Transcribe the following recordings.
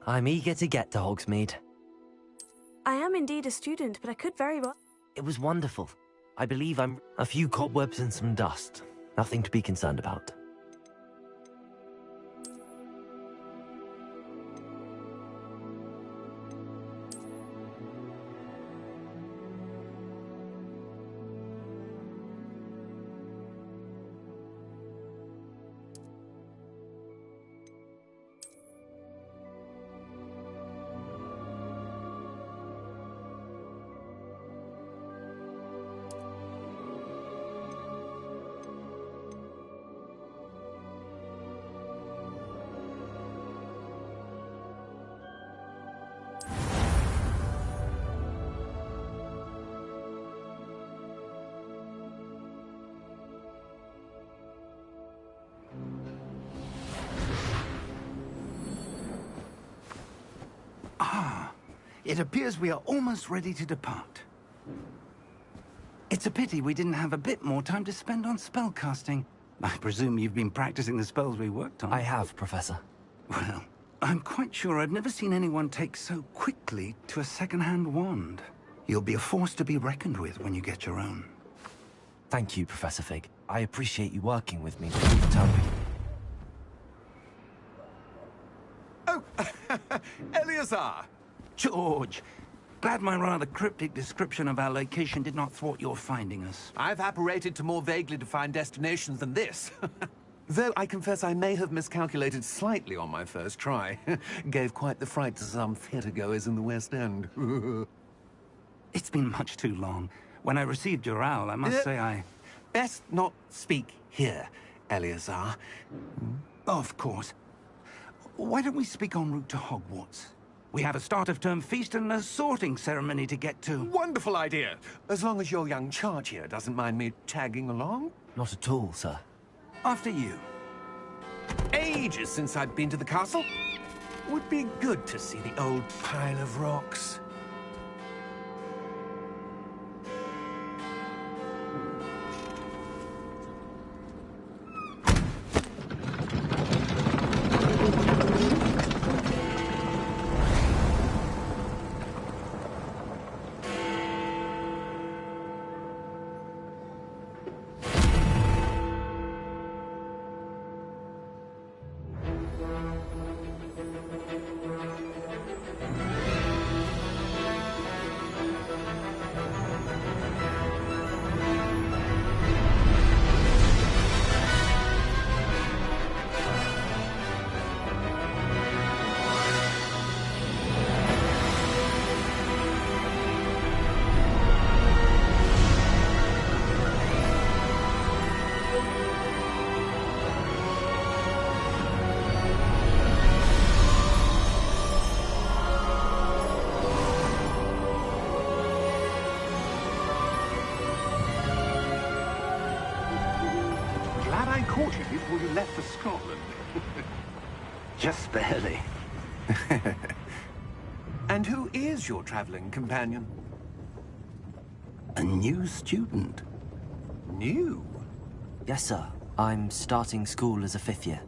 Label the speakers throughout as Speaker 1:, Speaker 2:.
Speaker 1: I'm eager to get to Hogsmeade.
Speaker 2: I am indeed a student, but I could very well...
Speaker 1: It was wonderful. I believe I'm a few cobwebs and some dust. Nothing to be concerned about.
Speaker 3: It appears we are almost ready to depart. It's a pity we didn't have a bit more time to spend on spellcasting. I presume you've been practicing the spells we worked on.
Speaker 1: I have, Professor.
Speaker 3: Well, I'm quite sure I've never seen anyone take so quickly to a second-hand wand. You'll be a force to be reckoned with when you get your own.
Speaker 1: Thank you, Professor Fig. I appreciate you working with me through the term.
Speaker 4: Oh, Eleazar!
Speaker 3: George! Glad my rather cryptic description of our location did not thwart your finding us.
Speaker 4: I've apparated to more vaguely defined destinations than this. Though I confess I may have miscalculated slightly on my first try. Gave quite the fright to some theatre-goers in the West End.
Speaker 3: It's been much too long. When I received your owl, I must say I...
Speaker 4: Best not speak here, Eleazar.
Speaker 3: Of course. Why don't we speak en route to Hogwarts? We have a start-of-term feast and a sorting ceremony to get to.
Speaker 4: Wonderful idea! As long as your young charge here doesn't mind me tagging along.
Speaker 1: Not at all, sir.
Speaker 3: After you.
Speaker 4: Ages since I've been to the castle. Would be good to see the old pile of rocks.
Speaker 3: Caught you before you left for Scotland. Just barely.
Speaker 4: And who is your traveling companion?
Speaker 3: A new student.
Speaker 4: New?
Speaker 1: Yes, sir. I'm starting school as a 5th year.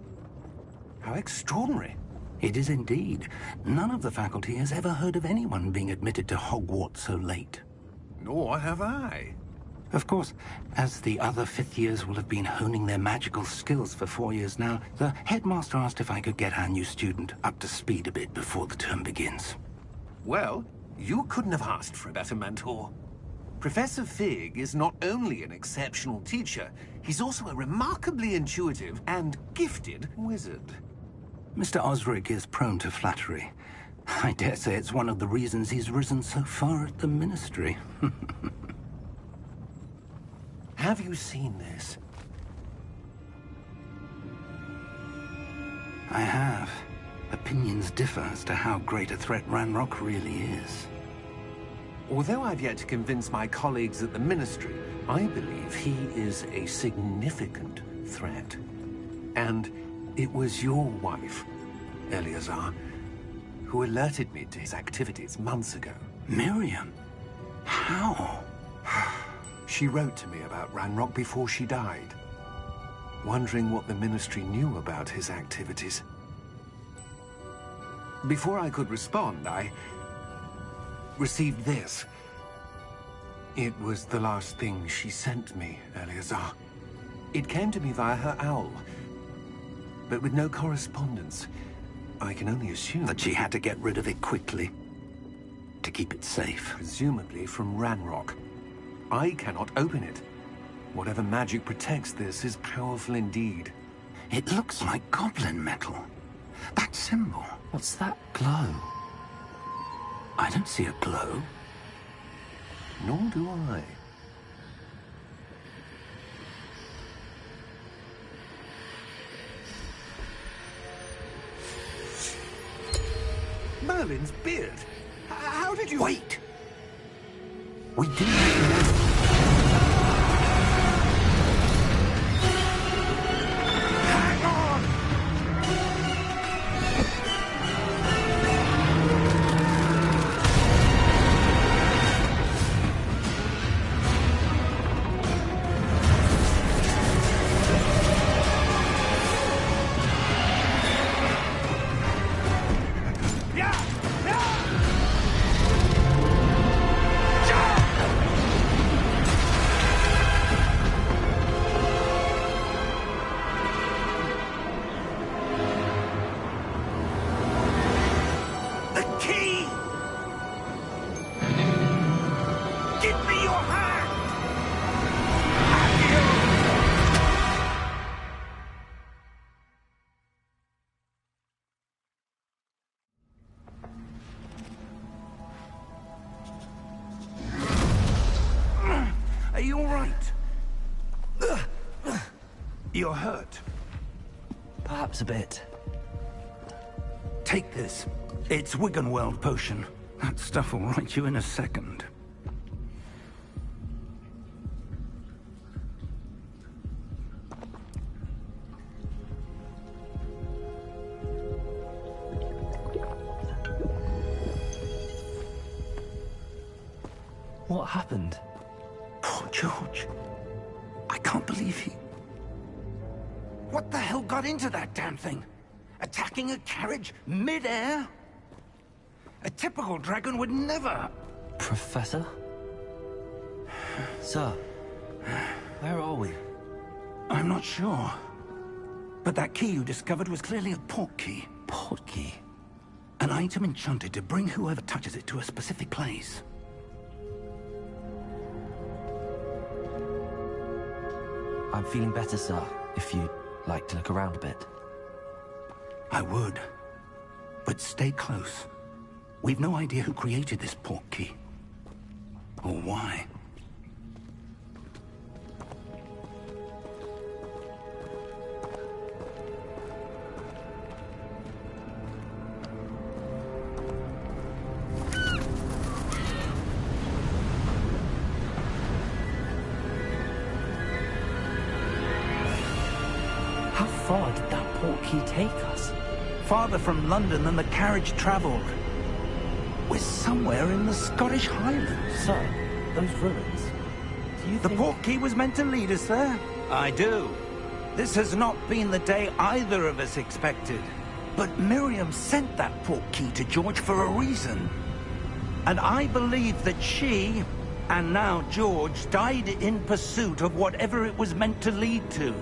Speaker 4: How extraordinary.
Speaker 3: It is indeed. None of the faculty has ever heard of anyone being admitted to Hogwarts so late.
Speaker 4: Nor have I.
Speaker 3: Of course, as the other 5th years will have been honing their magical skills for 4 years now, the headmaster asked if I could get our new student up to speed a bit before the term begins.
Speaker 4: Well, you couldn't have asked for a better mentor. Professor Fig is not only an exceptional teacher, he's also a remarkably intuitive and gifted wizard.
Speaker 3: Mr. Osric is prone to flattery. I dare say it's one of the reasons he's risen so far at the Ministry.
Speaker 4: Have you seen this?
Speaker 3: I have. Opinions differ as to how great a threat Ranrock really is.
Speaker 4: Although I've yet to convince my colleagues at the Ministry, I believe he is a significant threat. And it was your wife, Eleazar, who alerted me to his activities months ago.
Speaker 3: Miriam? How?
Speaker 4: She wrote to me about Ranrock before she died, wondering what the Ministry knew about his activities. Before I could respond, I received this. It was the last thing she sent me, Eleazar. It came to me via her owl, but with no correspondence. I can only assume
Speaker 3: That she had to get rid of it quickly, to keep it safe.
Speaker 4: presumably from Ranrock. I cannot open it. Whatever magic protects this is powerful indeed.
Speaker 3: It looks like goblin metal. That symbol.
Speaker 1: What's that glow?
Speaker 3: I don't see a glow.
Speaker 4: Nor do I. Merlin's beard. How did you...
Speaker 3: Wait! We didn't...
Speaker 4: Hang on! The key! Give me your hand! Are you all right? You're hurt.
Speaker 1: Perhaps a bit.
Speaker 3: Take this. It's Wiggenweld potion. That stuff will right you in a second.
Speaker 1: What happened?
Speaker 3: Poor George. I can't believe he... What the hell got into that damn thing? Attacking a carriage mid-air? A typical dragon would never...
Speaker 1: Professor? Sir, where are we?
Speaker 3: I'm not sure. But that key you discovered was clearly a port key.
Speaker 1: Port key?
Speaker 3: An item enchanted to bring whoever touches it to a specific place.
Speaker 1: I'm feeling better, sir, if you'd like to look around a bit.
Speaker 3: I would. But stay close. We've no idea who created this port key. Or why.
Speaker 1: How far did that port key take us?
Speaker 3: Farther from London than the carriage traveled. We're somewhere in the Scottish Highlands.
Speaker 1: Sir, those ruins. Do you
Speaker 3: The
Speaker 1: think...
Speaker 3: port key was meant to lead us there? I do. This has not been the day either of us expected. But Miriam sent that port key to George for a reason. And I believe that she, and now George, died in pursuit of whatever it was meant to lead to.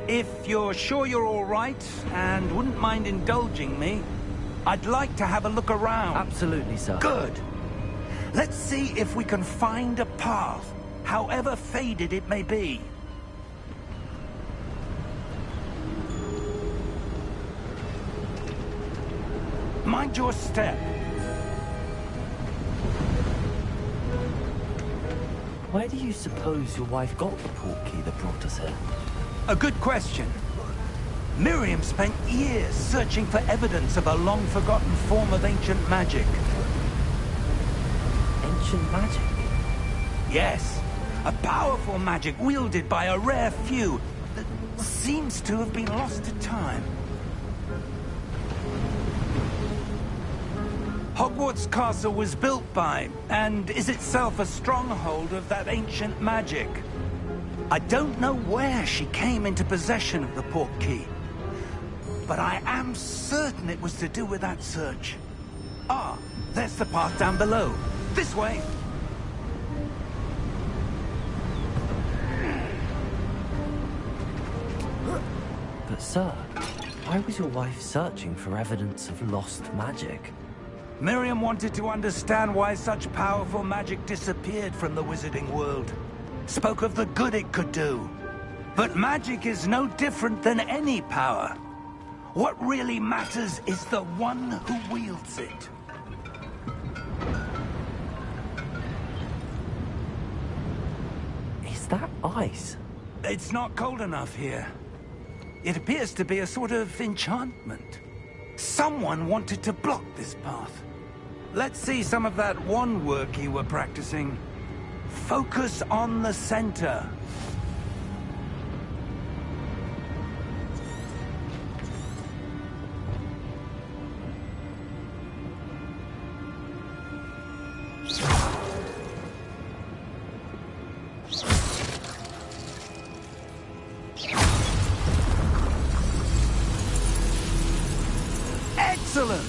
Speaker 3: If you're sure you're all right, and wouldn't mind indulging me, I'd like to have a look around.
Speaker 1: Absolutely, sir.
Speaker 3: Good. Let's see if we can find a path, however faded it may be. Mind your step.
Speaker 1: Where do you suppose your wife got the port key that brought us here?
Speaker 3: A good question. Miriam spent years searching for evidence of a long-forgotten form of ancient magic.
Speaker 1: Ancient magic?
Speaker 3: Yes, a powerful magic wielded by a rare few that seems to have been lost to time. Hogwarts Castle was built by, and is itself a stronghold of that ancient magic. I don't know where she came into possession of the port key, but I am certain it was to do with that search. Ah, there's the path down below. This way!
Speaker 1: But sir, why was your wife searching for evidence of lost magic?
Speaker 3: Miriam wanted to understand why such powerful magic disappeared from the wizarding world. Spoke of the good it could do. But magic is no different than any power. What really matters is the one who wields it.
Speaker 1: Is that ice?
Speaker 3: It's not cold enough here. It appears to be a sort of enchantment. Someone wanted to block this path. Let's see some of that wand work you were practicing. Focus on the center. Excellent!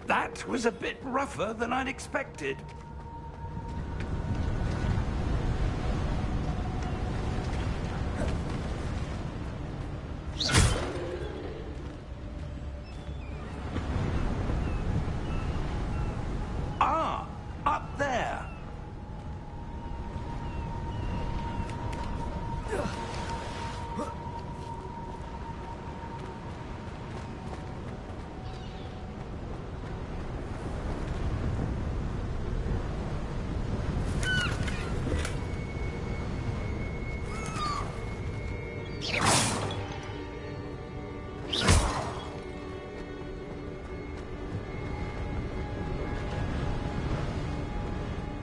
Speaker 3: That was a bit rougher than I'd expected. Ah, up there.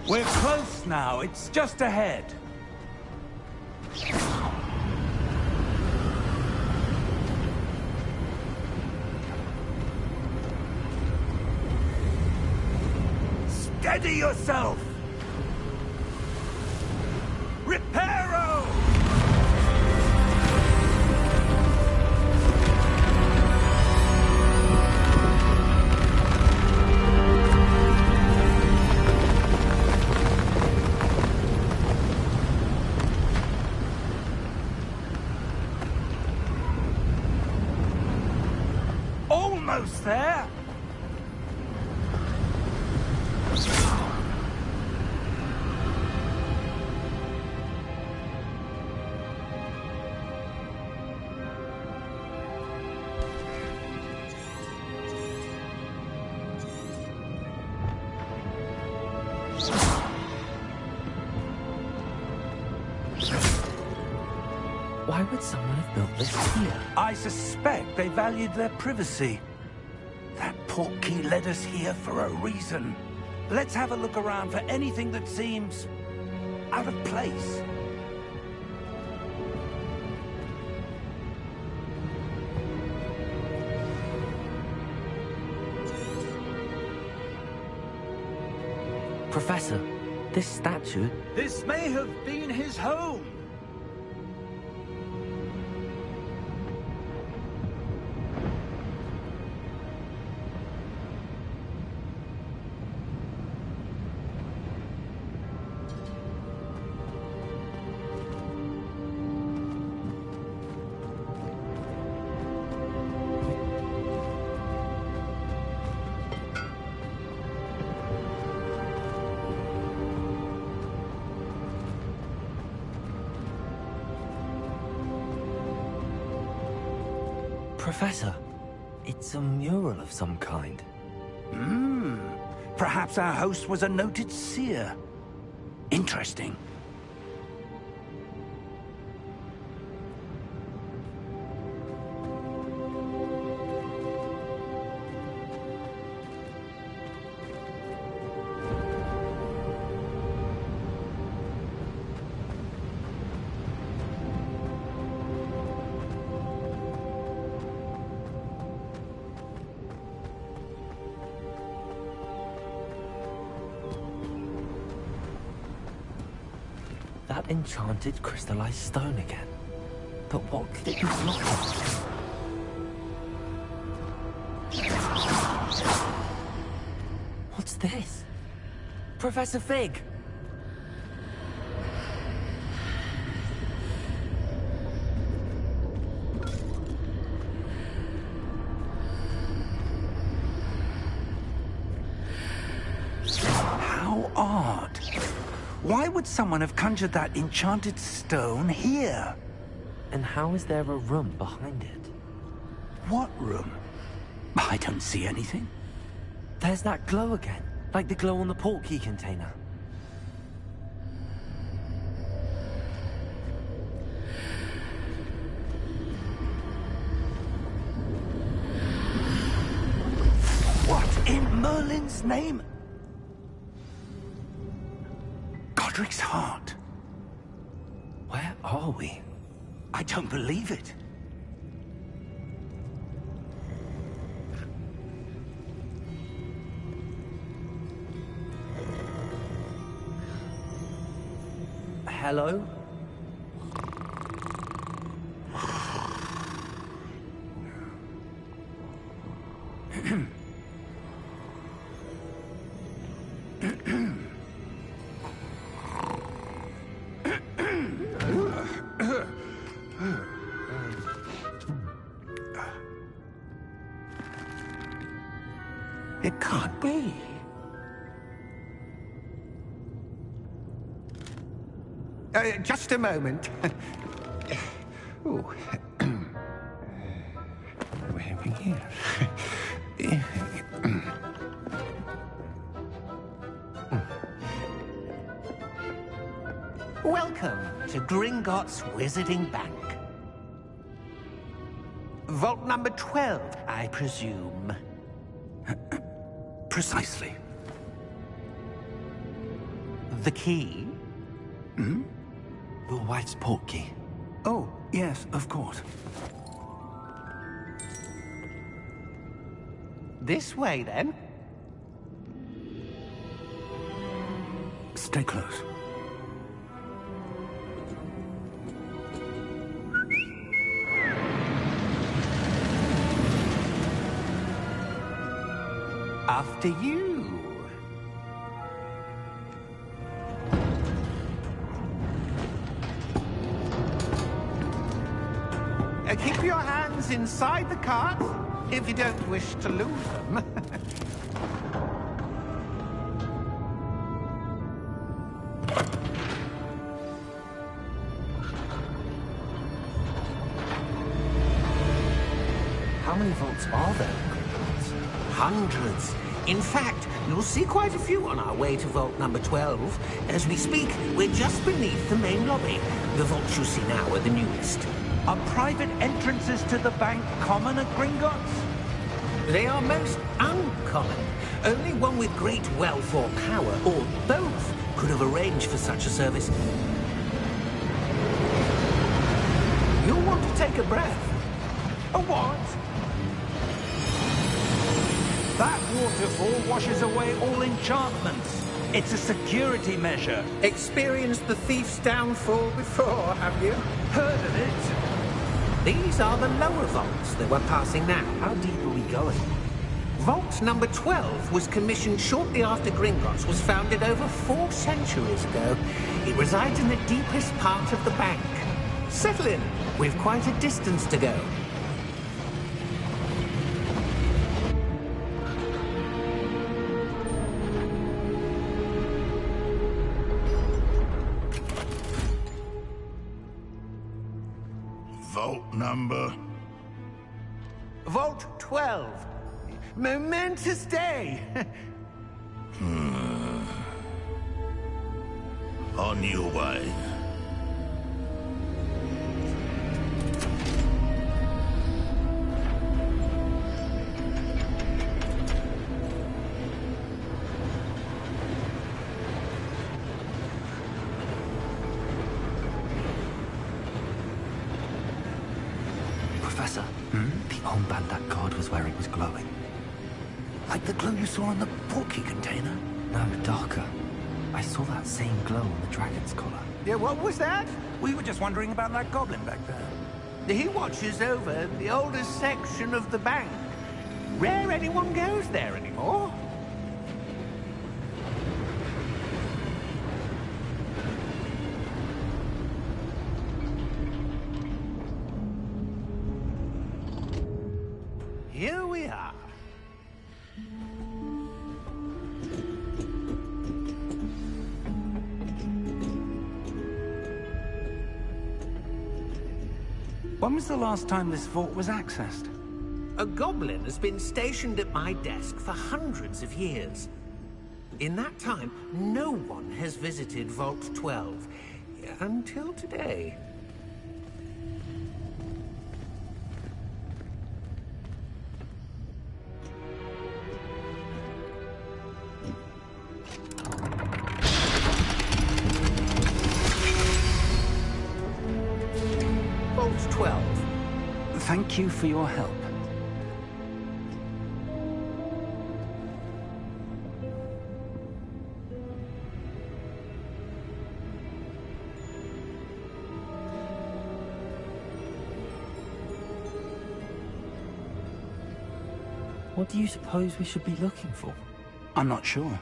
Speaker 3: We're close now. It's just ahead. Steady yourself! Reparo! Almost there!
Speaker 1: Why would someone have built this here?
Speaker 3: I suspect they valued their privacy. That portkey led us here for a reason. Let's have a look around for anything that seems out of place.
Speaker 1: Professor, this statue...
Speaker 5: This may have been his home.
Speaker 1: Professor, it's a mural of some kind.
Speaker 3: Perhaps our host was a noted seer. Interesting.
Speaker 1: Enchanted crystallized stone again. But what could it be blocking? What's this? Professor Fig!
Speaker 3: How odd. Why would someone have conjured that enchanted stone here?
Speaker 1: And how is there a room behind it?
Speaker 3: What room? I don't see anything.
Speaker 1: There's that glow again, like the glow on the portkey container.
Speaker 3: What in Merlin's name? Godric's heart.
Speaker 1: Where are we?
Speaker 3: I don't believe it.
Speaker 1: Hello?
Speaker 4: It can't be. Just a moment. Oh. Where are we here?
Speaker 6: Welcome to Gringotts Wizarding Bank. Vault number 12, I presume.
Speaker 3: Precisely.
Speaker 6: The key?
Speaker 3: Hmm?
Speaker 1: Your wife's portkey.
Speaker 3: Oh, yes, of course.
Speaker 6: This way, then.
Speaker 3: Stay close.
Speaker 6: After you. Keep your hands inside the cart if you don't wish to lose them.
Speaker 1: How many vaults are there in Gringotts?
Speaker 6: Hundreds. In fact, you'll see quite a few on our way to vault number 12. As we speak, we're just beneath the main lobby. The vaults you see now are the newest.
Speaker 3: Are private entrances to the bank common at Gringotts?
Speaker 6: They are most uncommon. Only one with great wealth or power, or both, could have arranged for such a service. You'll want to take a breath.
Speaker 3: A what? That waterfall washes away all enchantments. It's a security measure.
Speaker 6: Experienced the thief's downfall before, have you?
Speaker 3: Heard of it?
Speaker 6: These are the lower vaults that we're passing now.
Speaker 1: How deep are we going?
Speaker 6: Vault number 12 was commissioned shortly after Gringotts was founded over 4 centuries ago. It resides in the deepest part of the bank. Settle in. We've quite a distance to go.
Speaker 7: Vault number?
Speaker 6: Vault 12. Momentous day.
Speaker 7: On your way.
Speaker 1: Professor, the armband that guard was wearing was glowing.
Speaker 3: Like the glow you saw on the portkey container?
Speaker 1: No, darker. I saw that same glow on the dragon's collar.
Speaker 5: Yeah, what was that?
Speaker 3: We were just wondering about that goblin back there.
Speaker 6: He watches over the oldest section of the bank. Rare anyone goes there anymore. Here we are.
Speaker 3: When was the last time this vault was accessed?
Speaker 6: A goblin has been stationed at my desk for hundreds of years. In that time, no one has visited Vault 12. Until today. Vault 12.
Speaker 3: Thank you for your help.
Speaker 1: What do you suppose we should be looking for?
Speaker 3: I'm not sure.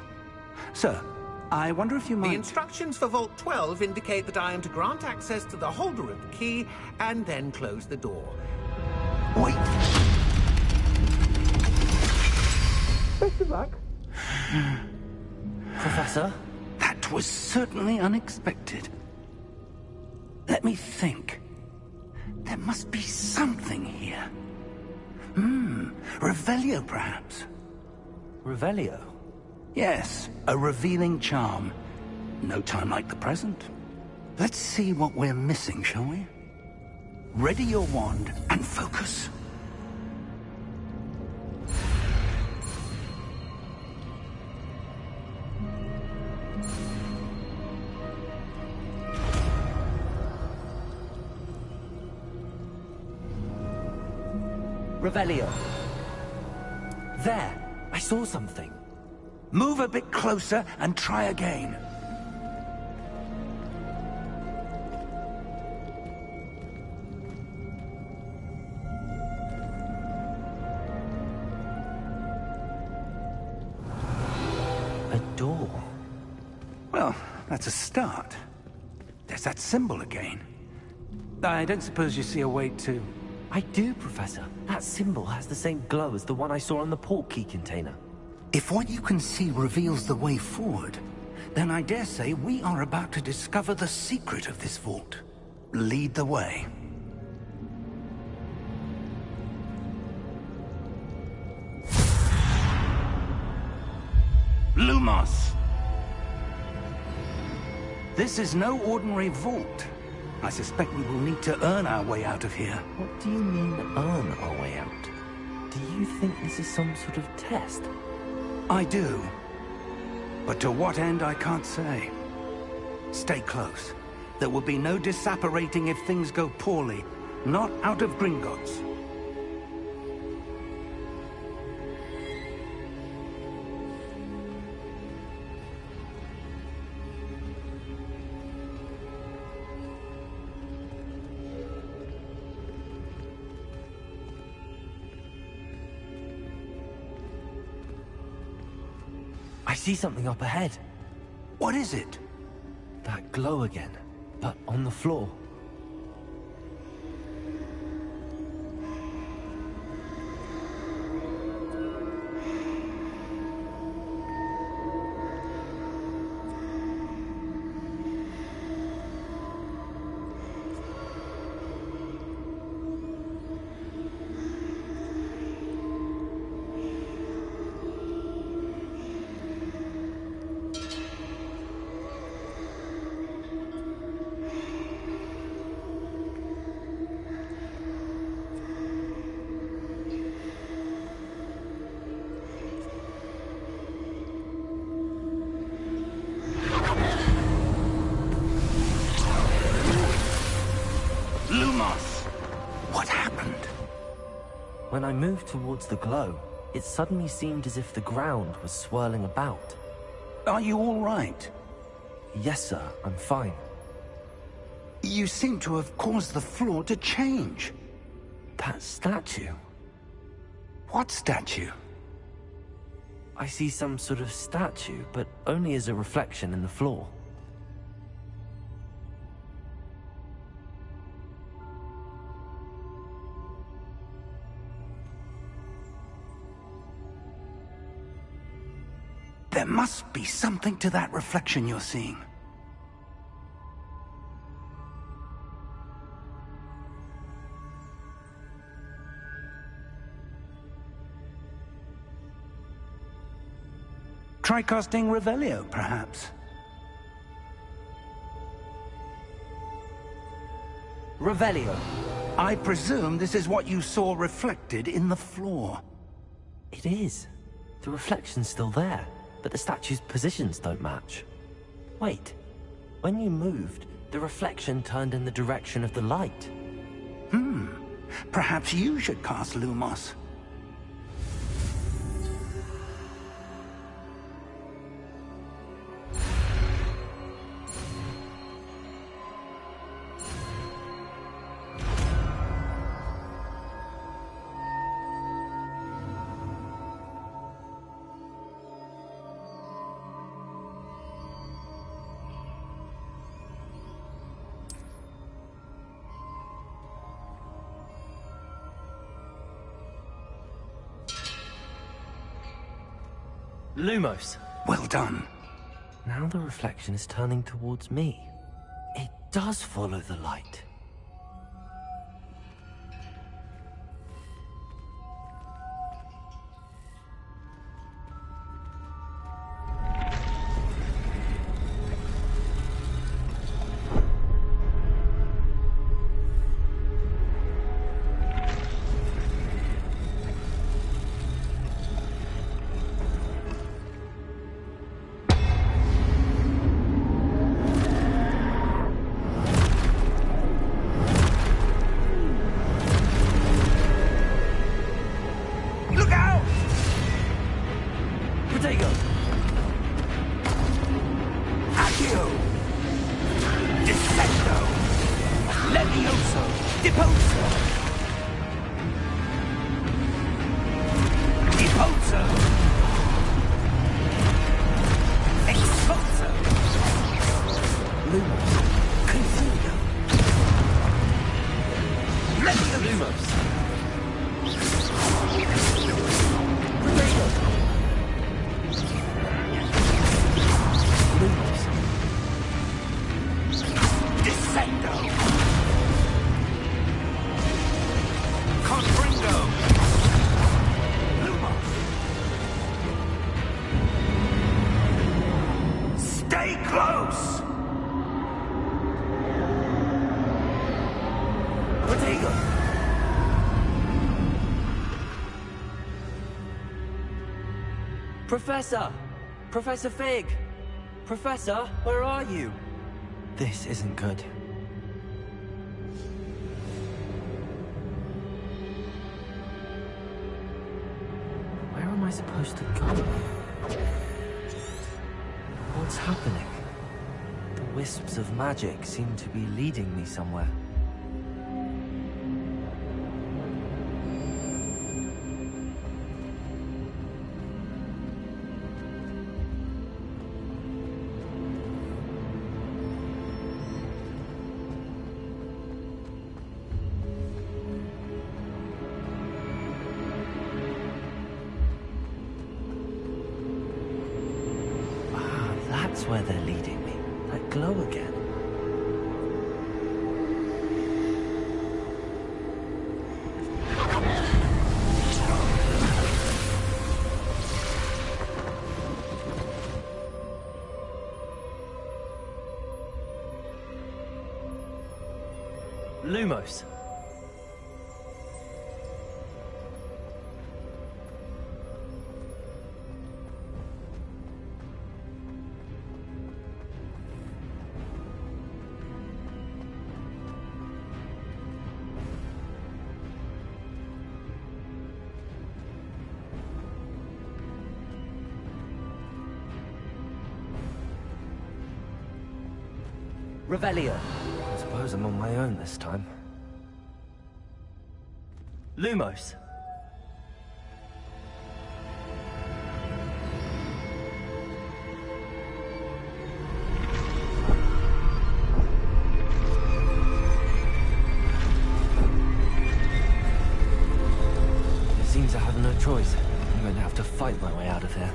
Speaker 3: Sir, I wonder if you might...
Speaker 6: The instructions for Vault 12 indicate that I am to grant access to the holder of the key and then close the door.
Speaker 3: Wait!
Speaker 6: Best of luck.
Speaker 1: Professor?
Speaker 3: That was certainly unexpected. Let me think. There must be something here. Revelio, perhaps?
Speaker 1: Revelio?
Speaker 3: Yes, a revealing charm. No time like the present. Let's see what we're missing, shall we? Ready your wand and focus.
Speaker 1: Revelio. There! I saw something.
Speaker 3: Move a bit closer and try again.
Speaker 1: A door.
Speaker 3: Well, that's a start. There's that symbol again. I don't suppose you see a way to...
Speaker 1: I do, Professor. That symbol has the same glow as the one I saw on the port key container.
Speaker 3: If what you can see reveals the way forward, then I dare say we are about to discover the secret of this vault. Lead the way. Lumos! This is no ordinary vault. I suspect we will need to earn our way out of here.
Speaker 1: What do you mean, earn our way out? Do you think this is some sort of test?
Speaker 3: I do. But to what end, I can't say. Stay close. There will be no disapparating if things go poorly. Not out of Gringotts.
Speaker 1: I see something up ahead.
Speaker 3: What is it?
Speaker 1: That glow again, but on the floor.
Speaker 3: Lumos! What happened?
Speaker 1: When I moved towards the glow, it suddenly seemed as if the ground was swirling about.
Speaker 3: Are you all right?
Speaker 1: Yes, sir, I'm fine.
Speaker 3: You seem to have caused the floor to change.
Speaker 1: That statue.
Speaker 3: What statue?
Speaker 1: I see some sort of statue, but only as a reflection in the floor.
Speaker 3: There must be something to that reflection you're seeing. Try casting Revelio, perhaps.
Speaker 1: Revelio.
Speaker 3: I presume this is what you saw reflected in the floor.
Speaker 1: It is. The reflection's still there, but the statue's positions don't match. Wait. When you moved, the reflection turned in the direction of the light.
Speaker 3: Perhaps you should cast Lumos.
Speaker 1: Lumos.
Speaker 3: Well done.
Speaker 1: Now the reflection is turning towards me. It does follow the light. Professor! Professor Fig! Professor, where are you? This isn't good. Where am I supposed to go? What's happening? The wisps of magic seem to be leading me somewhere. That's where they're leading me. That glow again. Lumos. Revelio. I suppose suppose I'm on my own this time. Lumos! It seems I have no choice. I'm going to have to fight my way out of here.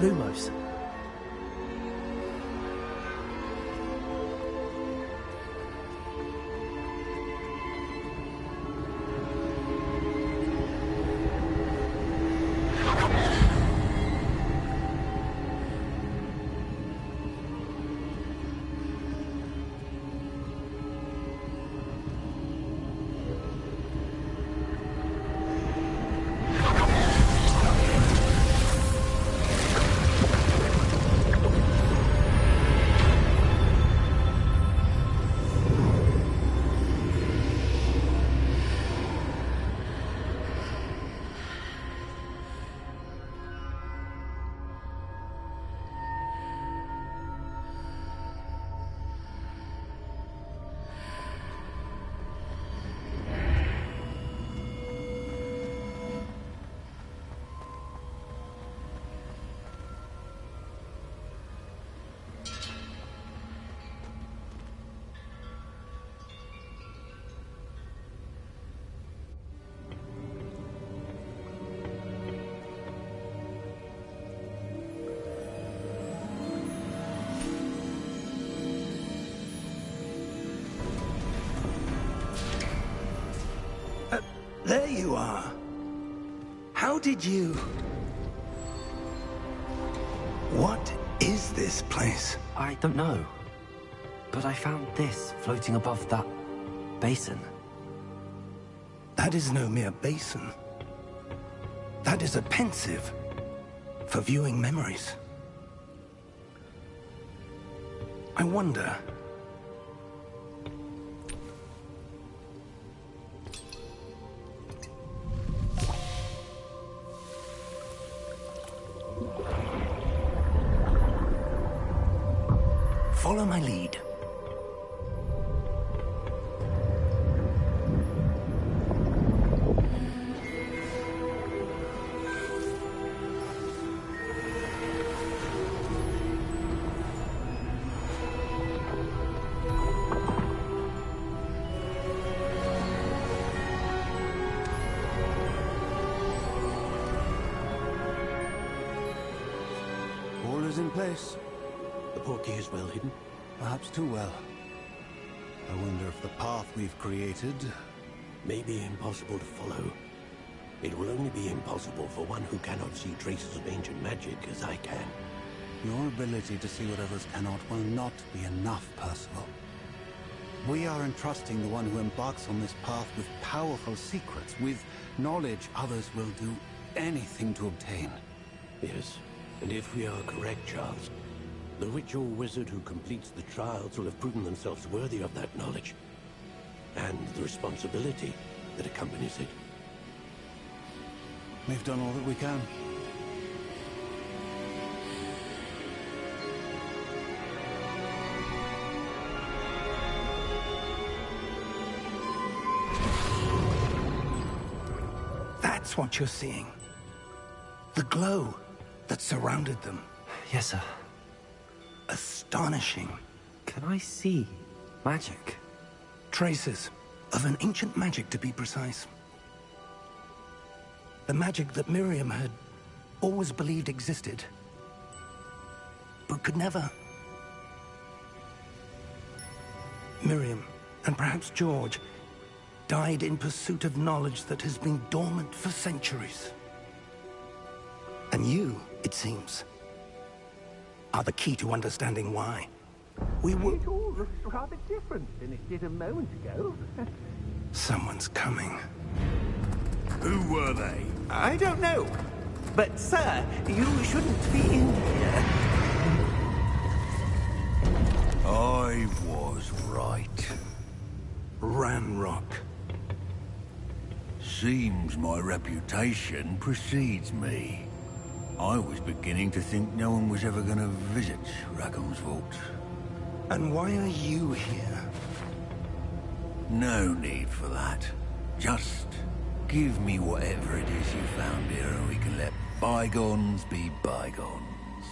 Speaker 1: Lumos.
Speaker 3: There you are. How did you... What is this place?
Speaker 1: I don't know. But I found this floating above that basin.
Speaker 3: That is no mere basin. That is a pensive for viewing memories. I wonder... Follow my lead.
Speaker 8: is in place.
Speaker 9: The portkey is well hidden?
Speaker 8: Perhaps too well. I wonder if the path we've created...
Speaker 9: may be impossible to follow. It will only be impossible for one who cannot see traces of ancient magic as I can.
Speaker 8: Your ability to see what others cannot will not be enough, Percival. We are entrusting the one who embarks on this path with powerful secrets, with knowledge others will do anything to obtain.
Speaker 9: Yes, and if we are correct, Charles, the witch or wizard who completes the trials will have proven themselves worthy of that knowledge, and the responsibility that accompanies it.
Speaker 8: We've done all that we can.
Speaker 3: That's what you're seeing. The glow that surrounded them.
Speaker 1: Yes, sir.
Speaker 3: Astonishing.
Speaker 1: Can I see magic?
Speaker 3: Traces of an ancient magic, to be precise. The magic that Miriam had always believed existed, but could never. Miriam, and perhaps George, died in pursuit of knowledge that has been dormant for centuries. And you, it seems, are the key to understanding why. We were...
Speaker 6: It all looks rather different than it did a moment ago.
Speaker 3: Someone's coming.
Speaker 7: Who were they?
Speaker 6: I don't know. But, sir, you shouldn't be in here.
Speaker 7: I was right.
Speaker 3: Ranrock.
Speaker 7: Seems my reputation precedes me. I was beginning to think no one was ever going to visit Rackham's vault.
Speaker 3: And why are you here?
Speaker 7: No need for that. Just give me whatever it is you found here and we can let bygones be bygones.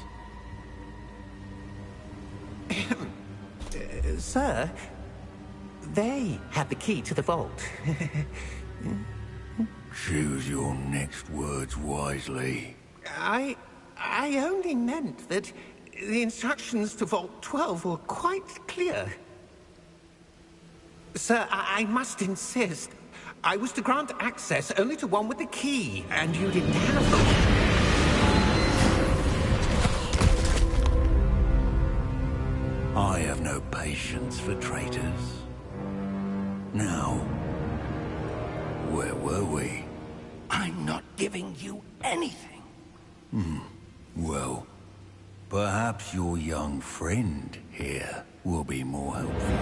Speaker 6: Sir, they have the key to the vault.
Speaker 7: Choose your next words wisely.
Speaker 6: I only meant that the instructions to Vault 12 were quite clear. Sir, I must insist. I was to grant access only to one with the key, and you didn't have them.
Speaker 7: I have no patience for traitors. Now, where were we?
Speaker 3: I'm not giving you anything.
Speaker 7: Well, perhaps your young friend here will be more helpful.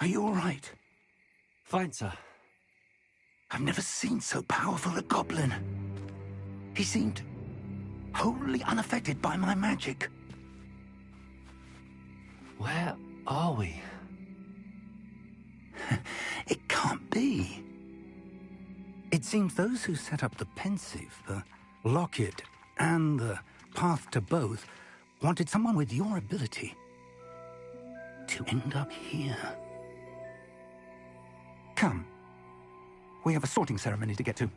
Speaker 3: Are you all right?
Speaker 1: Fine, sir.
Speaker 3: I've never seen so powerful a goblin. He seemed wholly unaffected by my magic.
Speaker 1: Where are we?
Speaker 3: It can't be. It seems those who set up the Pensieve, the Locket, and the Path to Both wanted someone with your ability to end up here. Come. We have a sorting ceremony to get to.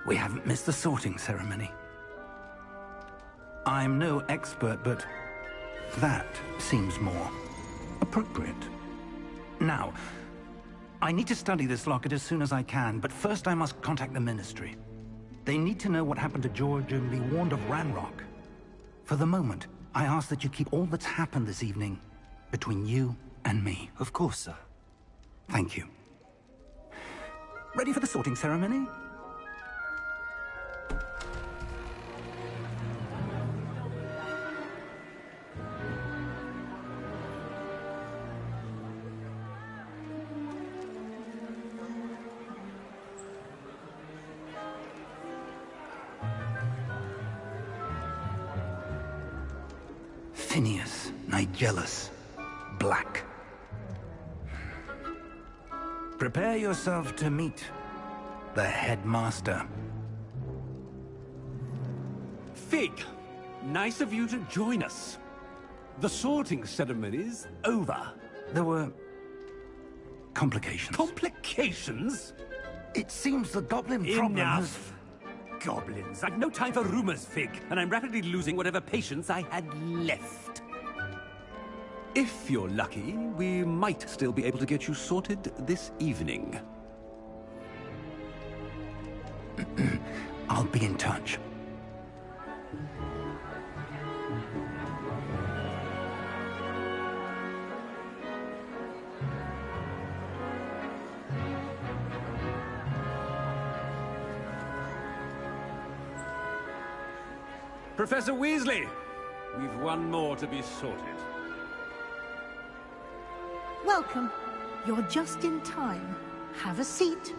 Speaker 3: We haven't missed the sorting ceremony. I'm no expert, but that seems more appropriate. Now, I need to study this locket as soon as I can, but first I must contact the Ministry. They need to know what happened to George and be warned of Ranrock. For the moment, I ask that you keep all that's happened this evening between you and me.
Speaker 1: Of course, sir.
Speaker 3: Thank you. Ready for the sorting ceremony? Phineas, Nigellus, Black. Prepare yourself to meet the headmaster.
Speaker 10: Fig, nice of you to join us. The sorting ceremony's over.
Speaker 3: There were complications.
Speaker 10: Complications?
Speaker 3: It seems the goblin problem
Speaker 10: Enough! Goblins. I've no time for rumors, Fig, and I'm rapidly losing whatever patience I had left. If you're lucky, we might still be able to get you sorted this evening.
Speaker 3: I'll be in touch.
Speaker 10: Professor Weasley, we've one more to be sorted.
Speaker 11: Welcome. You're just in time. Have a seat.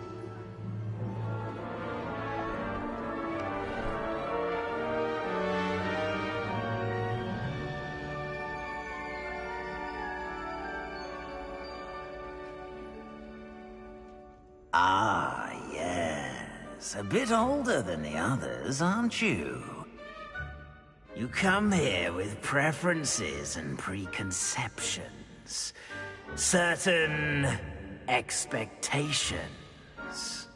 Speaker 12: Ah, yes. A bit older than the others, aren't you? You come here with preferences and preconceptions. Certain expectations.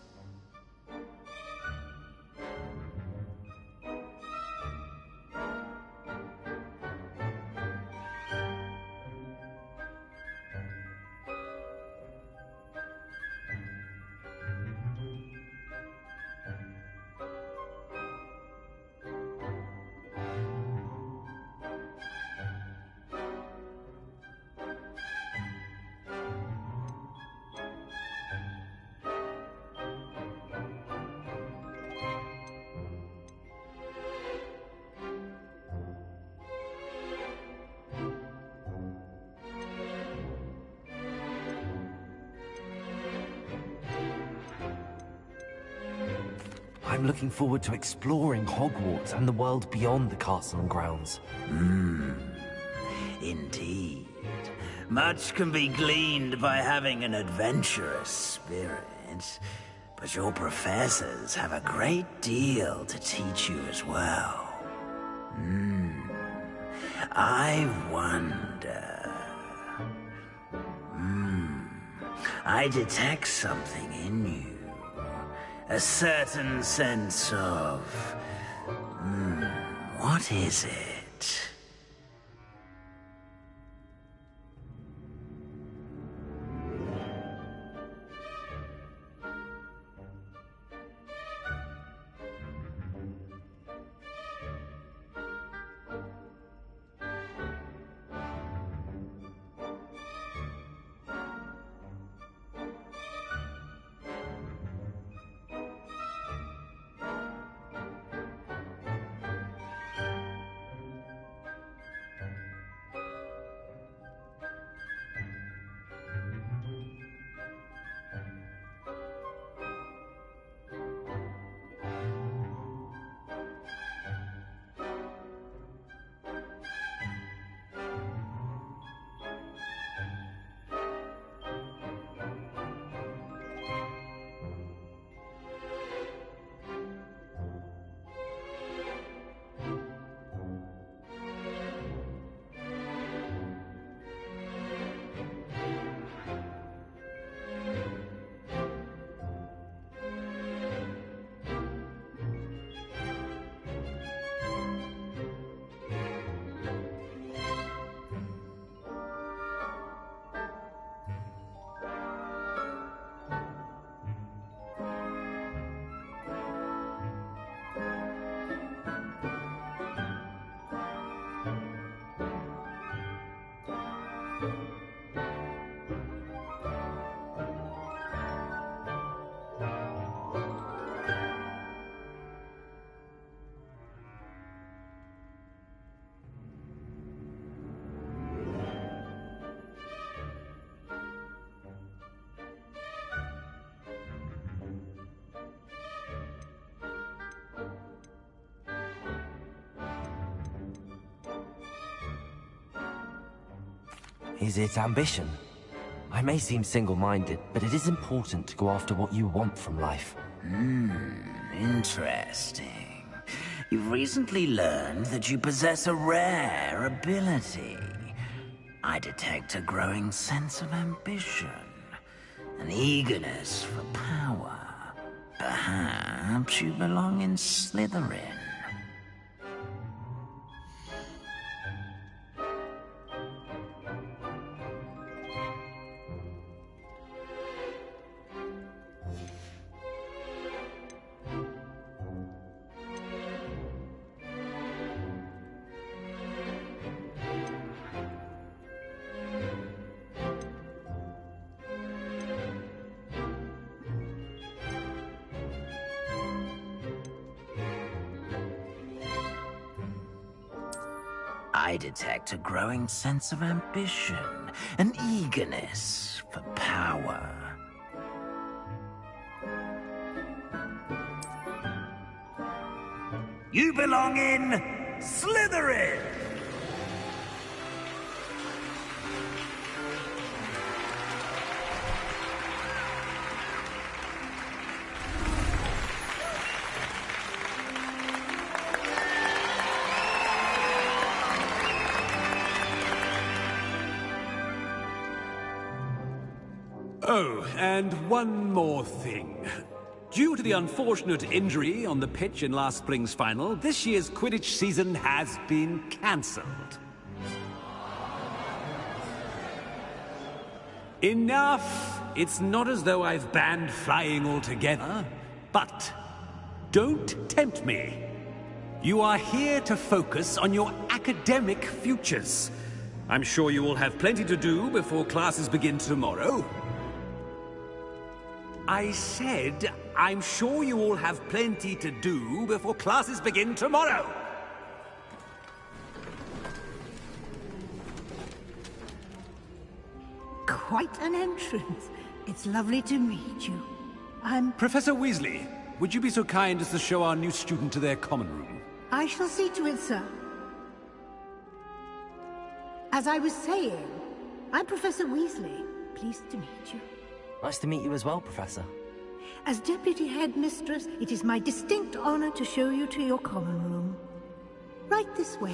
Speaker 1: I'm looking forward to exploring Hogwarts and the world beyond the castle and grounds.
Speaker 12: Indeed. Much can be gleaned by having an adventurous spirit, but your professors have a great deal to teach you as well. I wonder... I detect something in you. A certain sense of... what is it?
Speaker 1: Is it ambition? I may seem single-minded, but it is important to go after what you want from life.
Speaker 12: Interesting. You've recently learned that you possess a rare ability. I detect a growing sense of ambition, an eagerness for power. Perhaps you belong in Slytherin. I detect a growing sense of ambition, an eagerness for power. You belong in Slytherin!
Speaker 10: Oh, and one more thing. Due to the unfortunate injury on the pitch in last spring's final, this year's Quidditch season has been cancelled. Enough! It's not as though I've banned flying altogether, but don't tempt me. You are here to focus on your academic futures. I'm sure you will have plenty to do before classes begin tomorrow. I said, I'm sure you all have plenty to do before classes begin tomorrow.
Speaker 11: Quite an entrance. It's lovely to meet you. I'm...
Speaker 10: Professor Weasley, would you be so kind as to show our new student to their common room?
Speaker 11: I shall see to it, sir. As I was saying, I'm Professor Weasley. Pleased to meet you.
Speaker 1: Nice to meet you as well, Professor.
Speaker 11: As Deputy Headmistress, it is my distinct honor to show you to your common room. Right this way.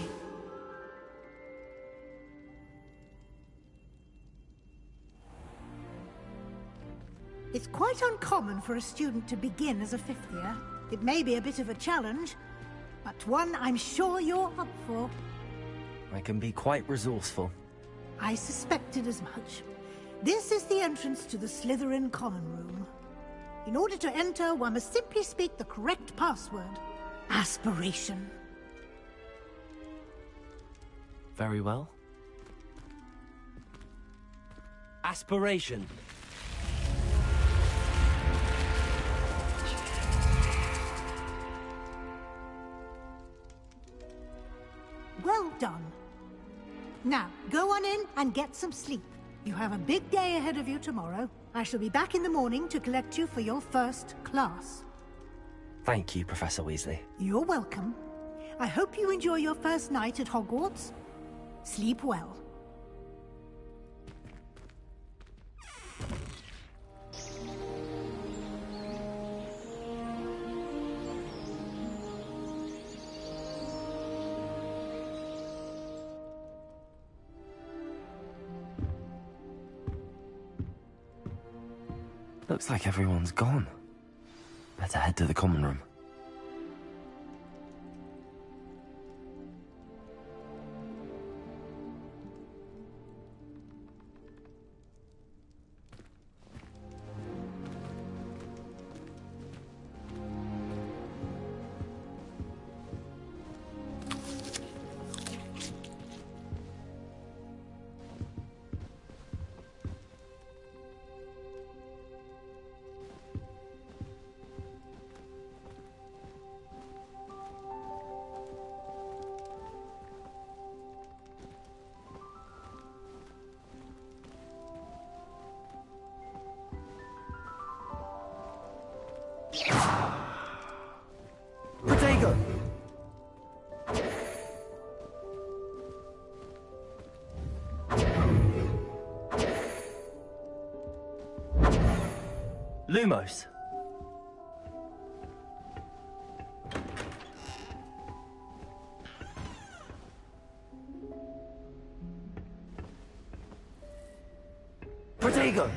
Speaker 11: It's quite uncommon for a student to begin as a fifth year. It may be a bit of a challenge, but one I'm sure you're up for.
Speaker 1: I can be quite resourceful.
Speaker 11: I suspected as much. This is the entrance to the Slytherin common room. In order to enter, one must simply speak the correct password. Aspiration.
Speaker 1: Very well. Aspiration.
Speaker 11: Well done. Now, go on in and get some sleep. You have a big day ahead of you tomorrow. I shall be back in the morning to collect you for your first class.
Speaker 1: Thank you, Professor Weasley.
Speaker 11: You're welcome. I hope you enjoy your first night at Hogwarts. Sleep well.
Speaker 1: Looks like everyone's gone. Better head to the common room. Lumos. Protego!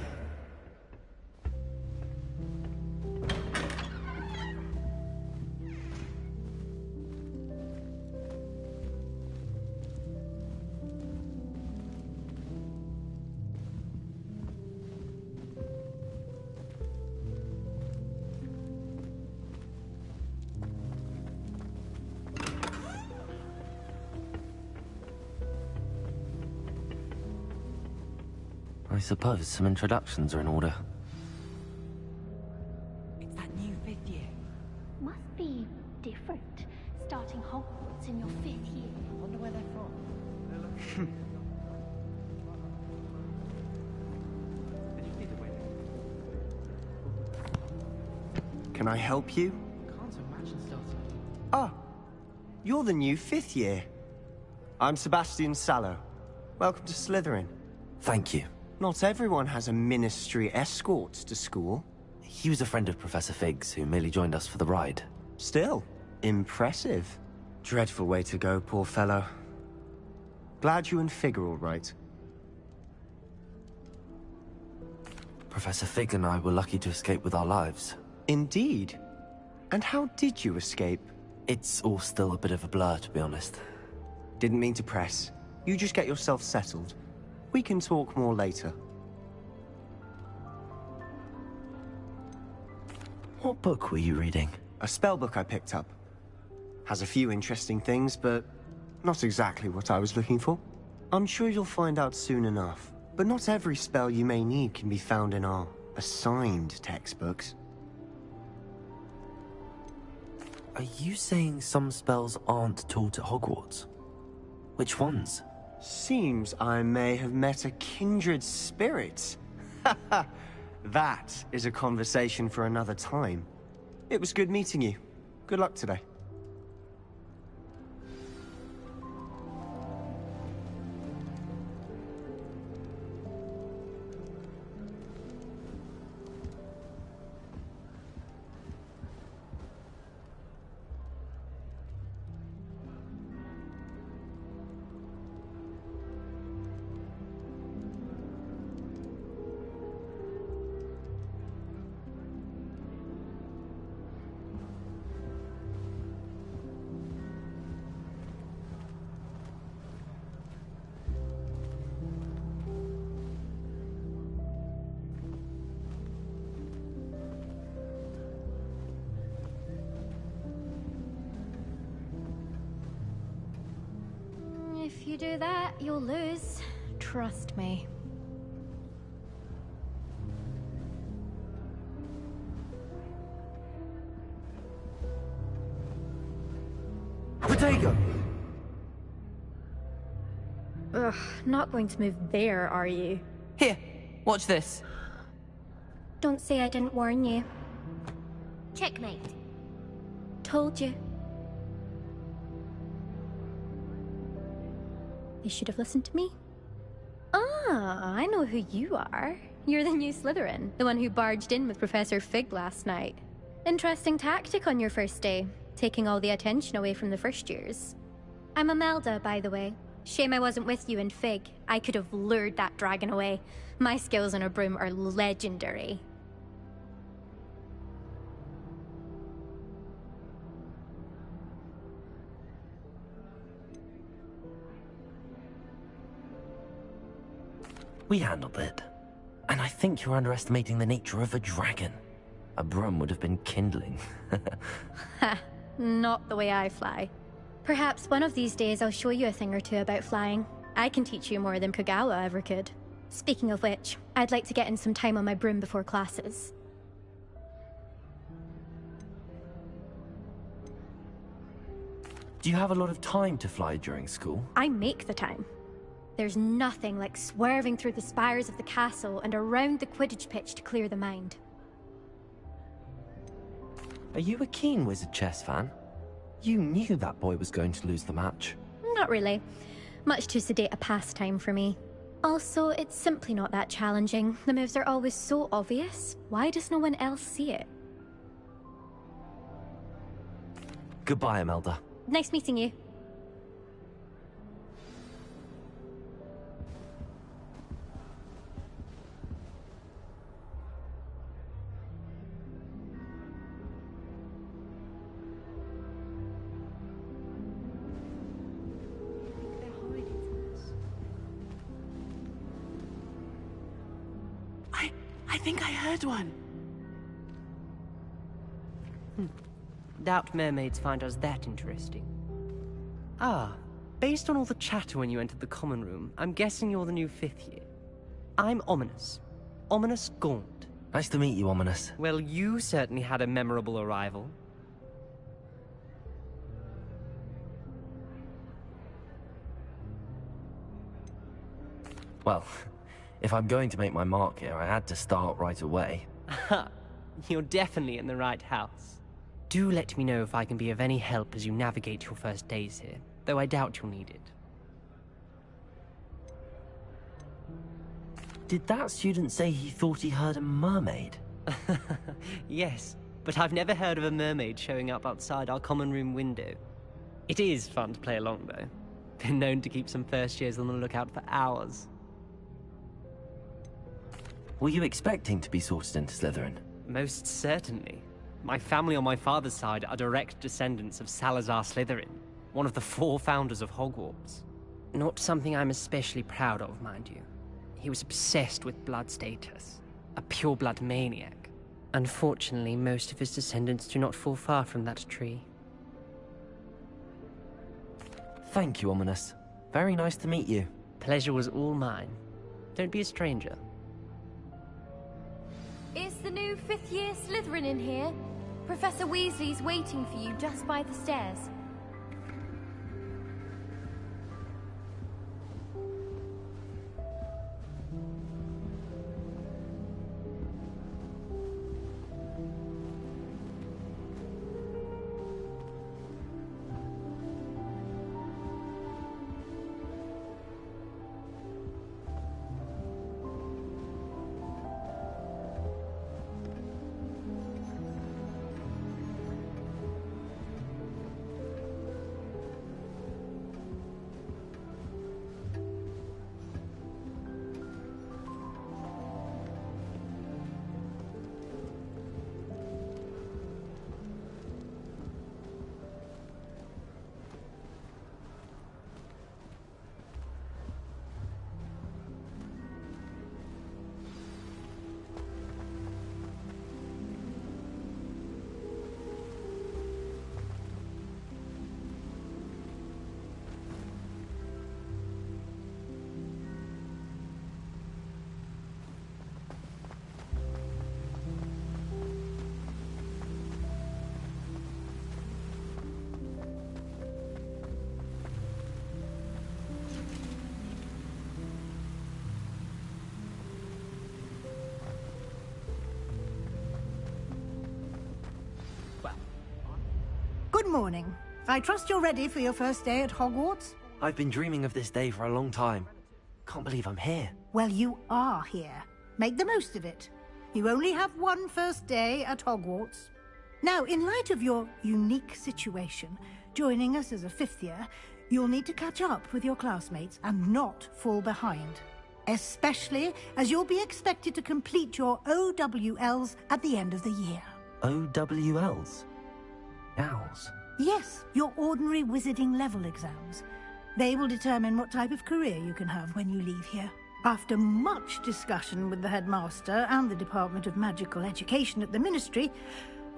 Speaker 1: I suppose some introductions are in order.
Speaker 13: It's that new 5th year.
Speaker 14: Must be different, starting Hogwarts in your 5th year.
Speaker 13: I wonder where they're from. Did you see the wedding?
Speaker 15: Can I help you?
Speaker 13: Can't imagine starting.
Speaker 15: Ah, you're the new 5th year. I'm Sebastian Sallow. Welcome to Slytherin.
Speaker 1: Thank you.
Speaker 15: Not everyone has a ministry escort to school.
Speaker 1: He was a friend of Professor Fig's who merely joined us for the ride.
Speaker 15: Still, impressive. Dreadful way to go, poor fellow. Glad you and Fig are all right.
Speaker 1: Professor Fig and I were lucky to escape with our lives.
Speaker 15: Indeed. And how did you escape?
Speaker 1: It's all still a bit of a blur, to be honest.
Speaker 15: Didn't mean to press. You just get yourself settled. We can talk more later.
Speaker 1: What book were you reading?
Speaker 15: A spell book I picked up. Has a few interesting things, but not exactly what I was looking for. I'm sure you'll find out soon enough. But not every spell you may need can be found in our assigned textbooks.
Speaker 1: Are you saying some spells aren't taught at Hogwarts? Which ones?
Speaker 15: Seems I may have met a kindred spirit. That is a conversation for another time. It was good meeting you. Good luck today.
Speaker 14: If you do that, you'll lose. Trust me.
Speaker 1: Protego!
Speaker 14: Ugh, not going to move there, are you?
Speaker 13: Here, watch this.
Speaker 14: Don't say I didn't warn you.
Speaker 16: Checkmate.
Speaker 14: Told you. You should have listened to me. Ah, I know who you are. You're the new Slytherin, the one who barged in with Professor Fig last night. Interesting tactic on your first day, taking all the attention away from the first years. I'm Imelda, by the way. Shame I wasn't with you in Fig. I could have lured that dragon away. My skills on a broom are legendary.
Speaker 1: We handled it. And I think you're underestimating the nature of a dragon. A broom would have been kindling.
Speaker 14: Ha, not the way I fly. Perhaps one of these days I'll show you a thing or two about flying. I can teach you more than Kagawa ever could. Speaking of which, I'd like to get in some time on my broom before classes.
Speaker 1: Do you have a lot of time to fly during school?
Speaker 14: I make the time. There's nothing like swerving through the spires of the castle and around the Quidditch pitch to clear the mind.
Speaker 1: Are you a keen Wizard Chess fan? You knew that boy was going to lose the match.
Speaker 14: Not really. Much too sedate a pastime for me. Also, it's simply not that challenging. The moves are always so obvious. Why does no one else see it?
Speaker 1: Goodbye, Imelda.
Speaker 14: Nice meeting you.
Speaker 17: I think I heard one.
Speaker 13: Doubt mermaids find us that interesting. Ah, based on all the chatter when you entered the common room, I'm guessing you're the new 5th year. I'm Ominous. Ominous Gaunt.
Speaker 1: Nice to meet you, Ominous.
Speaker 13: Well, you certainly had a memorable arrival.
Speaker 1: Well, if I'm going to make my mark here, I had to start right away.
Speaker 13: Ha! You're definitely in the right house. Do let me know if I can be of any help as you navigate your first days here, though I doubt you'll need it.
Speaker 1: Did that student say he thought he heard a mermaid?
Speaker 13: Yes, but I've never heard of a mermaid showing up outside our common room window. It is fun to play along, though. Been known to keep some first years on the lookout for hours.
Speaker 1: Were you expecting to be sorted into Slytherin?
Speaker 13: Most certainly. My family on my father's side are direct descendants of Salazar Slytherin, one of the 4 founders of Hogwarts. Not something I'm especially proud of, mind you. He was obsessed with blood status, a pure-blood maniac. Unfortunately, most of his descendants do not fall far from that tree.
Speaker 1: Thank you, Ominous. Very nice to meet you.
Speaker 13: Pleasure was all mine. Don't be a stranger.
Speaker 16: Is the new 5th year Slytherin in here? Professor Weasley's waiting for you just by the stairs.
Speaker 11: Good morning. I trust you're ready for your first day at Hogwarts?
Speaker 1: I've been dreaming of this day for a long time. Can't believe I'm here.
Speaker 11: Well, you are here. Make the most of it. You only have one first day at Hogwarts. Now, in light of your unique situation, joining us as a 5th year, you'll need to catch up with your classmates and not fall behind. Especially as you'll be expected to complete your OWLs at the end of the year.
Speaker 1: OWLs? Owls?
Speaker 11: Yes, your ordinary wizarding level exams. They will determine what type of career you can have when you leave here. After much discussion with the headmaster and the Department of Magical Education at the Ministry,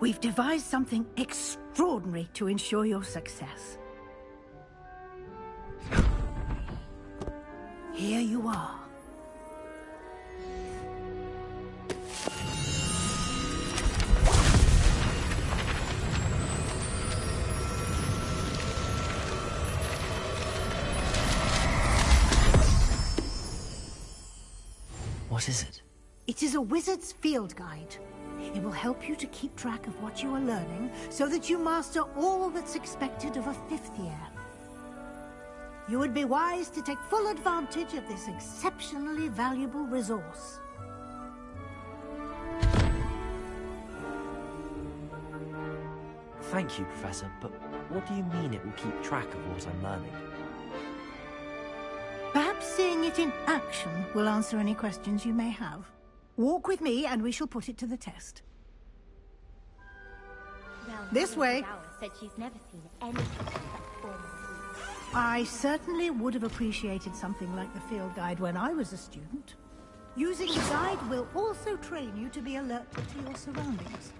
Speaker 11: we've devised something extraordinary to ensure your success. Here you are.
Speaker 1: What is it?
Speaker 11: It is a wizard's field guide. It will help you to keep track of what you are learning so that you master all that's expected of a 5th year. You would be wise to take full advantage of this exceptionally valuable resource.
Speaker 1: Thank you, Professor, but what do you mean it will keep track of what I'm learning?
Speaker 11: Perhaps seeing it in action will answer any questions you may have. Walk with me and we shall put it to the test.
Speaker 16: Well,
Speaker 11: This way.
Speaker 16: Alice said she's never seen anything like that form of food.
Speaker 11: I certainly would have appreciated something like the field guide when I was a student. Using the guide will also train you to be alert to your surroundings.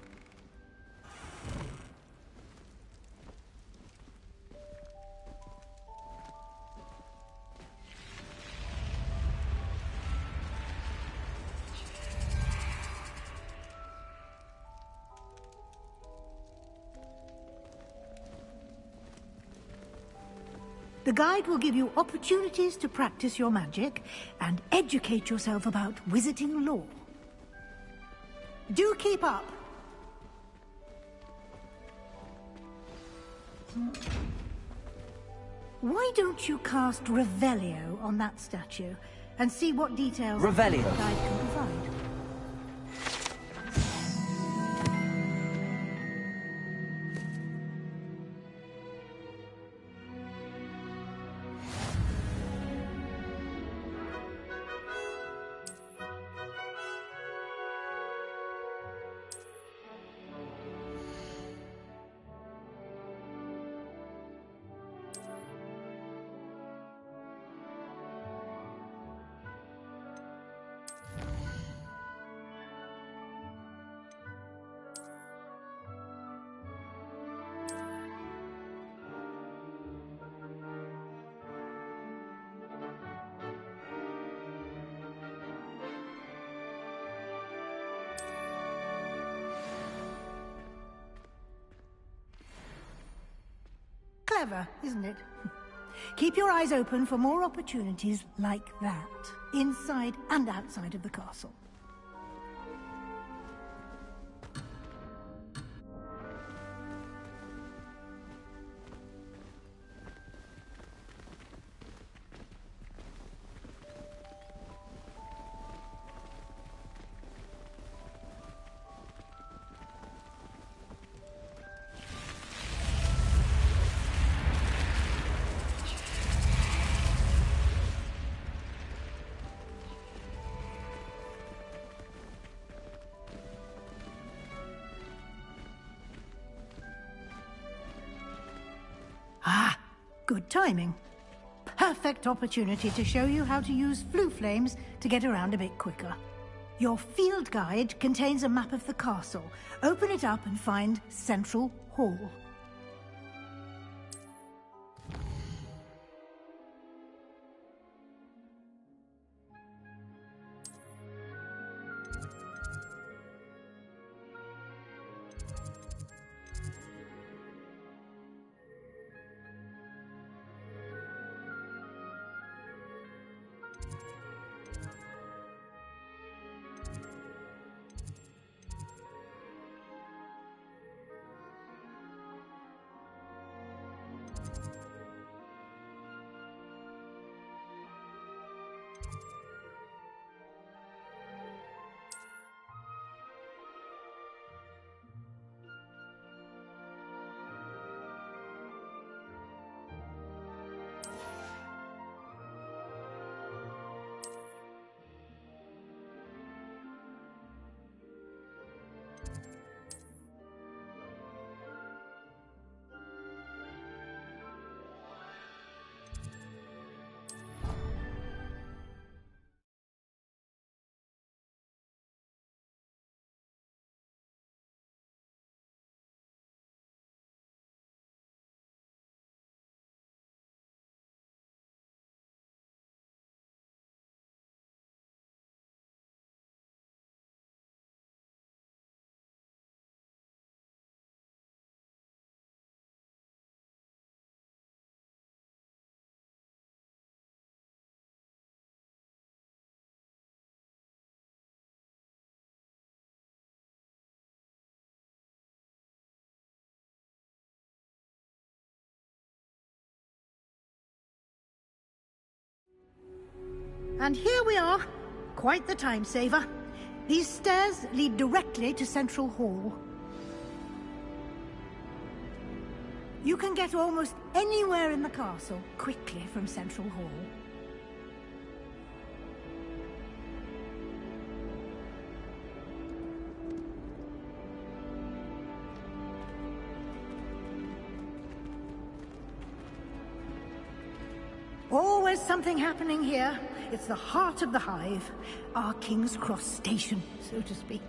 Speaker 11: The guide will give you opportunities to practice your magic and educate yourself about wizarding lore. Do keep up! Why don't you cast Revelio on that statue and see what details
Speaker 1: Revelio.
Speaker 11: the guide can provide? Clever, isn't it? Keep your eyes open for more opportunities like that, inside and outside of the castle. Ah, good timing. Perfect opportunity to show you how to use flue flames to get around a bit quicker. Your field guide contains a map of the castle. Open it up and find Central Hall. And here we are. Quite the time saver. These stairs lead directly to Central Hall. You can get almost anywhere in the castle quickly from Central Hall. Always something happening here. It's the heart of the hive. Our King's Cross station, so to speak.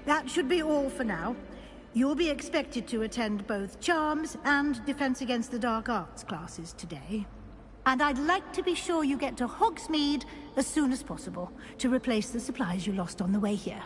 Speaker 11: That should be all for now. You'll be expected to attend both Charms and Defense Against the Dark Arts classes today. And I'd like to be sure you get to Hogsmeade as soon as possible to replace the supplies you lost on the way here.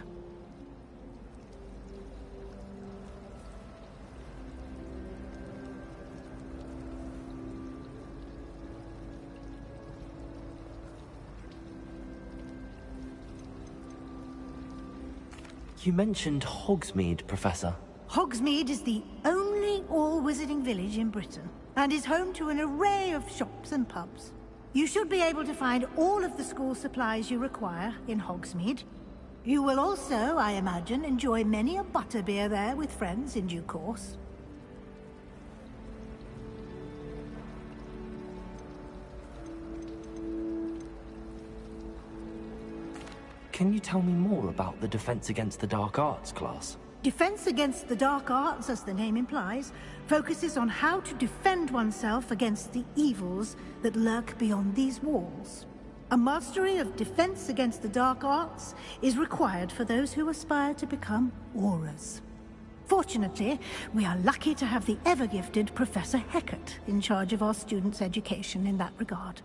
Speaker 1: You mentioned Hogsmeade, Professor.
Speaker 11: Hogsmeade is the only all-wizarding village in Britain, and is home to an array of shops and pubs. You should be able to find all of the school supplies you require in Hogsmeade. You will also, I imagine, enjoy many a butterbeer there with friends in due course.
Speaker 1: Can you tell me more about the Defense Against the Dark Arts class?
Speaker 11: Defense Against the Dark Arts, as the name implies, focuses on how to defend oneself against the evils that lurk beyond these walls. A mastery of Defense Against the Dark Arts is required for those who aspire to become Aurors. Fortunately, we are lucky to have the ever-gifted Professor Hecat in charge of our students' education in that regard.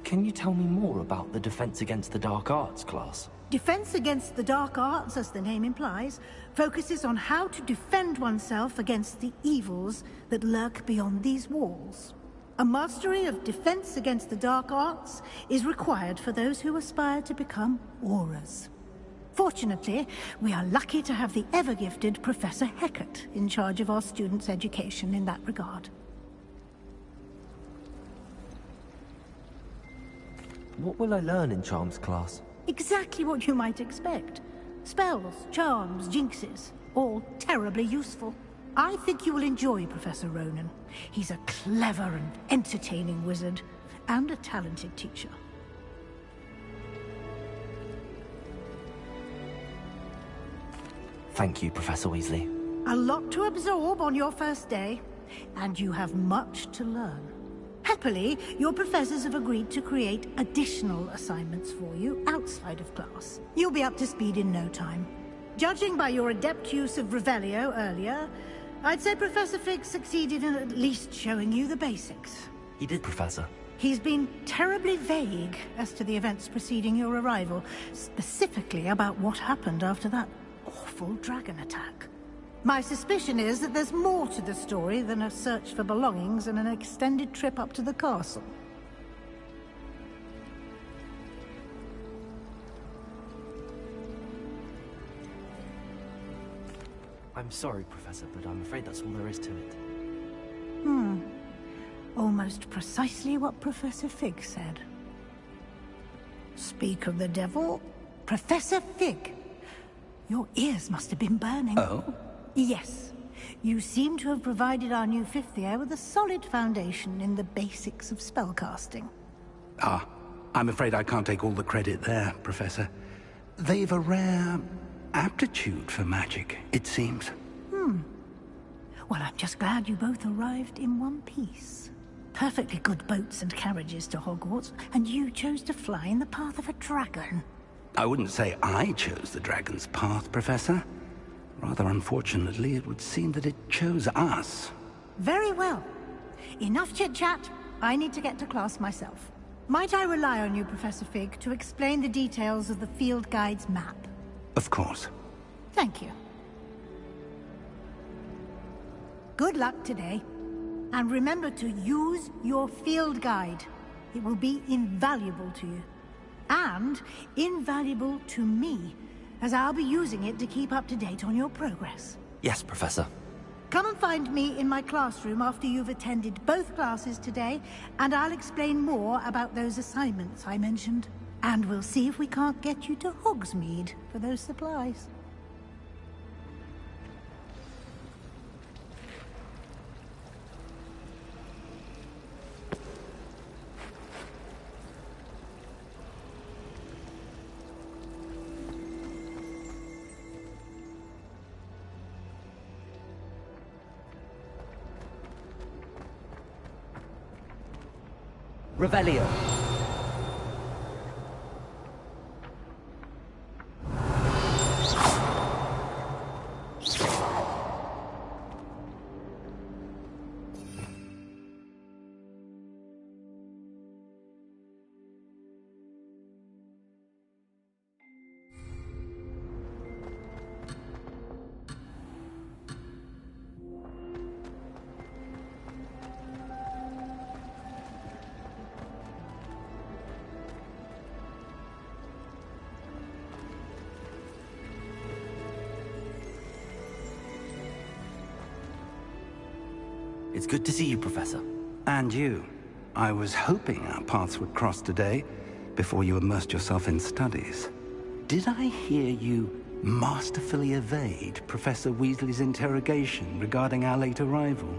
Speaker 1: Can you tell me more about the Defense Against the Dark Arts class?
Speaker 11: Defense Against the Dark Arts, as the name implies, focuses on how to defend oneself against the evils that lurk beyond these walls. A mastery of Defense Against the Dark Arts is required for those who aspire to become Aurors. Fortunately, we are lucky to have the ever-gifted Professor Hecat in charge of our students' education in that regard.
Speaker 1: What will I learn in Charms class?
Speaker 11: Exactly what you might expect. Spells, charms, jinxes, all terribly useful. I think you will enjoy Professor Ronan. He's a clever and entertaining wizard, and a talented teacher.
Speaker 1: Thank you, Professor Weasley.
Speaker 11: A lot to absorb on your first day, and you have much to learn. Happily, your professors have agreed to create additional assignments for you outside of class. You'll be up to speed in no time. Judging by your adept use of Revelio earlier, I'd say Professor Fig succeeded in at least showing you the basics.
Speaker 1: He did, Professor.
Speaker 11: He's been terribly vague as to the events preceding your arrival, specifically about what happened after that awful dragon attack. My suspicion is that there's more to the story than a search for belongings and an extended trip up to the castle.
Speaker 1: I'm sorry, Professor, but I'm afraid that's all there is to it.
Speaker 11: Almost precisely what Professor Fig said. Speak of the devil, Professor Fig. Your ears must have been burning.
Speaker 3: Oh?
Speaker 11: Yes. You seem to have provided our new fifth year with a solid foundation in the basics of spellcasting.
Speaker 3: Ah, I'm afraid I can't take all the credit there, Professor. They've a rare aptitude for magic, it seems.
Speaker 11: Well, I'm just glad you both arrived in one piece. Perfectly good boats and carriages to Hogwarts, and you chose to fly in the path of a dragon.
Speaker 3: I wouldn't say I chose the dragon's path, Professor. Rather unfortunately, it would seem that it chose us.
Speaker 11: Very well. Enough chit-chat. I need to get to class myself. Might I rely on you, Professor Fig, to explain the details of the field guide's map?
Speaker 3: Of course.
Speaker 11: Thank you. Good luck today. And remember to use your field guide. It will be invaluable to you. And invaluable to me, as I'll be using it to keep up to date on your progress.
Speaker 1: Yes, Professor.
Speaker 11: Come and find me in my classroom after you've attended both classes today, and I'll explain more about those assignments I mentioned. And we'll see if we can't get you to Hogsmeade for those supplies.
Speaker 1: Revelio. It's good to see you, Professor.
Speaker 3: And you. I was hoping our paths would cross today, before you immersed yourself in studies. Did I hear you masterfully evade Professor Weasley's interrogation regarding our late arrival?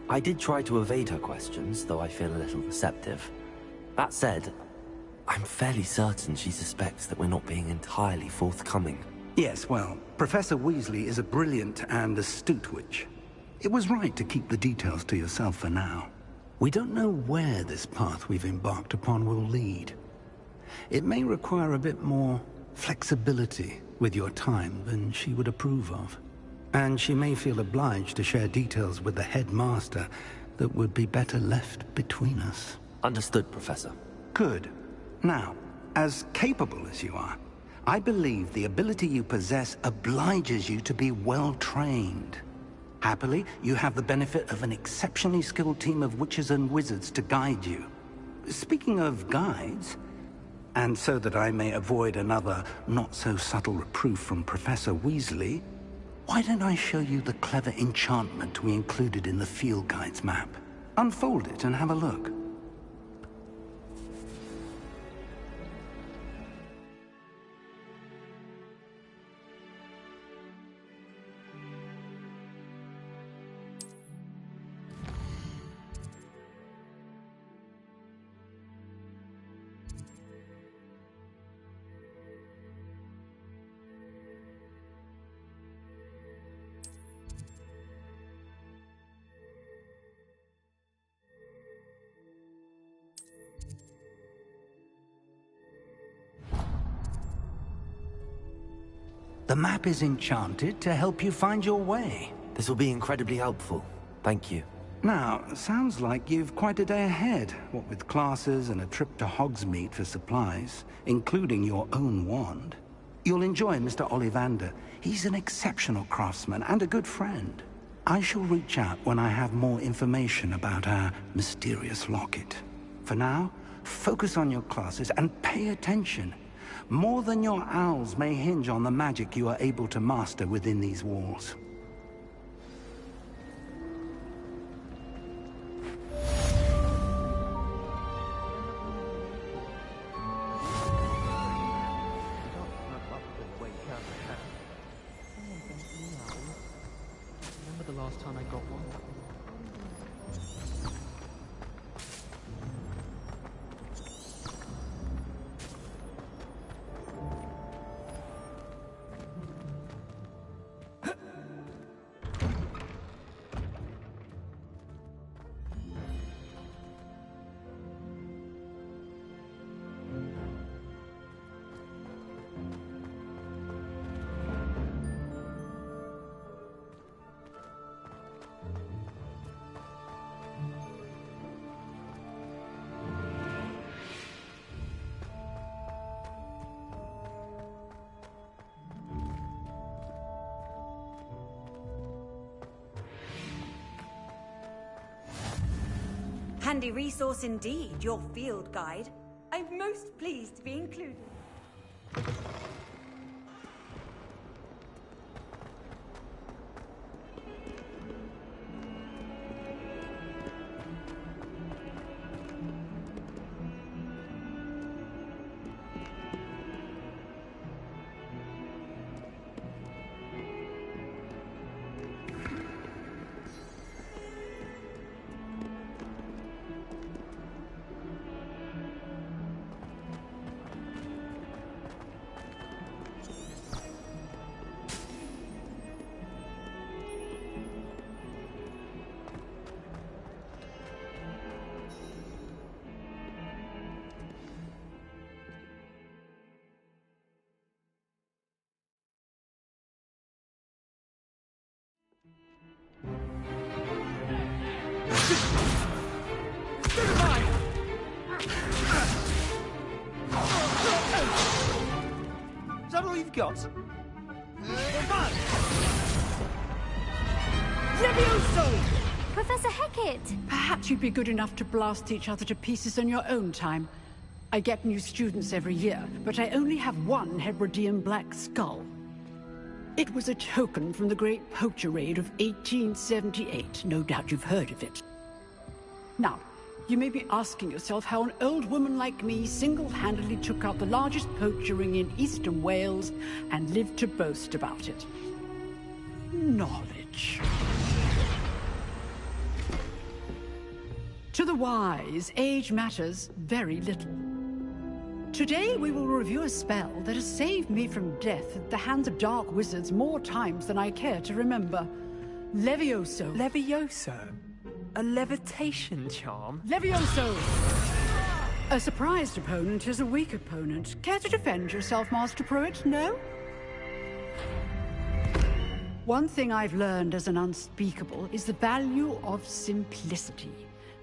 Speaker 1: I did try to evade her questions, though I feel a little receptive. That said, I'm fairly certain she suspects that we're not being entirely forthcoming.
Speaker 3: Yes, well, Professor Weasley is a brilliant and astute witch. It was right to keep the details to yourself for now. We don't know where this path we've embarked upon will lead. It may require a bit more flexibility with your time than she would approve of. And she may feel obliged to share details with the headmaster that would be better left between us.
Speaker 1: Understood, Professor.
Speaker 3: Good. Now, as capable as you are, I believe the ability you possess obliges you to be well-trained. Happily, you have the benefit of an exceptionally skilled team of witches and wizards to guide you. Speaking of guides, and so that I may avoid another not-so-subtle reproof from Professor Weasley, why don't I show you the clever enchantment we included in the field guide's map? Unfold it and have a look. The map is enchanted to help you find your way.
Speaker 1: This will be incredibly helpful. Thank you.
Speaker 3: Now, sounds like you've quite a day ahead, what with classes and a trip to Hogsmeade for supplies, including your own wand. You'll enjoy Mr. Ollivander. He's an exceptional craftsman and a good friend. I shall reach out when I have more information about our mysterious locket. For now, focus on your classes and pay attention. More than your owls may hinge on the magic you are able to master within these walls.
Speaker 13: Remember the last time I got one?
Speaker 18: handy resource indeed, your field guide. I'm most pleased to be included.
Speaker 5: Is that all you've got?
Speaker 17: Levioso!
Speaker 14: Professor Hecat!
Speaker 17: Perhaps you'd be good enough to blast each other to pieces in your own time. I get new students every year, but I only have one Hebridean black skull. It was a token from the Great Poacher Raid of 1878. No doubt you've heard of it. Now, you may be asking yourself how an old woman like me single-handedly took out the largest poacher ring in eastern Wales and lived to boast about it. Knowledge. To the wise, age matters very little. Today we will review a spell that has saved me from death at the hands of dark wizards more times than I care to remember. Levioso.
Speaker 13: Levioso? A levitation charm?
Speaker 17: Levioso! A surprised opponent is a weak opponent. Care to defend yourself, Master Pruitt? No? One thing I've learned as an unspeakable is the value of simplicity,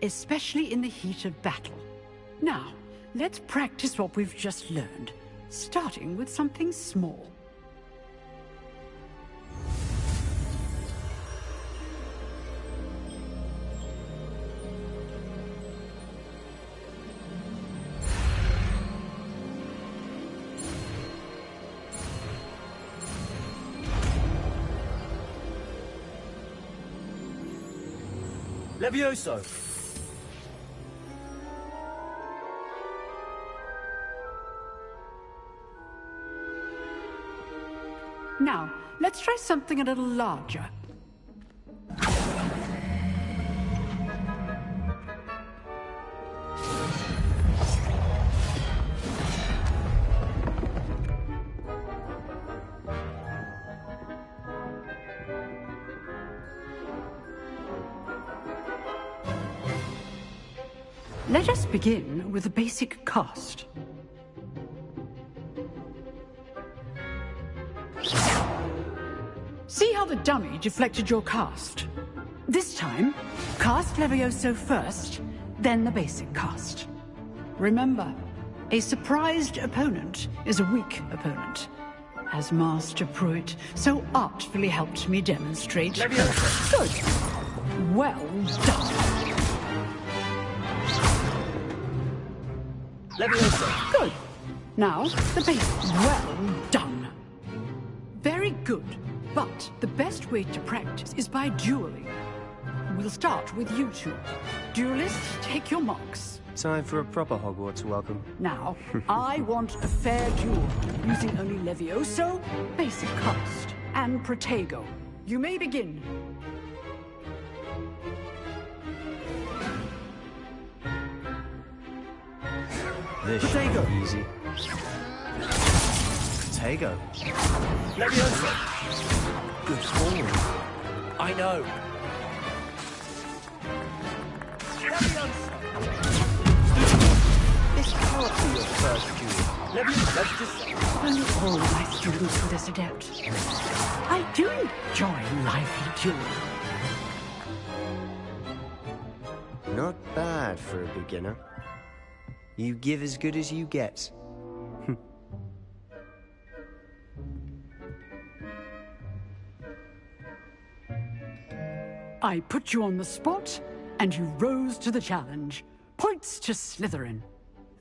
Speaker 17: especially in the heat of battle. Now, let's practice what we've just learned, starting with something small.
Speaker 5: Levioso!
Speaker 17: Now, let's try something a little larger. Let us begin with a basic cast. See how the dummy deflected your cast? This time, cast Levioso first, then the basic cast. Remember, a surprised opponent is a weak opponent, as Master Pruitt so artfully helped me demonstrate.
Speaker 5: Levioso!
Speaker 17: Good. Well done.
Speaker 5: Levioso!
Speaker 17: Good. Now, the basic. Well done. Very good. But the best way to practice is by dueling. We'll start with you two. Duelists, take your marks.
Speaker 15: Time for a proper Hogwarts welcome.
Speaker 17: Now, I want a fair duel, using only Levioso, basic cast, and Protego. You may begin.
Speaker 15: This should be easy. Protego.
Speaker 5: Levioso!
Speaker 15: Good form.
Speaker 5: I know.
Speaker 17: This can't be your first duel.
Speaker 5: Let's just...
Speaker 17: Only all my students are this adept. I do enjoy lively dueling.
Speaker 15: Not bad for a beginner. You give as good as you get.
Speaker 17: I put you on the spot, and you rose to the challenge. Points to Slytherin.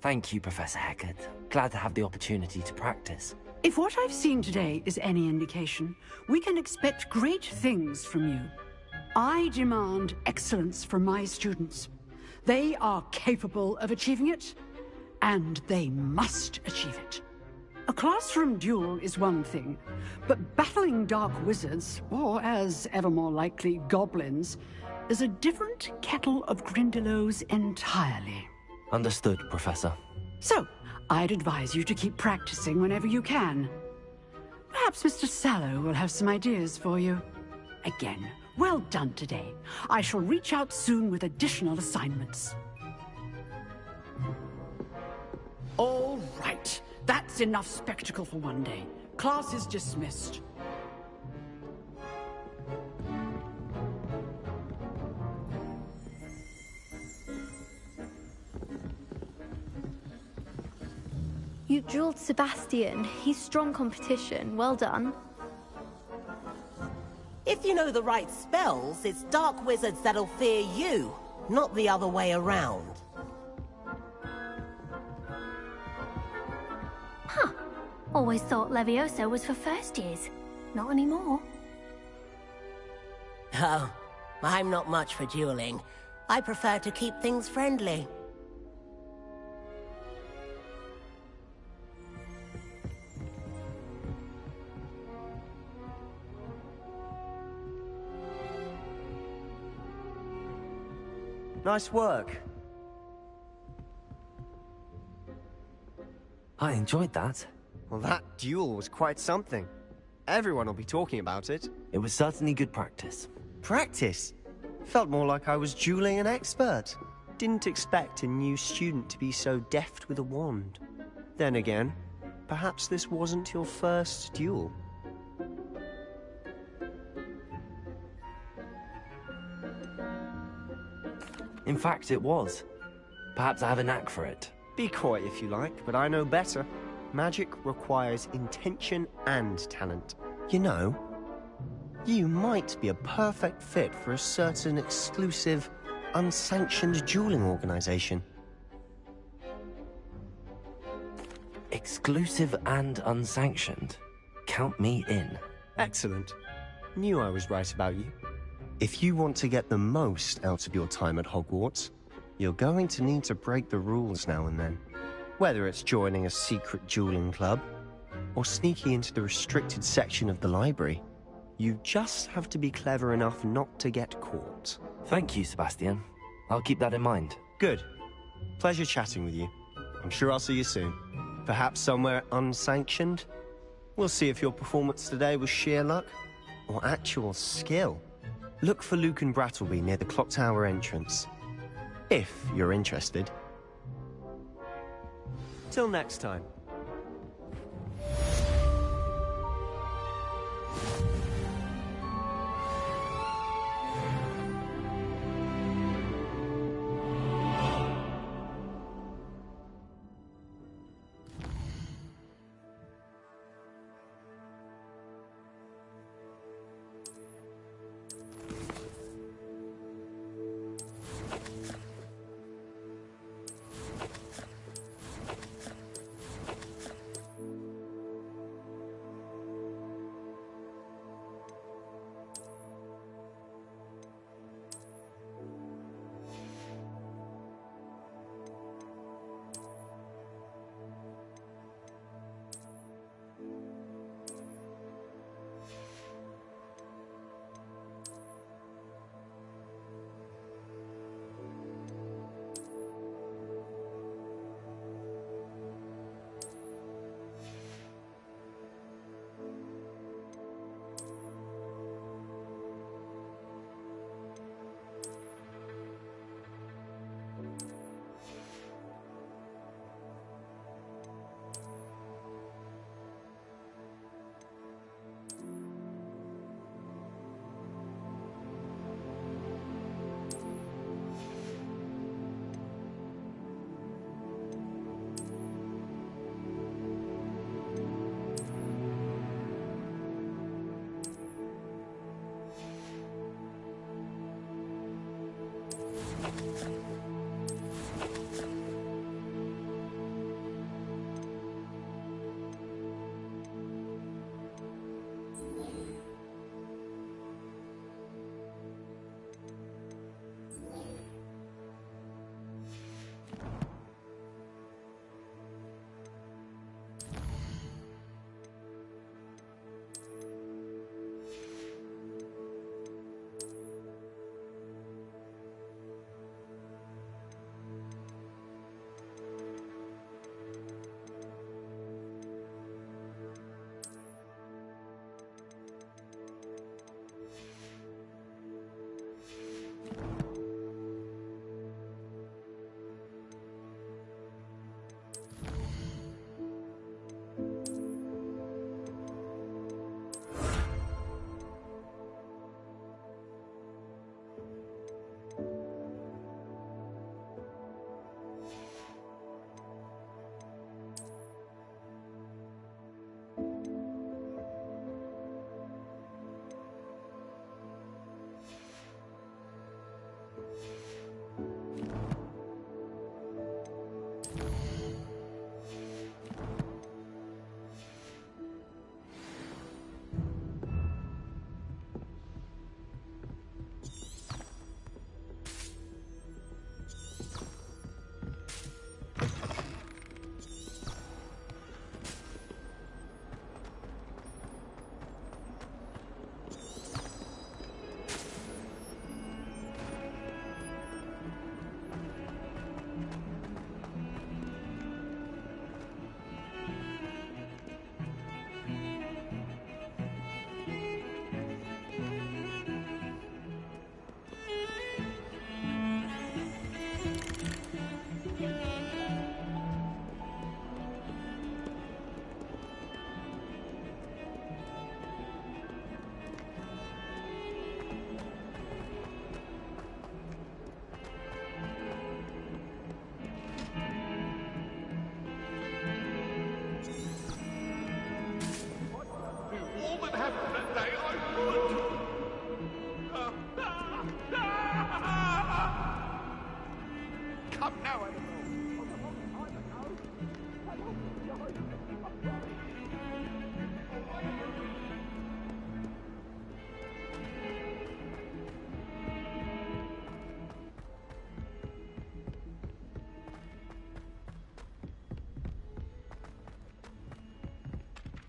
Speaker 1: Thank you, Professor Hecat. Glad to have the opportunity to practice.
Speaker 17: If what I've seen today is any indication, we can expect great things from you. I demand excellence from my students. They are capable of achieving it, and they must achieve it. A classroom duel is one thing, but battling dark wizards, or as ever more likely, goblins, is a different kettle of Grindylows entirely.
Speaker 1: Understood, Professor.
Speaker 17: So, I'd advise you to keep practicing whenever you can. Perhaps Mr. Sallow will have some ideas for you. Again, well done today. I shall reach out soon with additional assignments. All right. That's enough spectacle for one day. Class is dismissed.
Speaker 14: You drilled Sebastian. He's strong competition. Well done.
Speaker 19: If you know the right spells, it's dark wizards that'll fear you, not the other way around.
Speaker 20: Huh. Always thought Levioso was for first years. Not anymore.
Speaker 19: Oh, I'm not much for dueling. I prefer to keep things friendly.
Speaker 15: Nice work.
Speaker 1: I enjoyed that.
Speaker 15: Well, that duel was quite something. Everyone will be talking about it.
Speaker 1: It was certainly good practice.
Speaker 15: Practice? Felt more like I was dueling an expert. Didn't expect a new student to be so deft with a wand. Then again, perhaps this wasn't your first duel.
Speaker 1: In fact, it was. Perhaps I have a knack for it.
Speaker 15: Be coy if you like, but I know better. Magic requires intention and talent. You know, you might be a perfect fit for a certain exclusive, unsanctioned dueling organization.
Speaker 1: Exclusive and unsanctioned? Count me in.
Speaker 15: Excellent. Knew I was right about you. If you want to get the most out of your time at Hogwarts, you're going to need to break the rules now and then. Whether it's joining a secret dueling club, or sneaking into the restricted section of the library, you just have to be clever enough not to get caught.
Speaker 1: Thank you, Sebastian. I'll keep that in mind.
Speaker 15: Good. Pleasure chatting with you. I'm sure I'll see you soon. Perhaps somewhere unsanctioned? We'll see if your performance today was sheer luck, or actual skill. Look for Luke and Brattleby near the clock tower entrance. If you're interested. Till next time.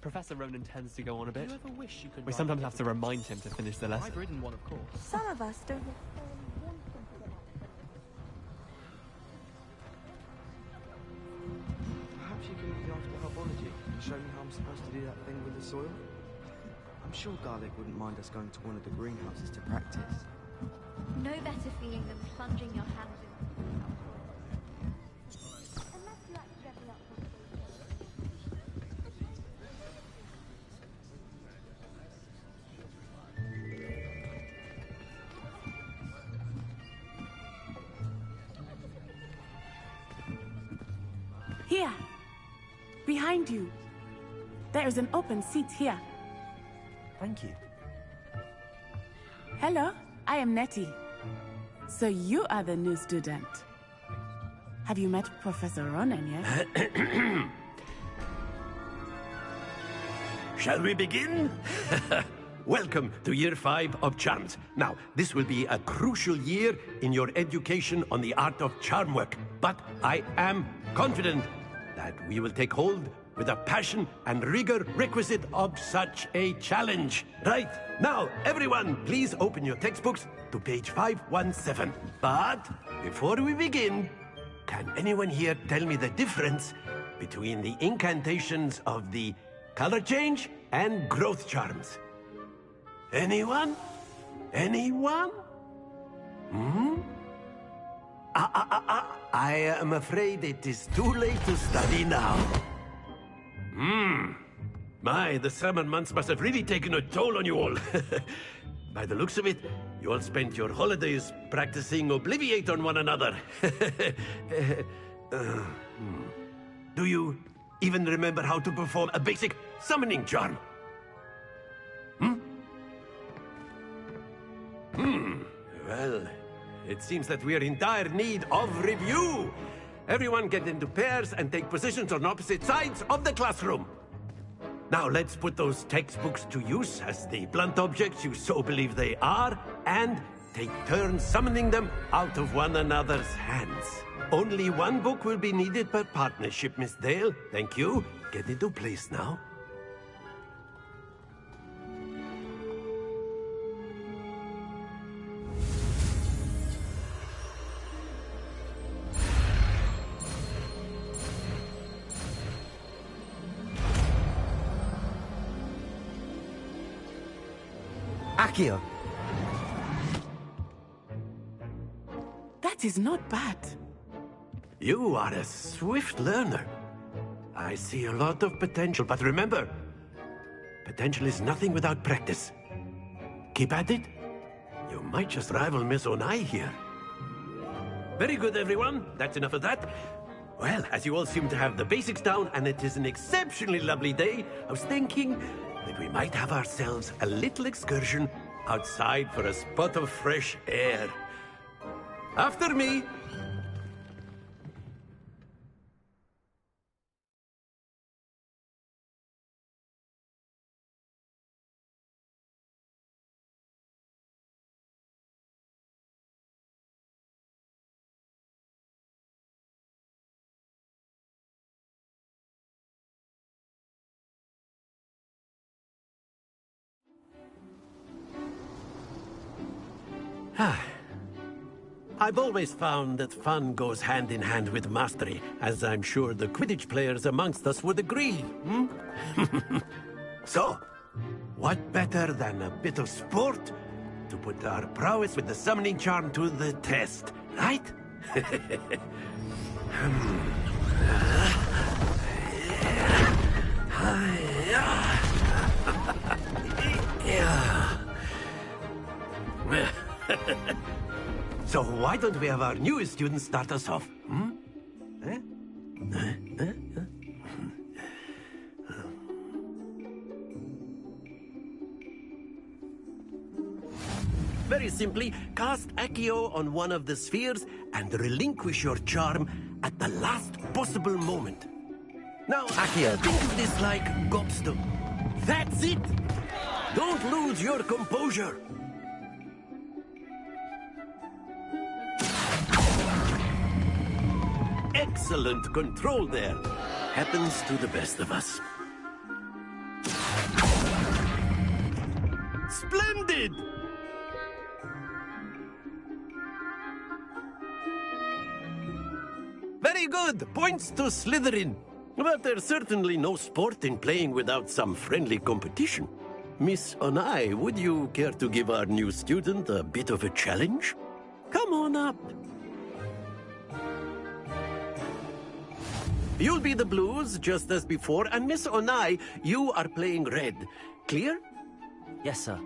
Speaker 13: Professor Ronan tends to go on a bit.
Speaker 5: Do you ever wish you could
Speaker 13: We sometimes have to remind him to finish the lesson.
Speaker 5: I've ridden one, of course.
Speaker 2: Some of us don't.
Speaker 21: Perhaps you can look after herbology and show me how I'm supposed to do that thing with the soil? I'm sure Garlic wouldn't mind us going to one of the greenhouses to practice.
Speaker 14: No better feeling than plunging your hands in.
Speaker 22: Here! Behind you. There is an open seat here.
Speaker 1: Thank you.
Speaker 22: Hello, I am Nettie. So you are the new student. Have you met Professor Ronan yet?
Speaker 23: Shall we begin? Welcome to Year 5 of Charms. Now, this will be a crucial year in your education on the art of charm work, but I am confident that we will take hold with the passion and rigor requisite of such a challenge. Right, now, everyone, please open your textbooks to page 517. But before we begin, can anyone here tell me the difference between the incantations of the color change and growth charms? Anyone? Anyone? I am afraid it is too late to study now. My, the summer months must have really taken a toll on you all. By the looks of it, you all spent your holidays practicing Obliviate on one another. Do you even remember how to perform a basic summoning charm? Well, it seems that we are in dire need of review. Everyone get into pairs and take positions on opposite sides of the classroom. Now let's put those textbooks to use as the blunt objects you so believe they are, and take turns summoning them out of one another's hands. Only one book will be needed per partnership, Miss Dale. Thank you. Get into place now.
Speaker 1: Accio.
Speaker 22: That is not bad.
Speaker 23: You are a swift learner. I see a lot of potential, but remember, potential is nothing without practice. Keep at it. You might just rival Miss Onai here. Very good, everyone. That's enough of that. Well, as you all seem to have the basics down, and it is an exceptionally lovely day, I was thinking that we might have ourselves a little excursion outside for a spot of fresh air. After me! I've always found that fun goes hand in hand with mastery, as I'm sure the Quidditch players amongst us would agree. So, what better than a bit of sport to put our prowess with the summoning charm to the test, right? So why don't we have our newest student start us off? Very simply, cast Accio on one of the spheres and relinquish your charm at the last possible moment. Now, Accio, think of this like gobstone. That's it! Don't lose your composure! Excellent control there. Happens to the best of us. Splendid! Very good. Points to Slytherin. But there's certainly no sport in playing without some friendly competition. Miss Onai, would you care to give our new student a bit of a challenge? Come on up. You'll be the blues, just as before, and Miss Onai, you are playing red. Clear?
Speaker 1: Yes, sir.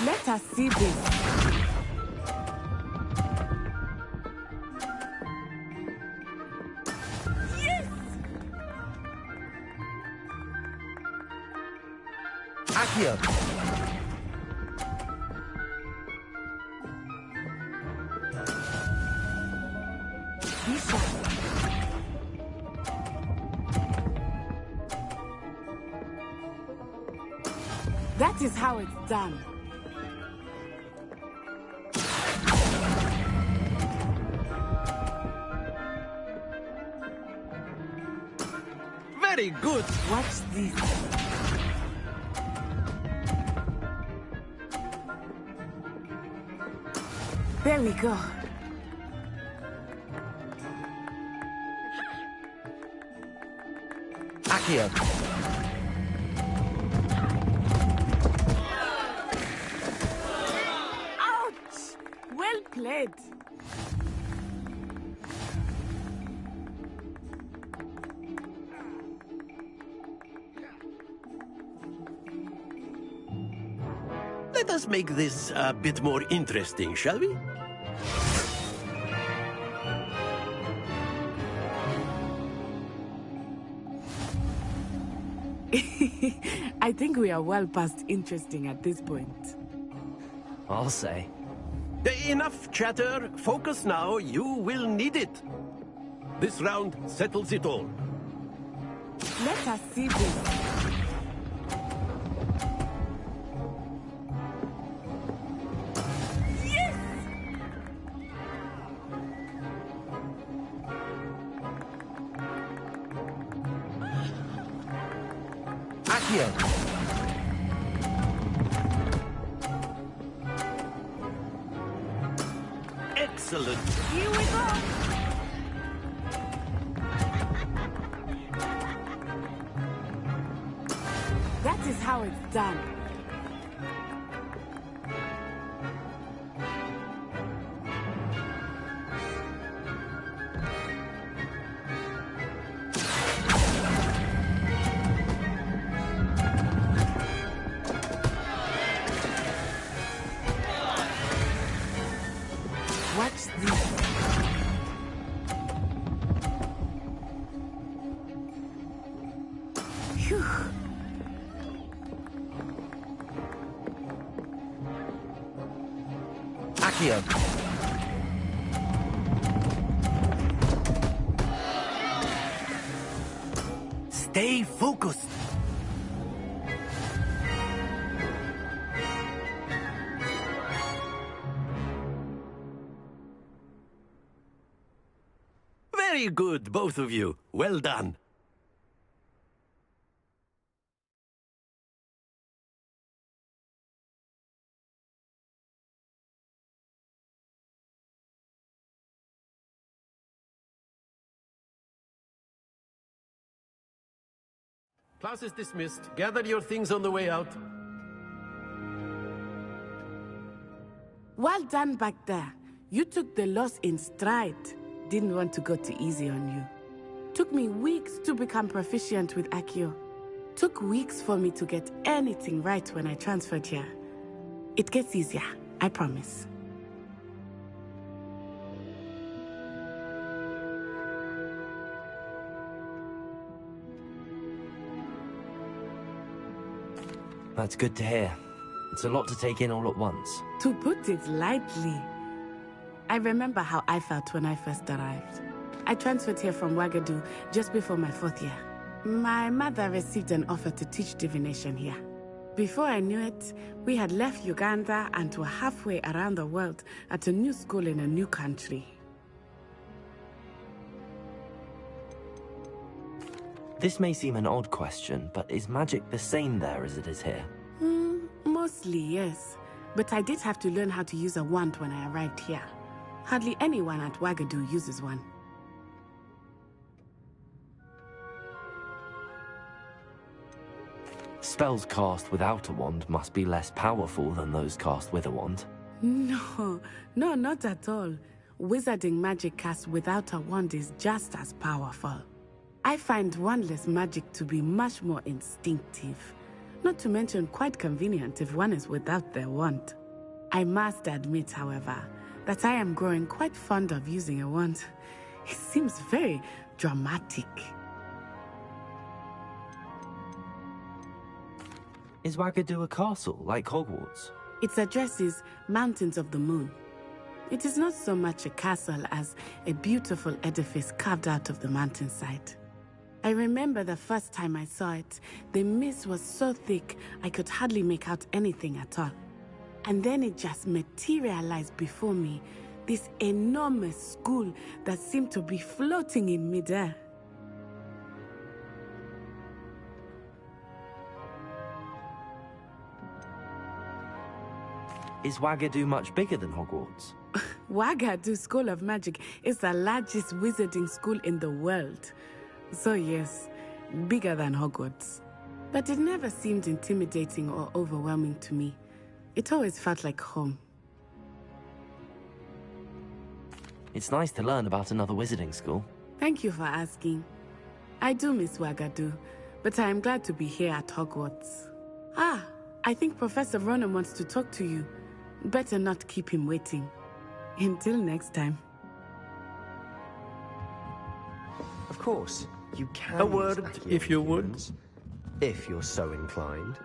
Speaker 22: Let us see this.
Speaker 1: Accio.
Speaker 22: That is how it's done.
Speaker 23: Very good.
Speaker 22: Watch this. There we go.
Speaker 1: Accio.
Speaker 22: Ouch! Well played.
Speaker 23: Let us make this a bit more interesting, shall we?
Speaker 22: I think we are well past interesting at this point.
Speaker 1: I'll say.
Speaker 23: Enough chatter. Focus now. You will need it. This round settles it all.
Speaker 22: Let us see this.
Speaker 1: Accio.
Speaker 23: Excellent.
Speaker 22: Here we go. That is how it's done. Watch this. Phew.
Speaker 1: Accio. Stay focused.
Speaker 23: Very good, both of you. Well done. Class is dismissed. Gather your things on the way out.
Speaker 22: Well done back there. You took the loss in stride. Didn't want to go too easy on you. Took me weeks to become proficient with Accio. Took weeks for me to get anything right when I transferred here. It gets easier, I promise.
Speaker 1: That's good to hear. It's a lot to take in all at once.
Speaker 22: To put it lightly, I remember how I felt when I first arrived. I transferred here from Wagadu just before my 4th year. My mother received an offer to teach divination here. Before I knew it, we had left Uganda and were halfway around the world at a new school in a new country.
Speaker 1: This may seem an odd question, but is magic the same there as it is here?
Speaker 22: Mostly, yes. But I did have to learn how to use a wand when I arrived here. Hardly anyone at Wagadu uses one.
Speaker 1: Spells cast without a wand must be less powerful than those cast with a wand.
Speaker 22: No, not at all. Wizarding magic cast without a wand is just as powerful. I find wandless magic to be much more instinctive. Not to mention quite convenient if one is without their wand. I must admit, however, that I am growing quite fond of using a wand. It seems very dramatic.
Speaker 1: Is Wagadu a castle, like Hogwarts?
Speaker 22: Its address is Mountains of the Moon. It is not so much a castle as a beautiful edifice carved out of the mountainside. I remember the first time I saw it, the mist was so thick I could hardly make out anything at all. And then it just materialized before me, this enormous school that seemed to be floating in midair.
Speaker 1: Is Wagadu much bigger than Hogwarts?
Speaker 22: Wagadu School of Magic is the largest wizarding school in the world. So yes, bigger than Hogwarts. But it never seemed intimidating or overwhelming to me. It always felt like home.
Speaker 1: It's nice to learn about another wizarding school.
Speaker 22: Thank you for asking. I do miss Wagadu, but I am glad to be here at Hogwarts. Ah, I think Professor Ronan wants to talk to you. Better not keep him waiting. Until next time.
Speaker 15: Of course, you can.
Speaker 23: A word, if you would.
Speaker 15: If you're so inclined.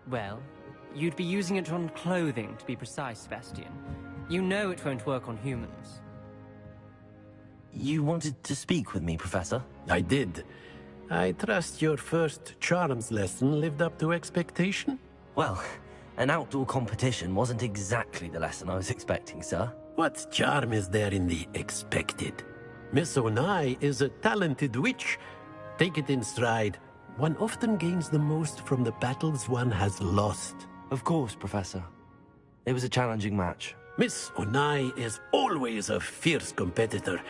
Speaker 13: Well, you'd be using it on clothing, to be precise, Sebastian. You know it won't work on humans.
Speaker 1: You wanted to speak with me, Professor?
Speaker 23: I did. I trust your first charms lesson lived up to expectation?
Speaker 1: Well, an outdoor competition wasn't exactly the lesson I was expecting, sir.
Speaker 23: What charm is there in the expected? Miss Onai is a talented witch. Take it in stride. One often gains the most from the battles one has lost.
Speaker 1: Of course, Professor. It was a challenging match.
Speaker 23: Miss Onai is always a fierce competitor,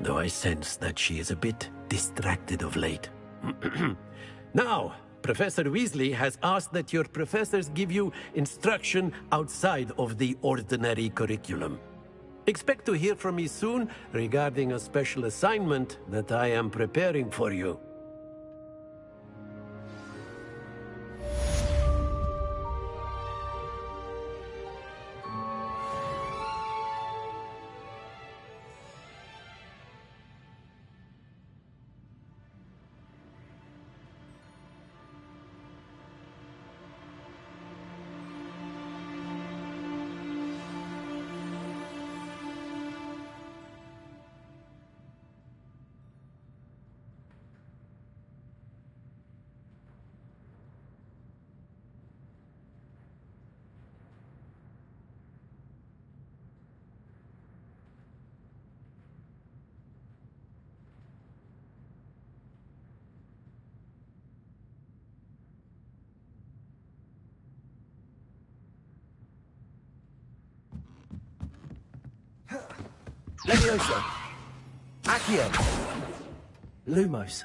Speaker 23: though I sense that she is a bit distracted of late. Now, Professor Weasley has asked that your professors give you instruction outside of the ordinary curriculum. Expect to hear from me soon regarding a special assignment that I am preparing for you.
Speaker 5: Leviosa! Accio! Lumos!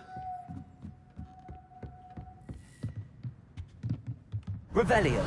Speaker 5: Revelio!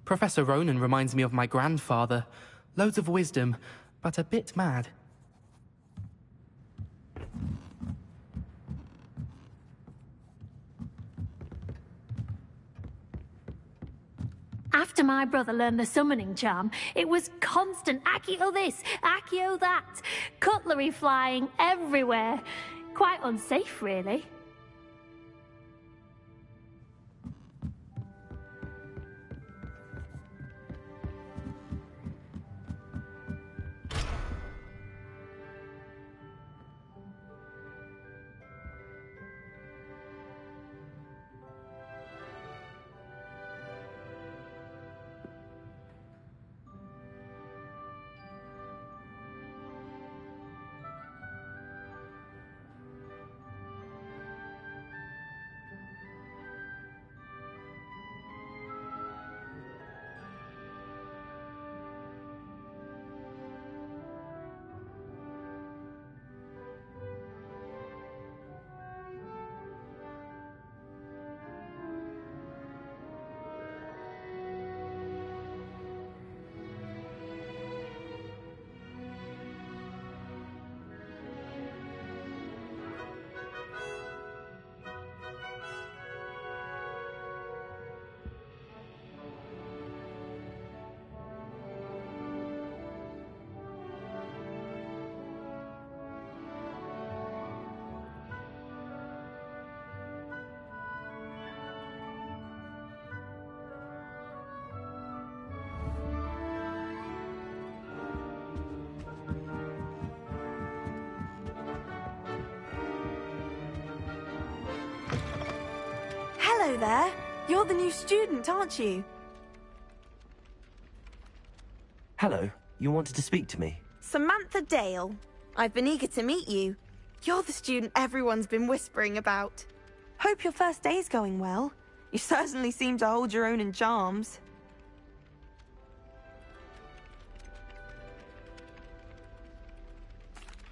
Speaker 4: Professor Ronan reminds me of my grandfather. Loads of wisdom, but a bit mad.
Speaker 20: After my brother learned the summoning charm, it was constant Accio this, Accio that. Cutlery flying everywhere. Quite unsafe, really.
Speaker 2: Hello there. You're the new student, aren't you?
Speaker 1: Hello. You wanted to speak to me?
Speaker 2: Samantha Dale. I've been eager to meet you. You're the student everyone's been whispering about. Hope your first day's going well. You certainly seem to hold your own in charms.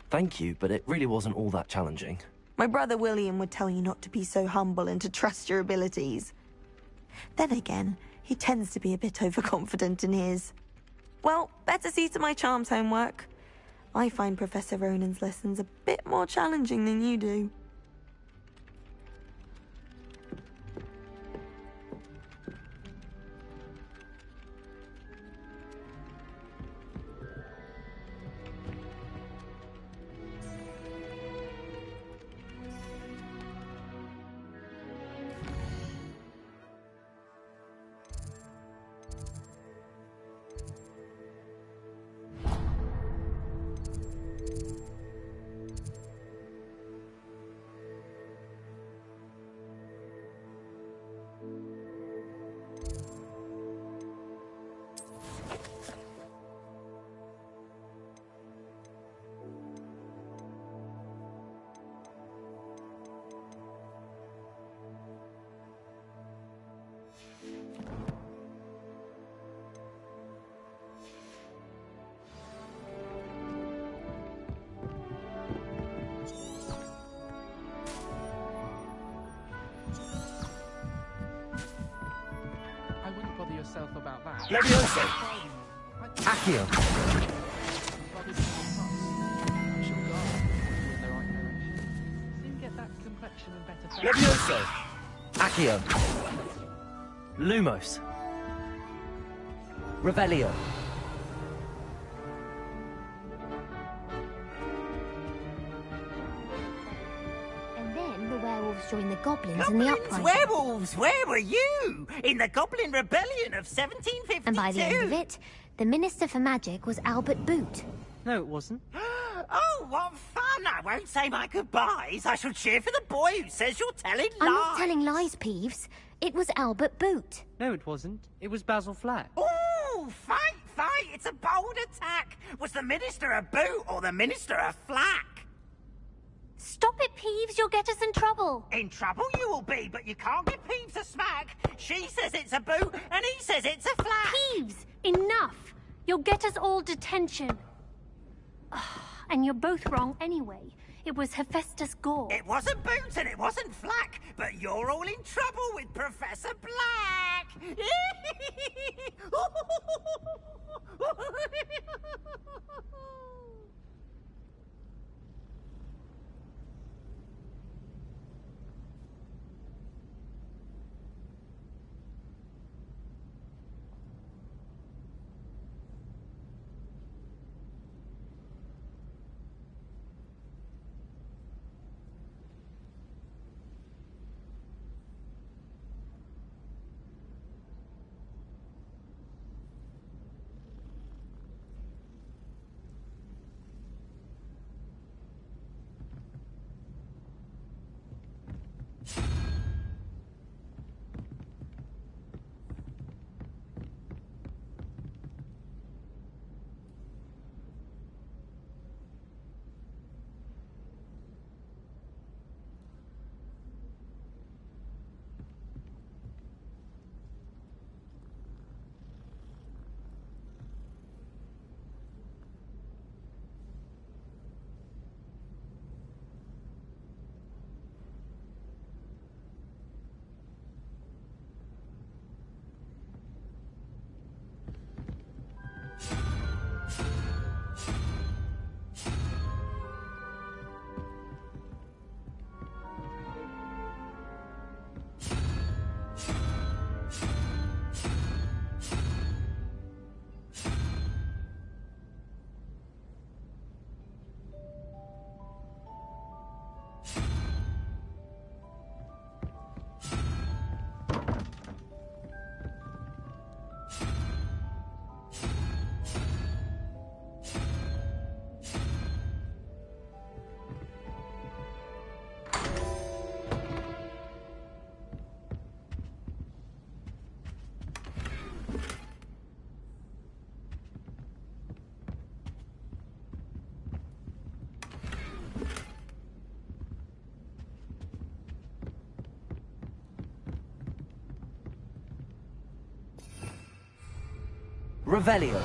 Speaker 1: Thank you, but it really wasn't all that challenging.
Speaker 2: My brother William would tell you not to be so humble and to trust your abilities. Then again, he tends to be a bit overconfident in his. Well, better see to my charms homework. I find Professor Ronan's lessons a bit more challenging than you do.
Speaker 4: About that.
Speaker 5: Levioso! Accio! Levioso! Accio! Lumos! Revelio!
Speaker 14: Join the goblins in the uprising.
Speaker 12: Werewolves! Where were you? In the Goblin Rebellion of 1752?
Speaker 14: And by the end of it, the Minister for Magic was Albert Boot.
Speaker 13: No, it wasn't.
Speaker 12: Oh, what fun! I won't say my goodbyes. I shall cheer for the boy who says you're telling lies.
Speaker 14: I'm not telling lies, Peeves. It was Albert Boot.
Speaker 13: No, it wasn't. It was Basil Flack.
Speaker 12: Ooh, fight! It's a bold attack. Was the Minister a Boot or the Minister a Flack?
Speaker 20: Stop it, Peeves. You'll get us in trouble.
Speaker 12: In trouble you will be, but you can't give Peeves a smack. She says it's a boot, and he says it's a flat.
Speaker 20: Peeves, enough. You'll get us all detention. And you're both wrong anyway. It was Hephaestus Gore.
Speaker 12: It wasn't Boot and it wasn't Flack, but you're all in trouble with Professor Black.
Speaker 1: Revelio.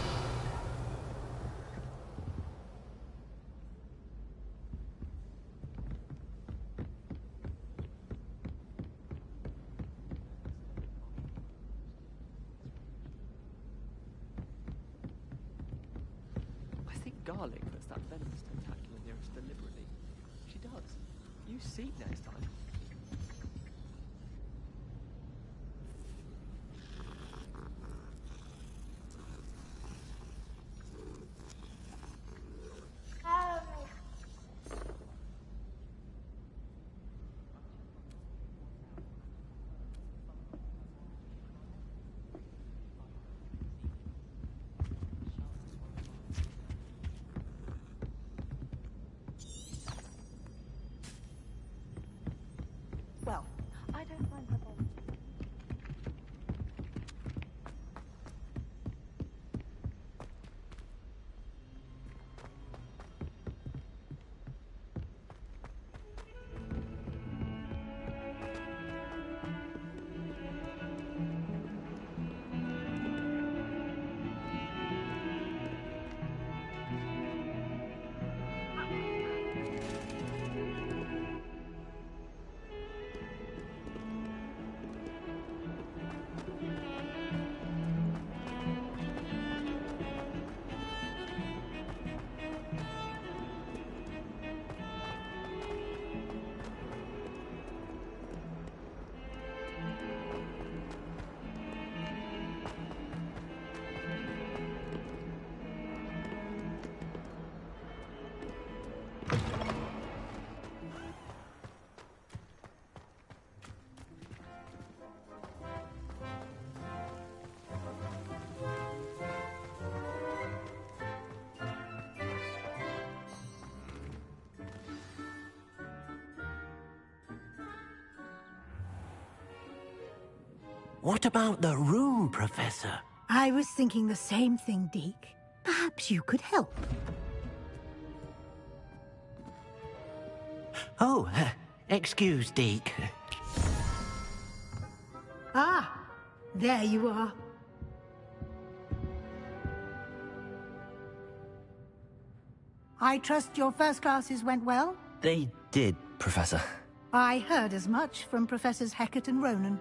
Speaker 5: I think Garlic puts that venomous tentacular near us deliberately. She does. You see next time.
Speaker 11: Well, I don't find her bold.
Speaker 7: What about the room, Professor?
Speaker 11: I was thinking the same thing, Deke. Perhaps you could help.
Speaker 7: Oh, excuse, Deke.
Speaker 11: Ah, there you are. I trust your first classes went well?
Speaker 1: They did, Professor.
Speaker 11: I heard as much from Professors Hecat and Ronan.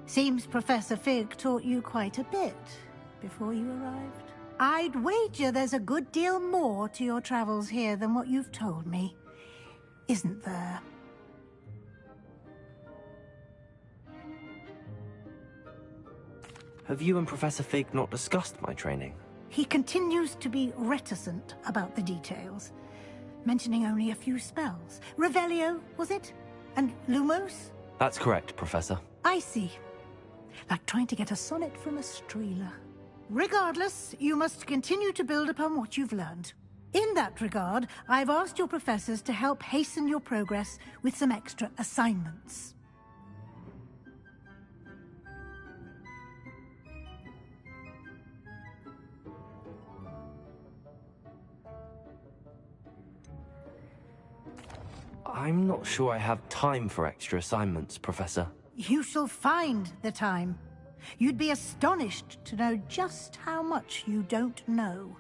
Speaker 11: Seems Professor Fig taught you quite a bit before you arrived. I'd wager there's a good deal more to your travels here than what you've told me. Isn't there?
Speaker 1: Have you and Professor Fig not discussed my training?
Speaker 11: He continues to be reticent about the details, mentioning only a few spells. Revelio, was it? And Lumos?
Speaker 1: That's correct, Professor.
Speaker 11: I see. Like trying to get a sonnet from a streeler. Regardless, you must continue to build upon what you've learned. In that regard, I've asked your professors to help hasten your progress with some extra assignments.
Speaker 1: I'm not sure I have time for extra assignments, Professor.
Speaker 11: You shall find the time. You'd be astonished to know just how much you don't know.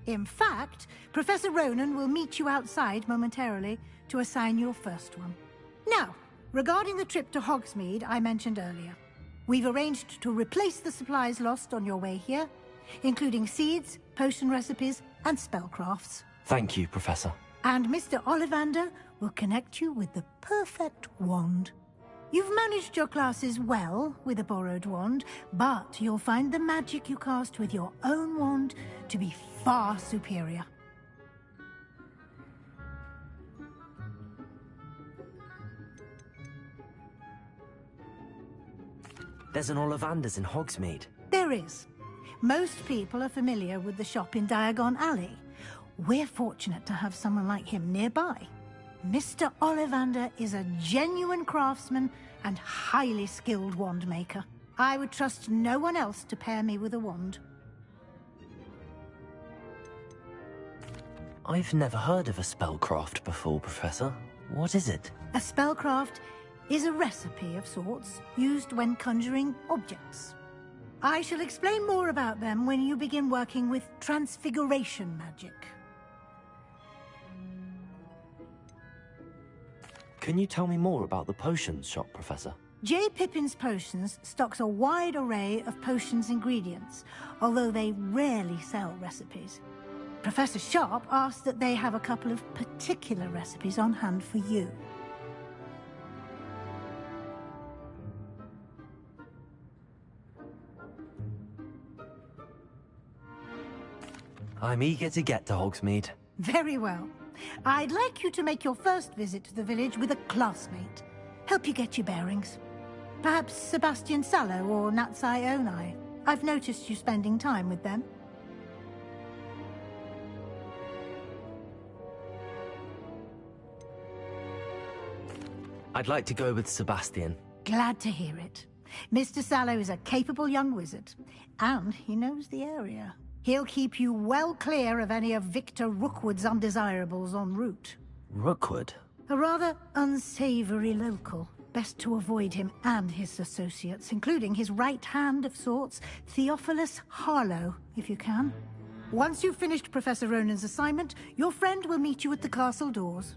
Speaker 11: In fact, Professor Ronan will meet you outside momentarily to assign your first one. Now, regarding the trip to Hogsmeade I mentioned earlier, we've arranged to replace the supplies lost on your way here, including seeds, potion recipes, and spellcrafts.
Speaker 1: Thank you, Professor.
Speaker 11: And Mr. Ollivander will connect you with the perfect wand. You've managed your classes well with a borrowed wand, but you'll find the magic you cast with your own wand to be far superior.
Speaker 1: There's an Ollivander's in Hogsmeade.
Speaker 11: There is. Most people are familiar with the shop in Diagon Alley. We're fortunate to have someone like him nearby. Mr. Ollivander is a genuine craftsman and highly skilled wand maker. I would trust no one else to pair me with a wand.
Speaker 1: I've never heard of a spellcraft before, Professor. What is it?
Speaker 11: A spellcraft is a recipe of sorts used when conjuring objects. I shall explain more about them when you begin working with transfiguration magic.
Speaker 1: Can you tell me more about the potions shop, Professor?
Speaker 11: J. Pippin's Potions stocks a wide array of potions ingredients, although they rarely sell recipes. Professor Sharp asked that they have a couple of particular recipes on hand for you.
Speaker 1: I'm eager to get to Hogsmeade.
Speaker 11: Very well. I'd like you to make your first visit to the village with a classmate. Help you get your bearings. Perhaps Sebastian Sallow or Natsai Onai. I've noticed you spending time with them.
Speaker 1: I'd like to go with Sebastian.
Speaker 11: Glad to hear it. Mr. Sallow is a capable young wizard, and he knows the area. He'll keep you well clear of any of Victor Rookwood's undesirables en route.
Speaker 1: Rookwood?
Speaker 11: A rather unsavory local. Best to avoid him and his associates, including his right hand of sorts, Theophilus Harlow, if you can. Once you've finished Professor Ronan's assignment, your friend will meet you at the castle doors.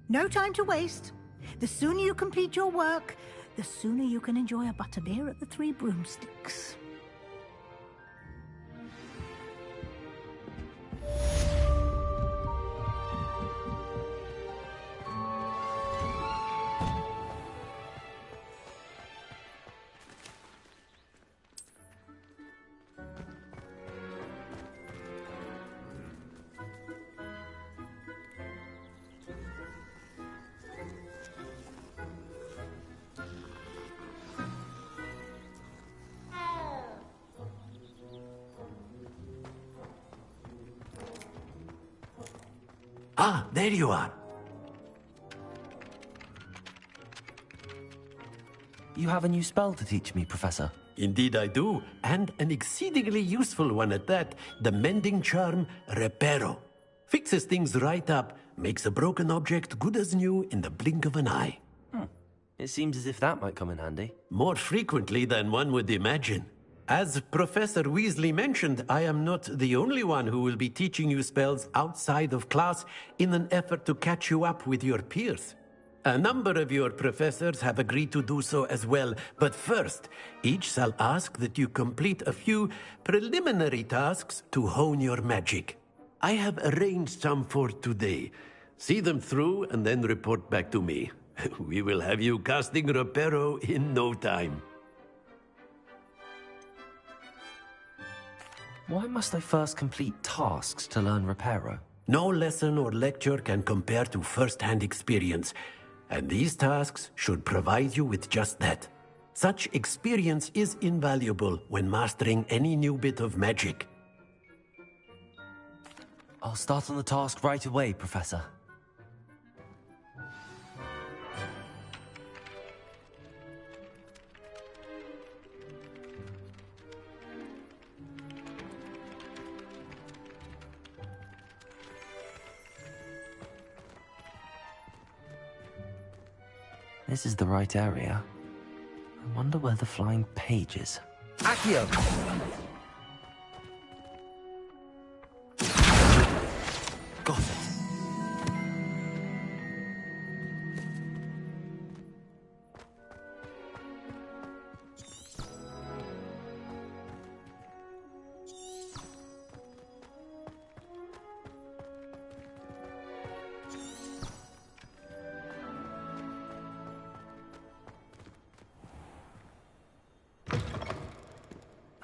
Speaker 11: No time to waste. The sooner you complete your work, the sooner you can enjoy a butterbeer at the Three Broomsticks.
Speaker 23: Ah, there you are.
Speaker 1: You have a new spell to teach me, Professor.
Speaker 23: Indeed I do, and an exceedingly useful one at that. The mending charm, Reparo. Fixes things right up, makes a broken object good as new in the blink of an eye.
Speaker 1: It seems as if that might come in handy.
Speaker 23: More frequently than one would imagine. As Professor Weasley mentioned, I am not the only one who will be teaching you spells outside of class in an effort to catch you up with your peers. A number of your professors have agreed to do so as well, but first, each shall ask that you complete a few preliminary tasks to hone your magic. I have arranged some for today. See them through and then report back to me. We will have you casting Reparo in no time.
Speaker 1: Why must I first complete tasks to learn Reparo?
Speaker 23: No lesson or lecture can compare to first-hand experience, and these tasks should provide you with just that. Such experience is invaluable when mastering any new bit of magic.
Speaker 1: I'll start on the task right away, Professor. This is the right area. I wonder where the flying page is. Accio! Got it.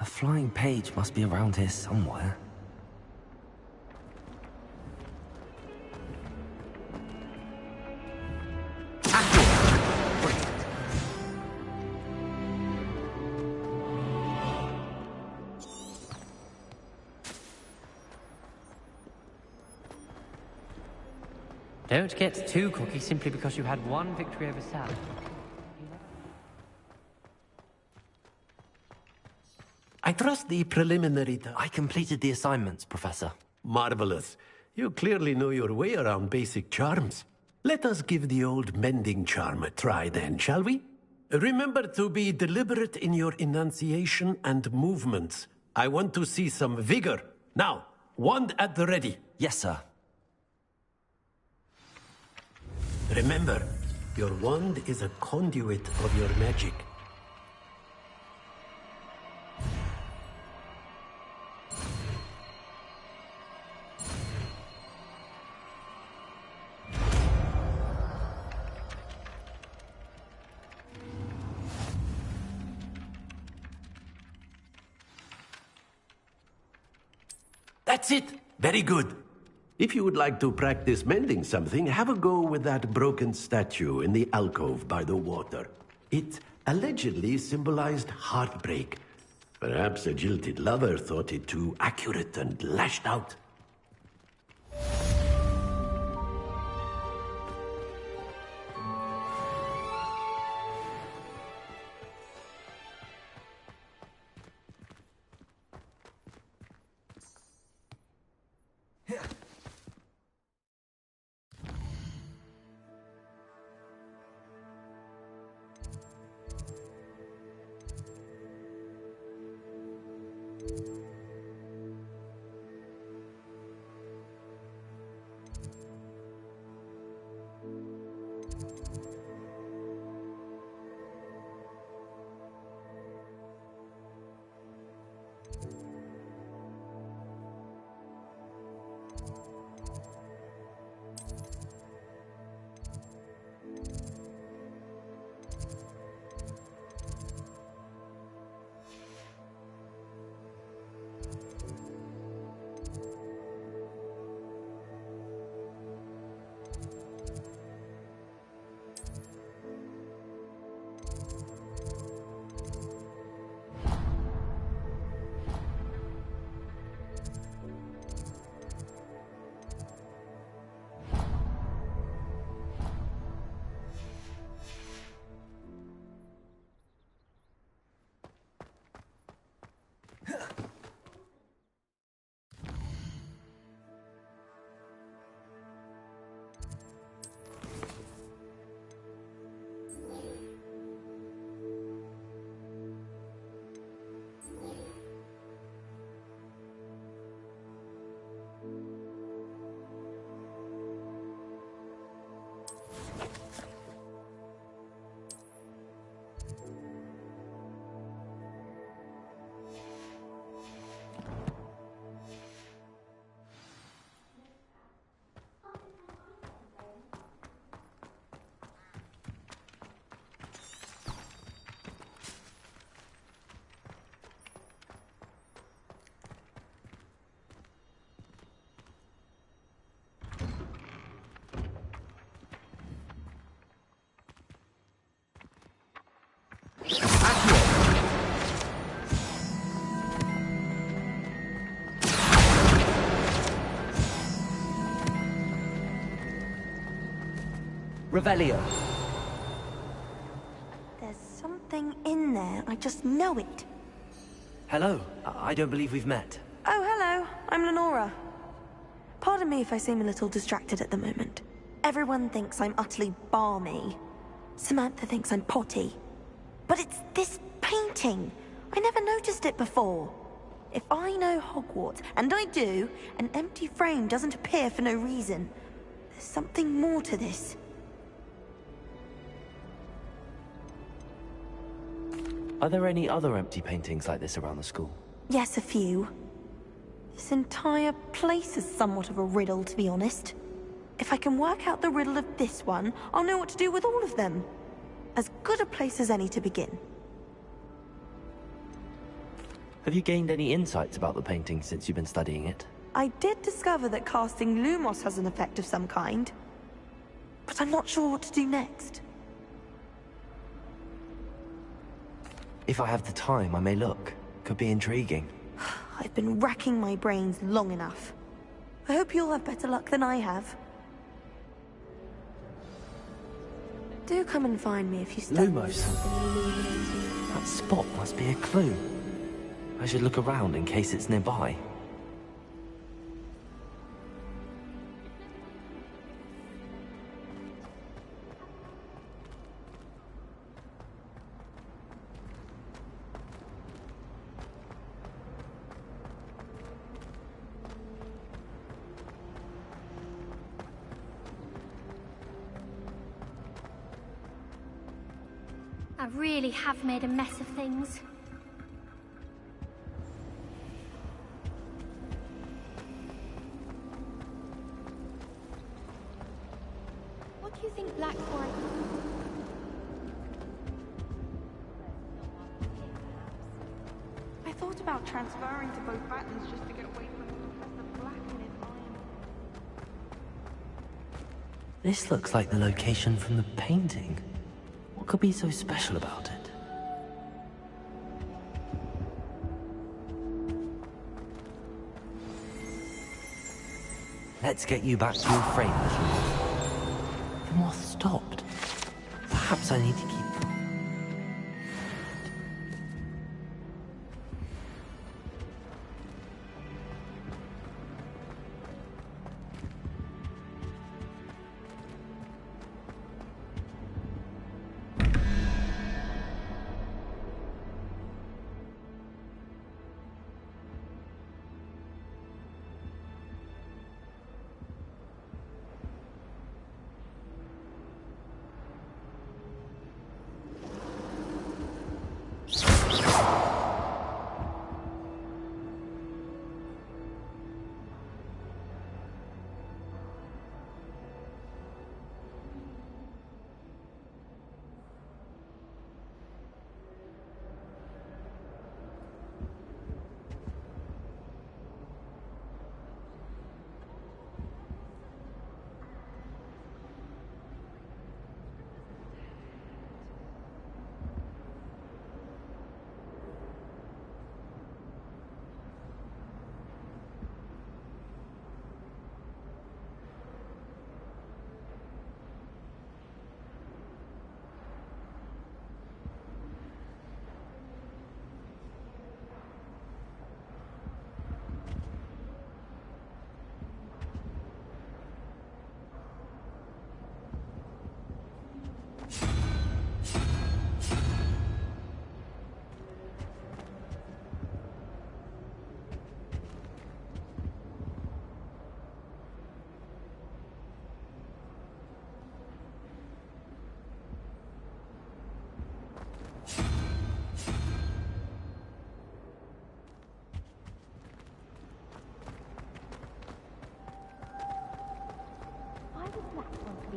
Speaker 1: A flying page must be around here somewhere.
Speaker 13: Don't get too cocky simply because you had one victory over Sal.
Speaker 23: I trust the preliminary
Speaker 1: I completed the assignments, Professor.
Speaker 23: Marvelous. You clearly know your way around basic charms. Let us give the old mending charm a try then, shall we? Remember to be deliberate in your enunciation and movements. I want to see some vigor. Now, wand at the ready.
Speaker 1: Yes, sir.
Speaker 23: Remember, your wand is a conduit of your magic. That's it! Very good. If you would like to practice mending something, have a go with that broken statue in the alcove by the water. It allegedly symbolized heartbreak. Perhaps a jilted lover thought it too accurate and lashed out.
Speaker 1: Revelio.
Speaker 2: There's something in there. I just know it.
Speaker 1: Hello. I don't believe we've met.
Speaker 2: Oh, hello. I'm Lenora. Pardon me if I seem a little distracted at the moment. Everyone thinks I'm utterly balmy. Samantha thinks I'm potty. But it's this painting. I never noticed it before. If I know Hogwarts, and I do, an empty frame doesn't appear for no reason. There's something more to this.
Speaker 1: Are there any other empty paintings like this around the school?
Speaker 2: Yes, a few. This entire place is somewhat of a riddle, to be honest. If I can work out the riddle of this one, I'll know what to do with all of them. As good a place as any to begin.
Speaker 1: Have you gained any insights about the painting since you've been studying it?
Speaker 2: I did discover that casting Lumos has an effect of some kind. But I'm not sure what to do next.
Speaker 1: If I have the time, I may look. Could be intriguing.
Speaker 2: I've been racking my brains long enough. I hope you'll have better luck than I have. Do come and find me if you study
Speaker 1: Lumos.
Speaker 2: something.
Speaker 1: That spot must be a clue. I should look around in case it's nearby.
Speaker 20: I really have made a mess of things.
Speaker 16: What do you think Black Forest...
Speaker 6: I thought about transferring to both battles just to get away from Professor Black and his iron.
Speaker 1: This looks like the location from the painting. What could be so special about it? Let's get you back to your frame, little moth. The moth stopped. Perhaps I need to keep...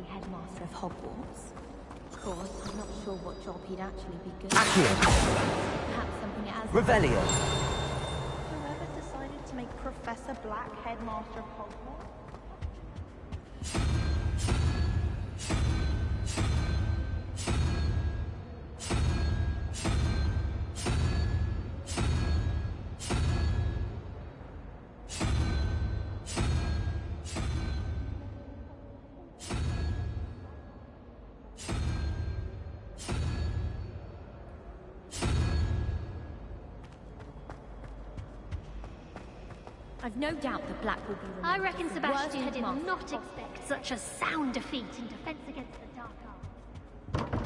Speaker 16: Headmaster of Hogwarts. Of course, I'm not sure what job he'd actually be good
Speaker 1: Accio!
Speaker 16: at. Perhaps something as...
Speaker 1: Revelio!
Speaker 6: Whoever decided to make Professor Black Headmaster of Hogwarts?
Speaker 16: I've no doubt that Black will be remembered.
Speaker 20: I reckon
Speaker 16: as the
Speaker 20: Sebastian
Speaker 16: worst
Speaker 20: did
Speaker 16: headmaster
Speaker 20: not
Speaker 16: of
Speaker 20: expect such a sound defeat in defense against the dark arts.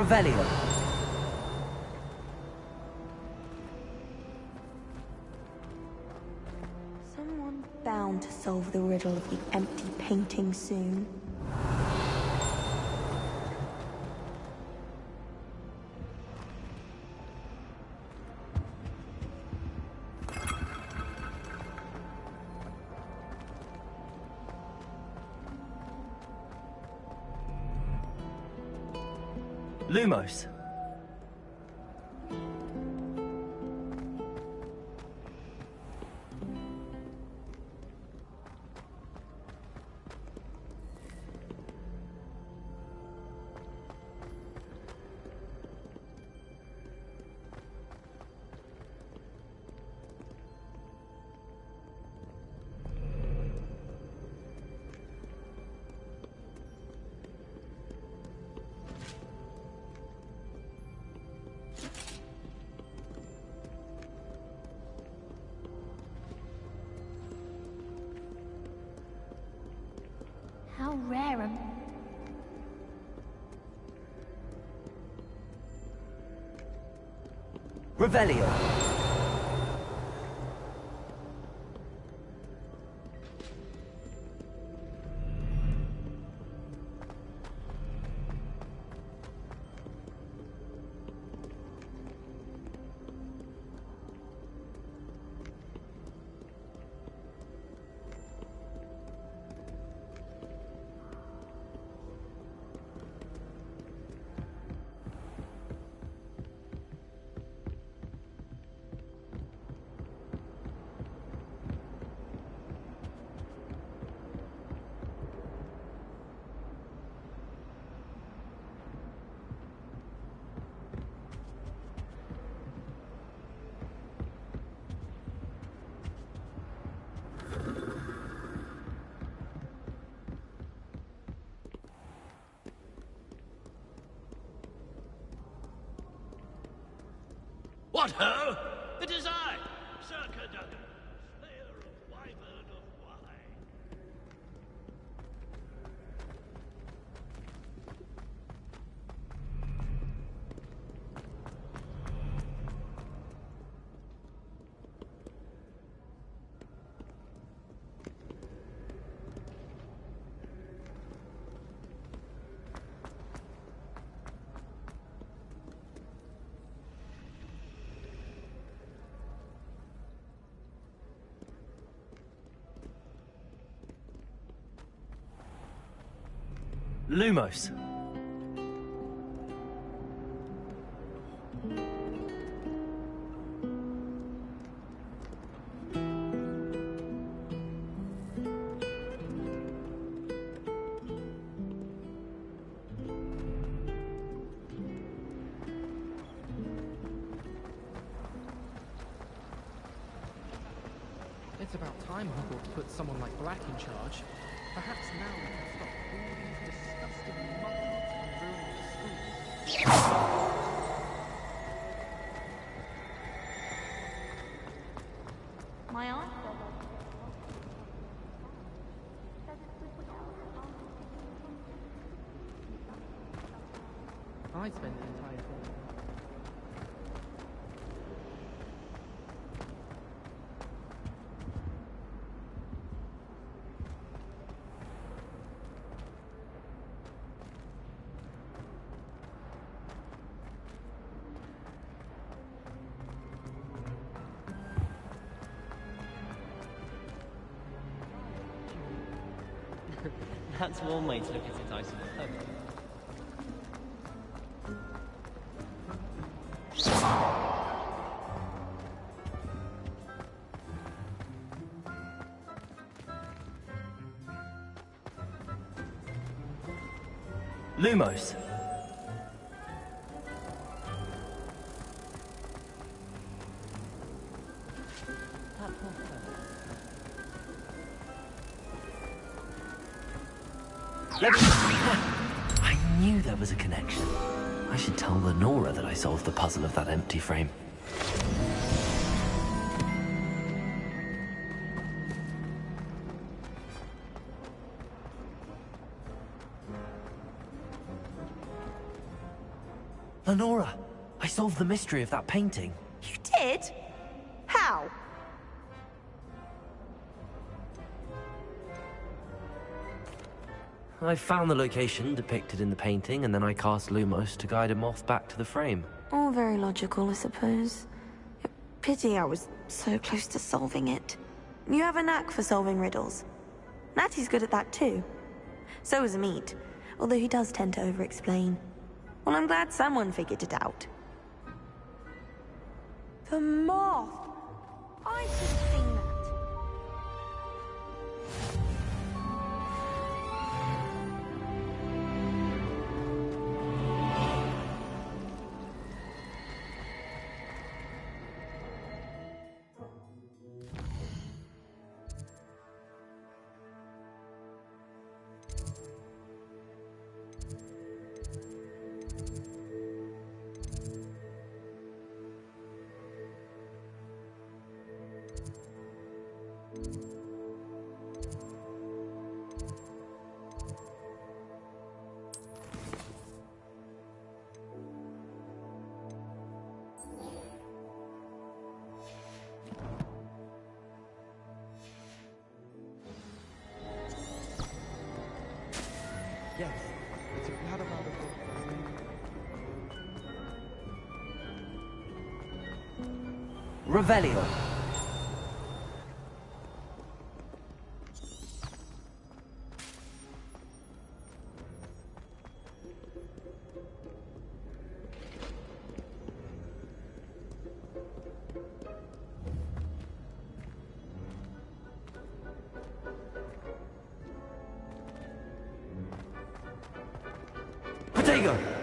Speaker 1: Revelio.
Speaker 2: Someone bound to solve the riddle of the empty painting soon.
Speaker 1: Lumos.
Speaker 20: How rare am
Speaker 1: Revelio.
Speaker 23: What ho! It is I, Circa Duggan, slayer of Wyvern of Wye.
Speaker 1: Lumos.
Speaker 4: It's about time Hogwarts put someone like Black in charge. Perhaps now we can stop all these disgusting mugglers from ruining the schools.
Speaker 6: My aunt
Speaker 4: I spent the entire day.
Speaker 13: That's one way to look at it, I suppose.
Speaker 1: Lumos. I knew there was a connection. I should tell Lenora that I solved the puzzle of that empty frame. Lenora, I solved the mystery of that painting.
Speaker 2: You did? How?
Speaker 1: I found the location depicted in the painting, and then I cast Lumos to guide him off back to the frame.
Speaker 2: All very logical, I suppose. Pity I was so close to solving it. You have a knack for solving riddles. Natty's good at that too. So is Amit, although he does tend to over-explain. Well, I'm glad someone figured it out. The moth! I should have seen that.
Speaker 21: Yes, it's a had around the
Speaker 1: Revelio. Potato!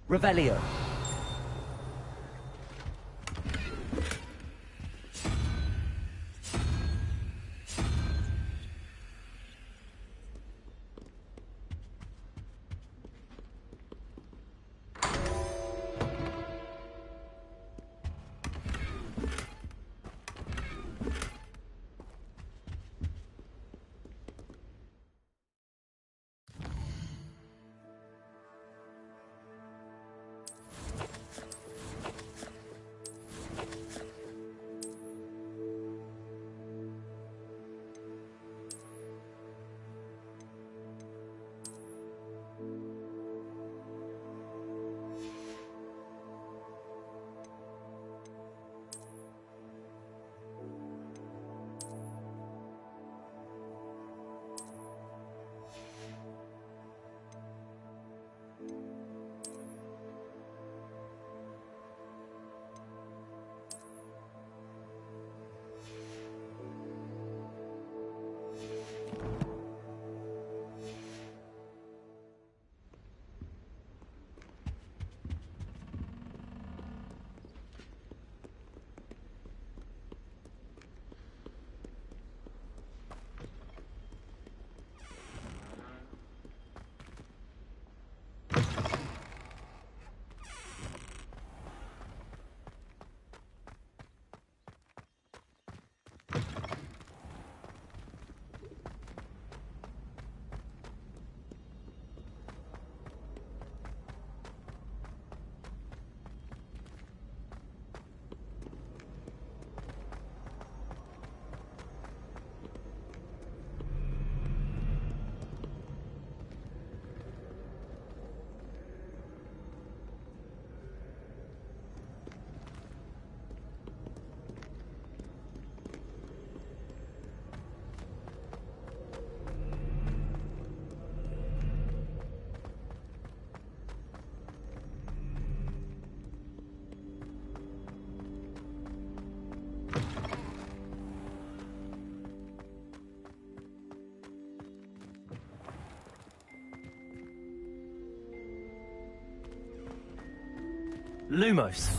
Speaker 1: Revelio. Lumos.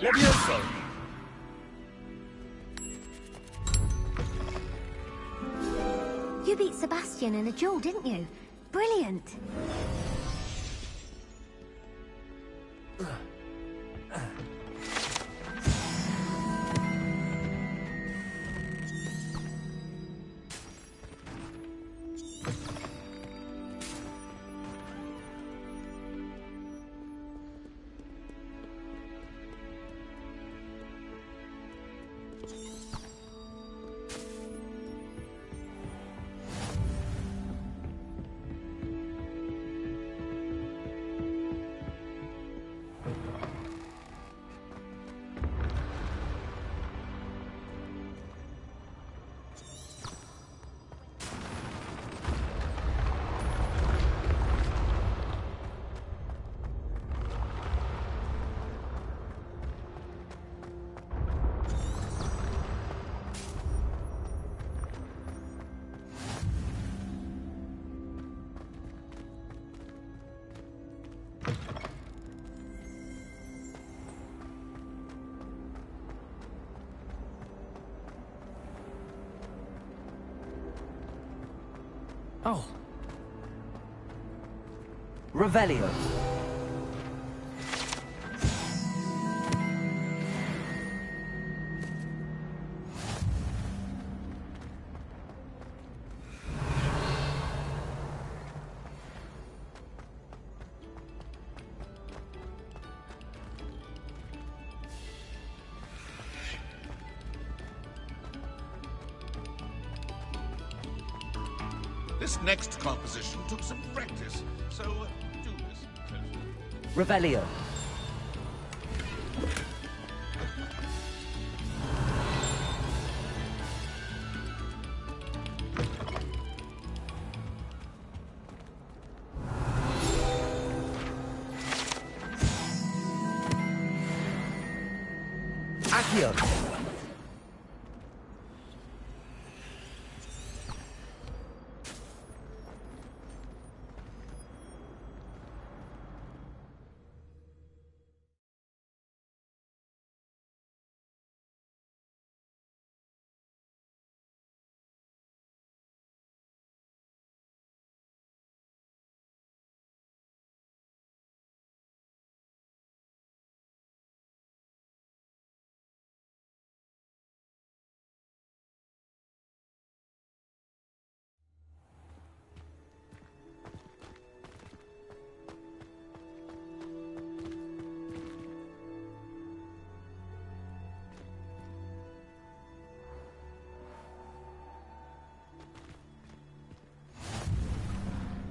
Speaker 8: Levioso!
Speaker 9: You beat Sebastian in a duel, didn't you? Brilliant!
Speaker 1: Oh. Revelio.
Speaker 8: This next composition took some practice, so do listen closely.
Speaker 1: Revelio. Accio.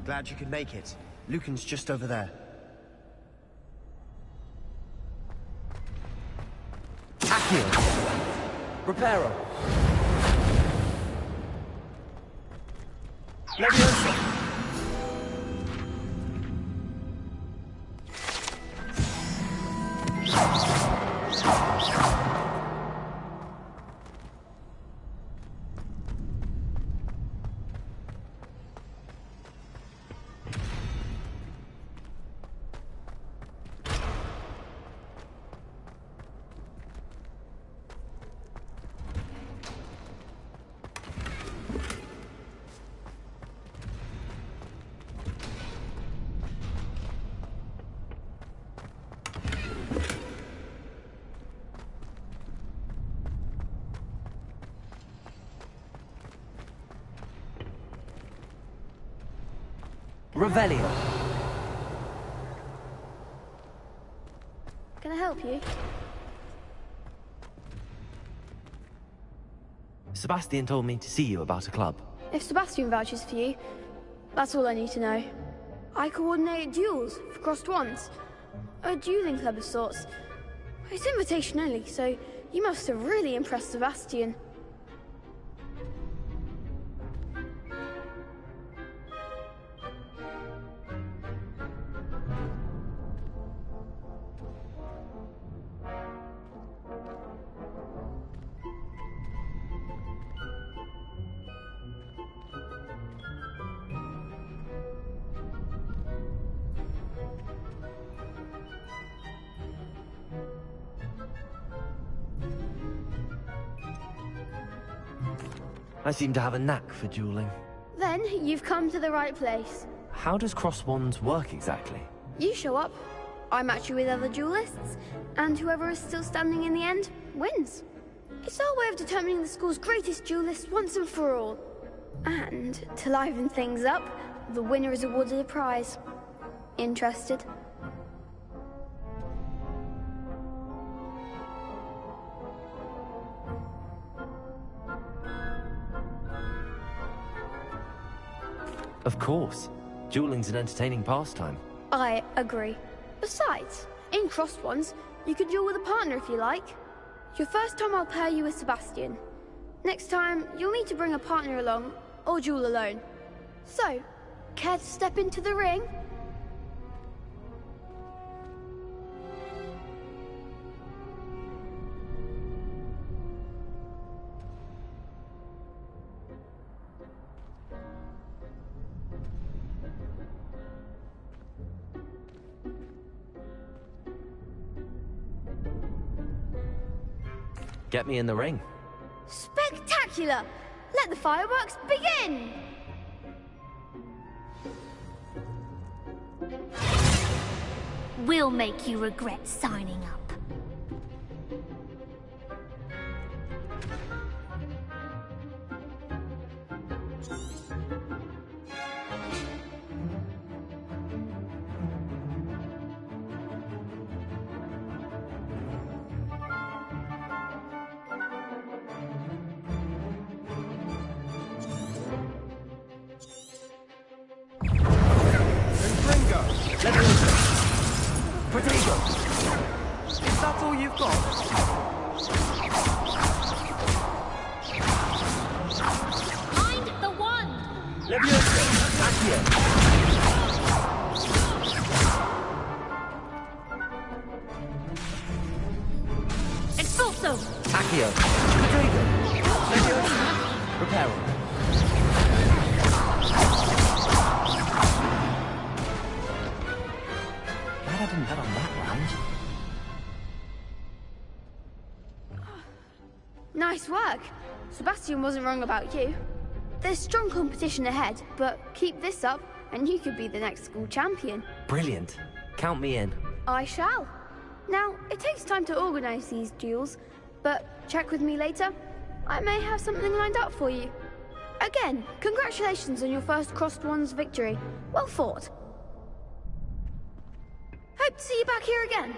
Speaker 15: Glad you could make it. Lucan's just over there.
Speaker 1: Accio. Reparo. Levioso. Revelio.
Speaker 10: Can I help you?
Speaker 1: Sebastian told me to see you about a club.
Speaker 10: If Sebastian vouches for you, that's all I need to know.
Speaker 3: I coordinate duels for crossed wands. A dueling club of sorts. It's invitation only, so you must have really impressed Sebastian.
Speaker 1: I seem to have a knack for dueling.
Speaker 3: Then you've come to the right place.
Speaker 1: How does cross wands work exactly?
Speaker 3: You show up, I match you with other duelists, and whoever is still standing in the end wins. It's our way of determining the school's greatest duelist once and for all. And to liven things up, the winner is awarded a prize. Interested?
Speaker 1: Of course. Dueling's an entertaining pastime.
Speaker 3: I agree. Besides, in crossed ones, you can duel with a partner if you like. Your first time I'll pair you with Sebastian. Next time, you'll need to bring a partner along, or duel alone. So, care to step into the ring?
Speaker 1: Get me in the ring.
Speaker 3: Spectacular! Let the fireworks begin!
Speaker 9: We'll make you regret signing up.
Speaker 21: Potato! Is that all you've got?
Speaker 20: Mind the wand!
Speaker 21: Leviosa! Accio!
Speaker 20: Expulso!
Speaker 1: Accio! Potato! Leviosa! Reparo! Glad I didn't bet on that round.
Speaker 3: Nice work. Sebastian wasn't wrong about you. There's strong competition ahead, but keep this up and you could be the next school champion.
Speaker 1: Brilliant. Count me in.
Speaker 3: I shall. Now, it takes time to organize these duels, but check with me later. I may have something lined up for you. Again, congratulations on your first crossed wands victory. Well fought. Hope to see you back here again.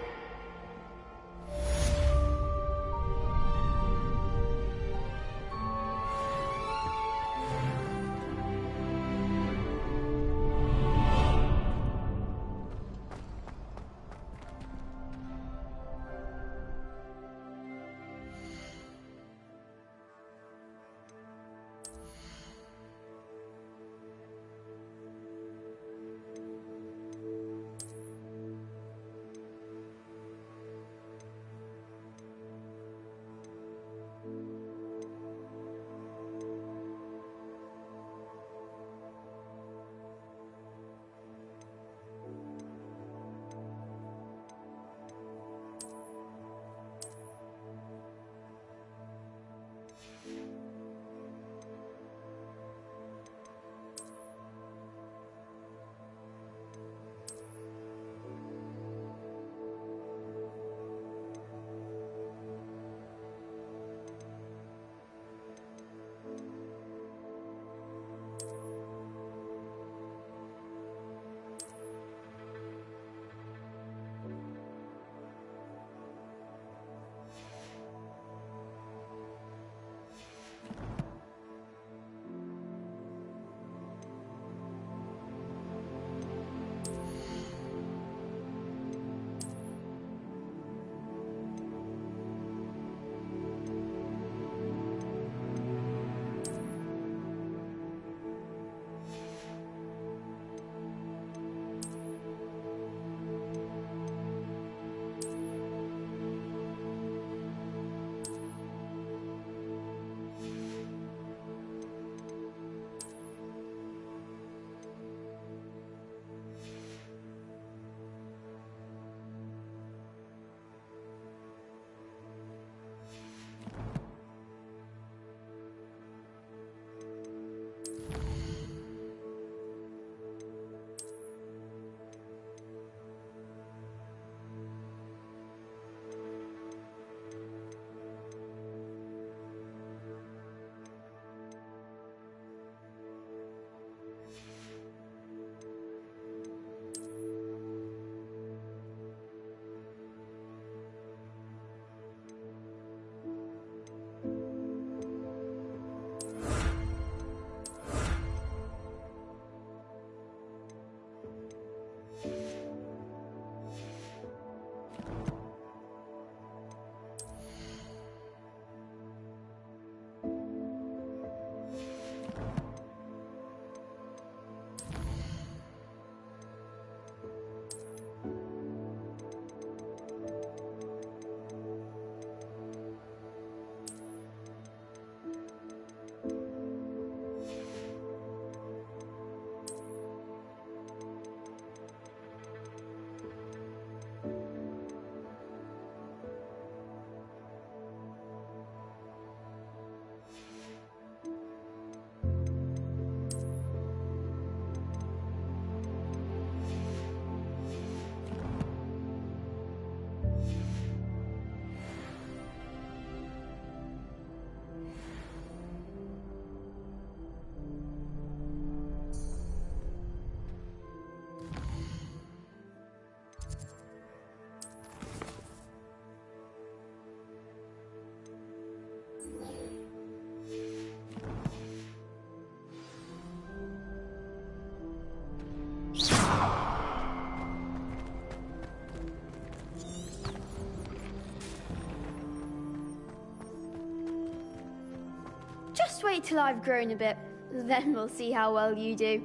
Speaker 3: wait till I've grown a bit. Then we'll see how well you do.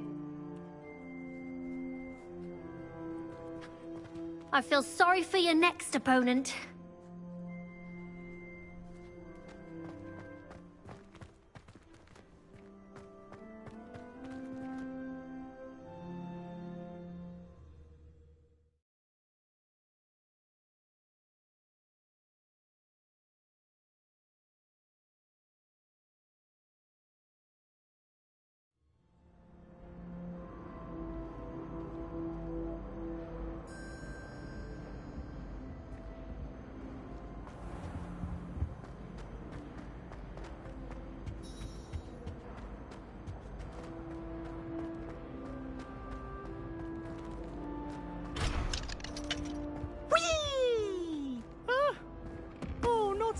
Speaker 20: I feel sorry for your next opponent.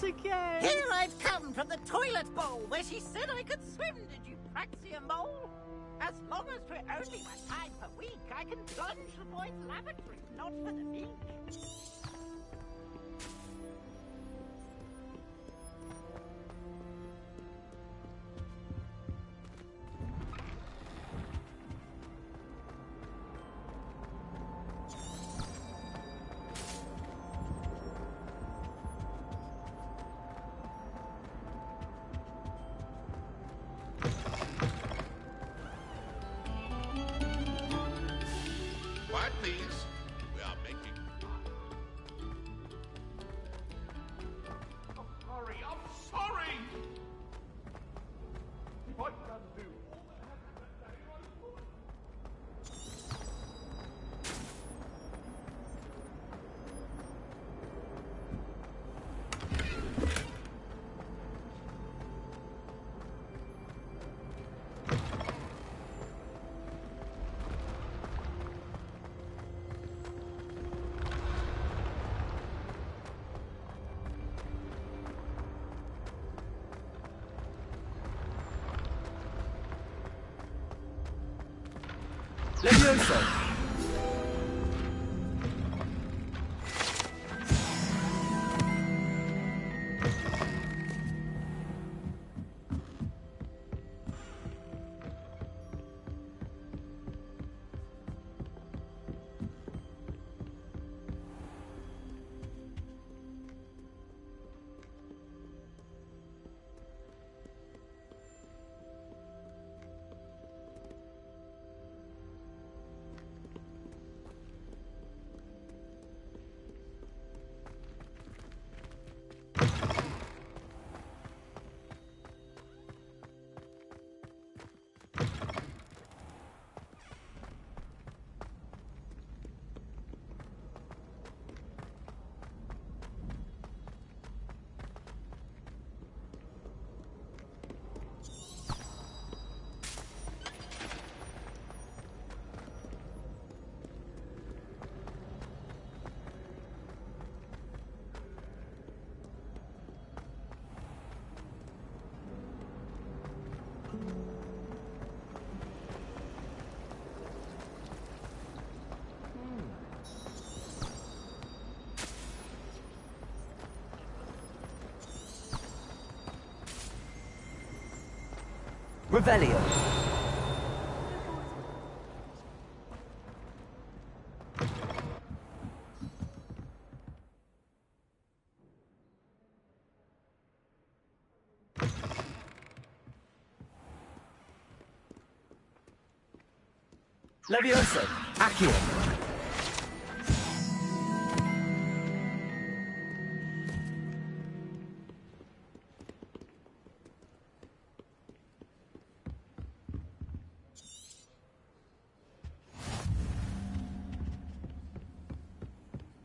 Speaker 19: Again. Here I've come from the toilet bowl where she said I could swim. Did you praxia mole? As long as we're only one time per week, I can plunge the boys' lavatory, not for the beach.
Speaker 8: Quiet, please. We are making... I'm sorry. I'm sorry! If I can do all that
Speaker 1: Levioso! Revelio. Levioso. Accio.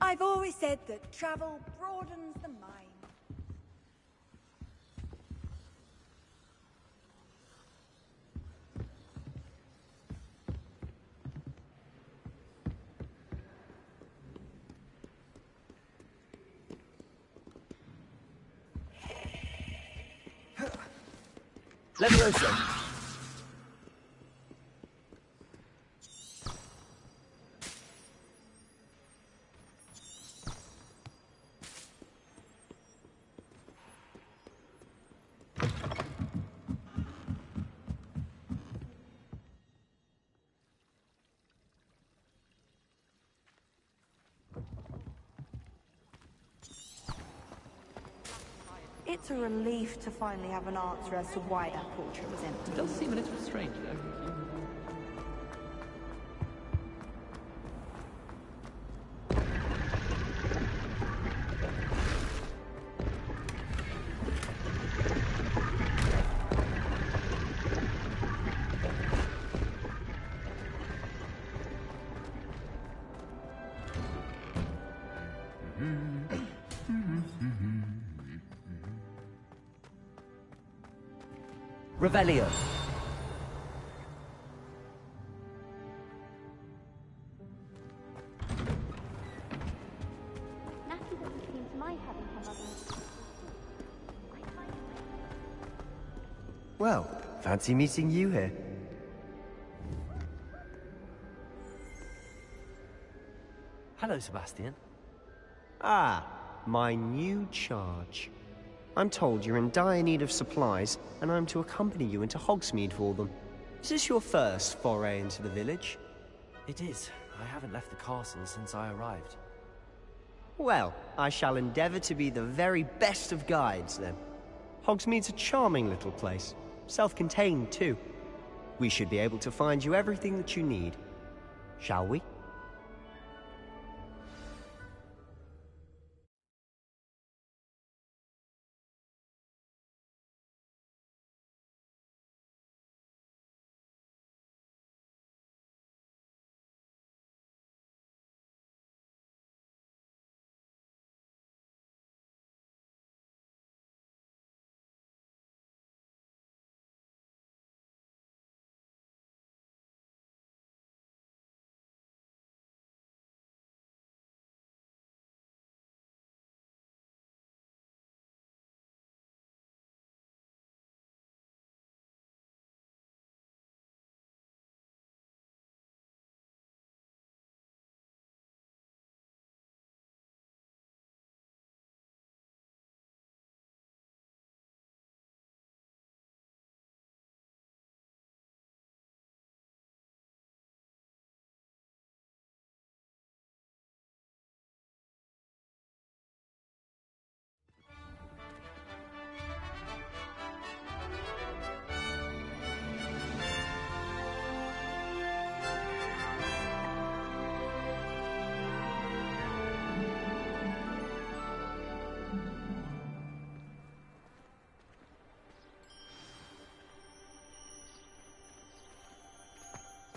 Speaker 10: I've always said that travel broadens the mind.
Speaker 1: Levioso.
Speaker 6: It's a relief to finally have an answer as to why that portrait was empty.
Speaker 5: It does seem a little strange, though.
Speaker 1: Revelio.
Speaker 3: Natty doesn't seem to mind having her mother.
Speaker 15: Well, fancy meeting you here.
Speaker 1: Hello, Sebastian.
Speaker 15: Ah, my new charge. I'm told you're in dire need of supplies, and I'm to accompany you into Hogsmeade for them. Is this your first foray into the village?
Speaker 1: It is. I haven't left the castle since I arrived.
Speaker 15: Well, I shall endeavour to be the very best of guides, then. Hogsmeade's a charming little place. Self-contained, too. We should be able to find you everything that you need. Shall we?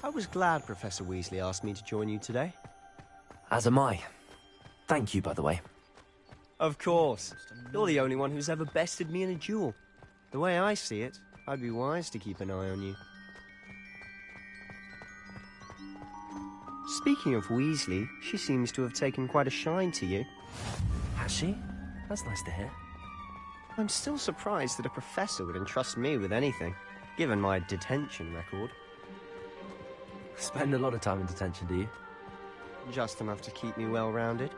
Speaker 15: I was glad Professor Weasley asked me to join you today.
Speaker 1: As am I. Thank you, by the way.
Speaker 15: Of course. You're the only one who's ever bested me in a duel. The way I see it, I'd be wise to keep an eye on you. Speaking of Weasley, she seems to have taken quite a shine to you.
Speaker 1: Has she? That's nice to hear.
Speaker 15: I'm still surprised that a professor would entrust me with anything, given my detention record.
Speaker 1: Spend a lot of time in detention, do you?
Speaker 15: Just enough to keep me well-rounded.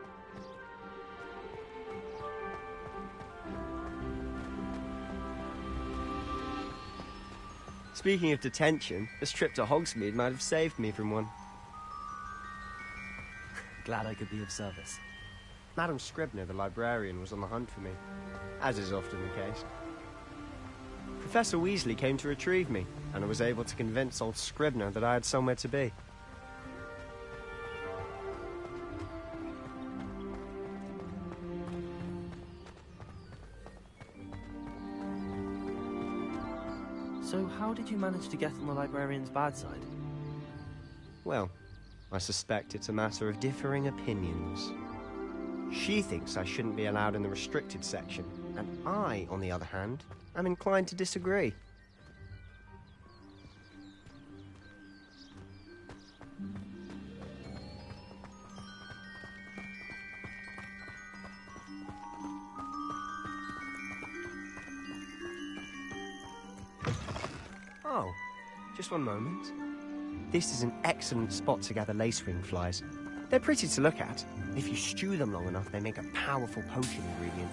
Speaker 15: Speaking of detention, this trip to Hogsmeade might have saved me from one.
Speaker 1: Glad I could be of service.
Speaker 15: Madam Scribner, the librarian, was on the hunt for me, as is often the case. Professor Weasley came to retrieve me, and I was able to convince old Scribner that I had somewhere to be.
Speaker 1: So how did you manage to get on the librarian's bad side?
Speaker 15: Well, I suspect it's a matter of differing opinions. She thinks I shouldn't be allowed in the restricted section, and I, on the other hand, am inclined to disagree. Oh, just one moment. This is an excellent spot to gather lacewing flies. They're pretty to look at. If you stew them long enough, they make a powerful potion ingredient.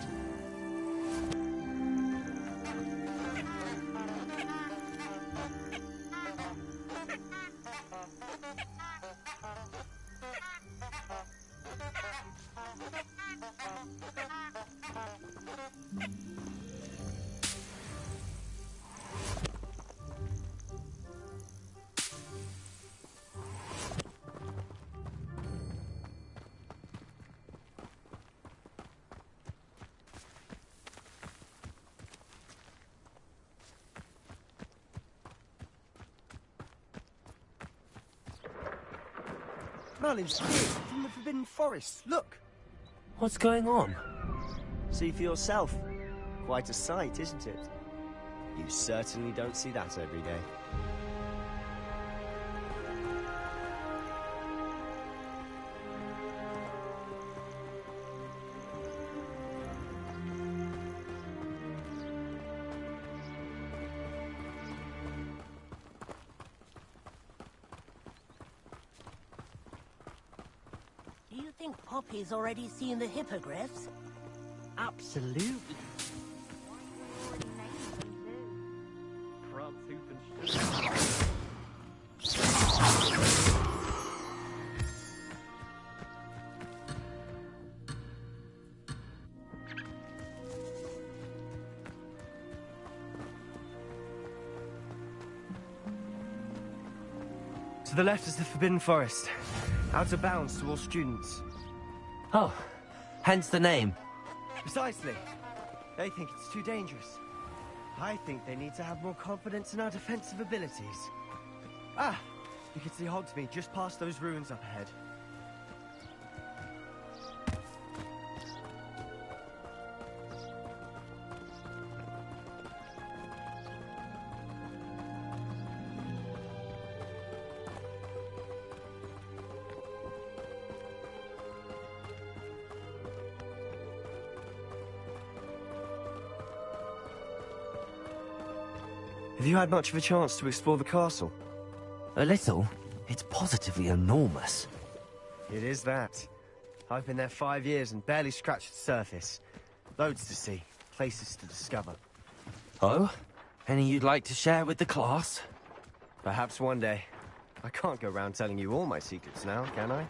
Speaker 15: Merlin's here, from the Forbidden Forest. Look!
Speaker 1: What's going on?
Speaker 15: See for yourself. Quite a sight, isn't it? You certainly don't see that every day.
Speaker 19: Do you think Poppy's already seen the hippogriffs?
Speaker 5: Absolutely.
Speaker 15: To the left is the Forbidden Forest. Out of bounds to all students.
Speaker 1: Oh, hence the name.
Speaker 15: Precisely. They think it's too dangerous. I think they need to have more confidence in our defensive abilities. Ah, you can see Hogsmeade just past those ruins up ahead. Have you had much of a chance to explore the castle?
Speaker 1: A little. It's positively enormous.
Speaker 15: It is that. I've been there 5 years and barely scratched the surface. Loads to see, places to discover.
Speaker 1: Oh? Any you'd like to share with the class?
Speaker 15: Perhaps one day. I can't go around telling you all my secrets now, can I?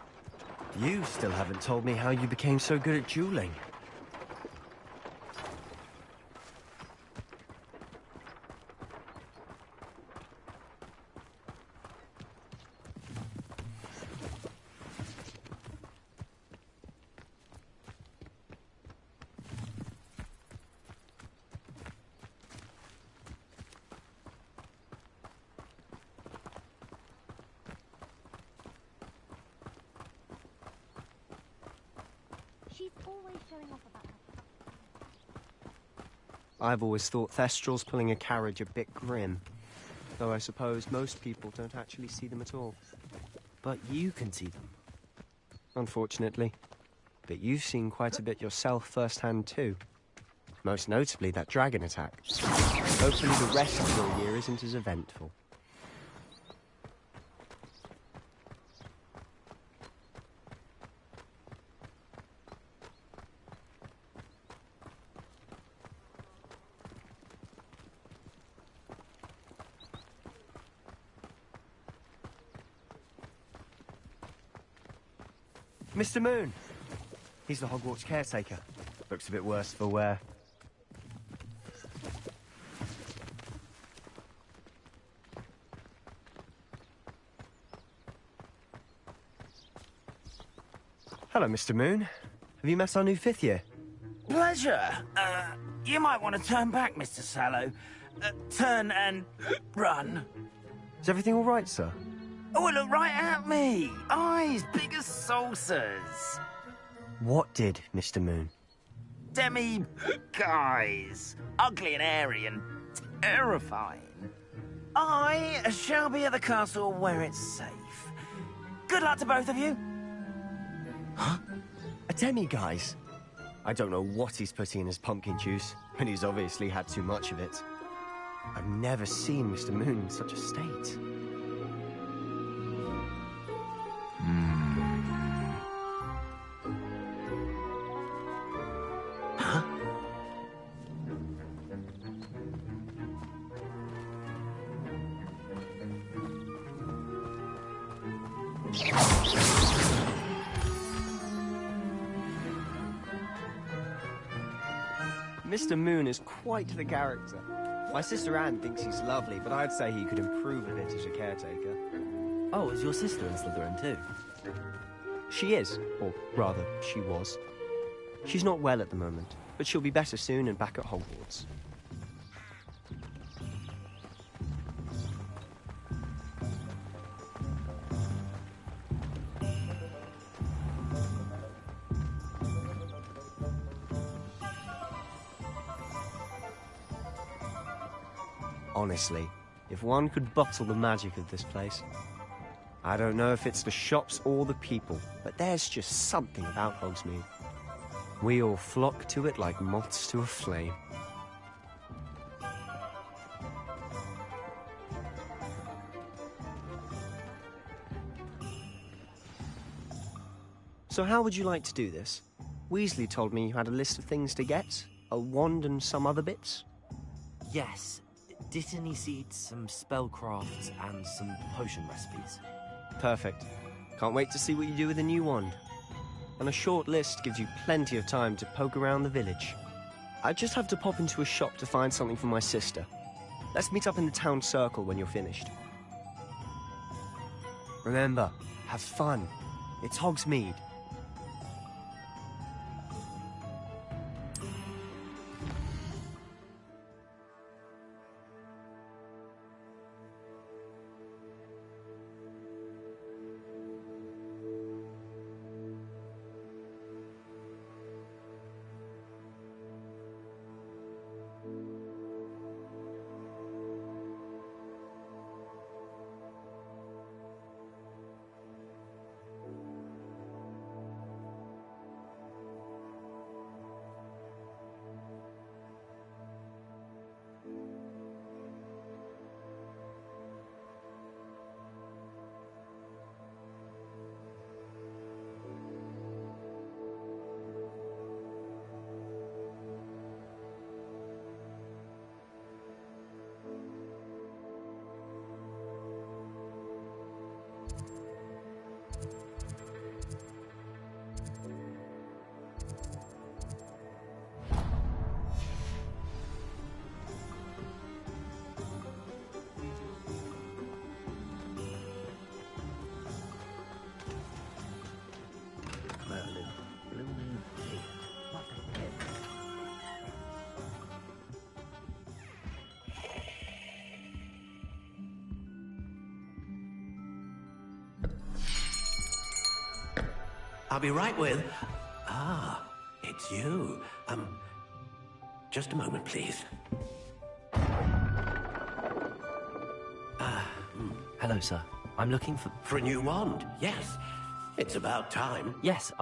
Speaker 15: You still haven't told me how you became so good at dueling.
Speaker 9: She's always showing off about her.
Speaker 15: I've always thought Thestral's pulling a carriage a bit grim. Though I suppose most people don't actually see them at all.
Speaker 1: But you can see them.
Speaker 15: Unfortunately. But you've seen quite a bit yourself firsthand too. Most notably that dragon attack. Hopefully the rest of your year isn't as eventful. Mr. Moon! He's the Hogwarts caretaker. Looks a bit worse for wear. Hello, Mr. Moon. Have you met our new 5th year?
Speaker 12: Pleasure. You might want to turn back, Mr. Sallow. Turn and run.
Speaker 15: Is everything all right, sir?
Speaker 12: Oh, look right at me. Eyes big as saucers.
Speaker 15: What did, Mr. Moon?
Speaker 12: Guys. Ugly and airy and terrifying. I shall be at the castle where it's safe. Good luck to both of you.
Speaker 15: Huh? A demi-guise? I don't know what he's putting in his pumpkin juice, but he's obviously had too much of it. I've never seen Mr. Moon in such a state.
Speaker 1: Huh?
Speaker 15: Mr. Moon is quite the character. My sister Anne thinks he's lovely, but I'd say he could improve a bit as a caretaker.
Speaker 1: Oh, is your sister in Slytherin too?
Speaker 15: She is, or rather, she was. She's not well at the moment, but she'll be better soon and back at Hogwarts. Honestly, if one could bottle the magic of this place. I don't know if it's the shops or the people, but there's just something about Hogsmeade. We all flock to it like moths to a flame. So how would you like to do this? Weasley told me you had a list of things to get, a wand and some other bits.
Speaker 1: Yes. Dittany seeds, some spellcrafts, and some potion recipes.
Speaker 15: Perfect. Can't wait to see what you do with the new wand. And a short list gives you plenty of time to poke around the village. I just have to pop into a shop to find something for my sister. Let's meet up in the town circle when you're finished. Remember, have fun. It's Hogsmeade.
Speaker 23: I'll be right with... Ah, it's you. Just a moment, please.
Speaker 1: Hello, sir. I'm looking for...
Speaker 23: For a new wand, yes. It's about time.
Speaker 1: Yes,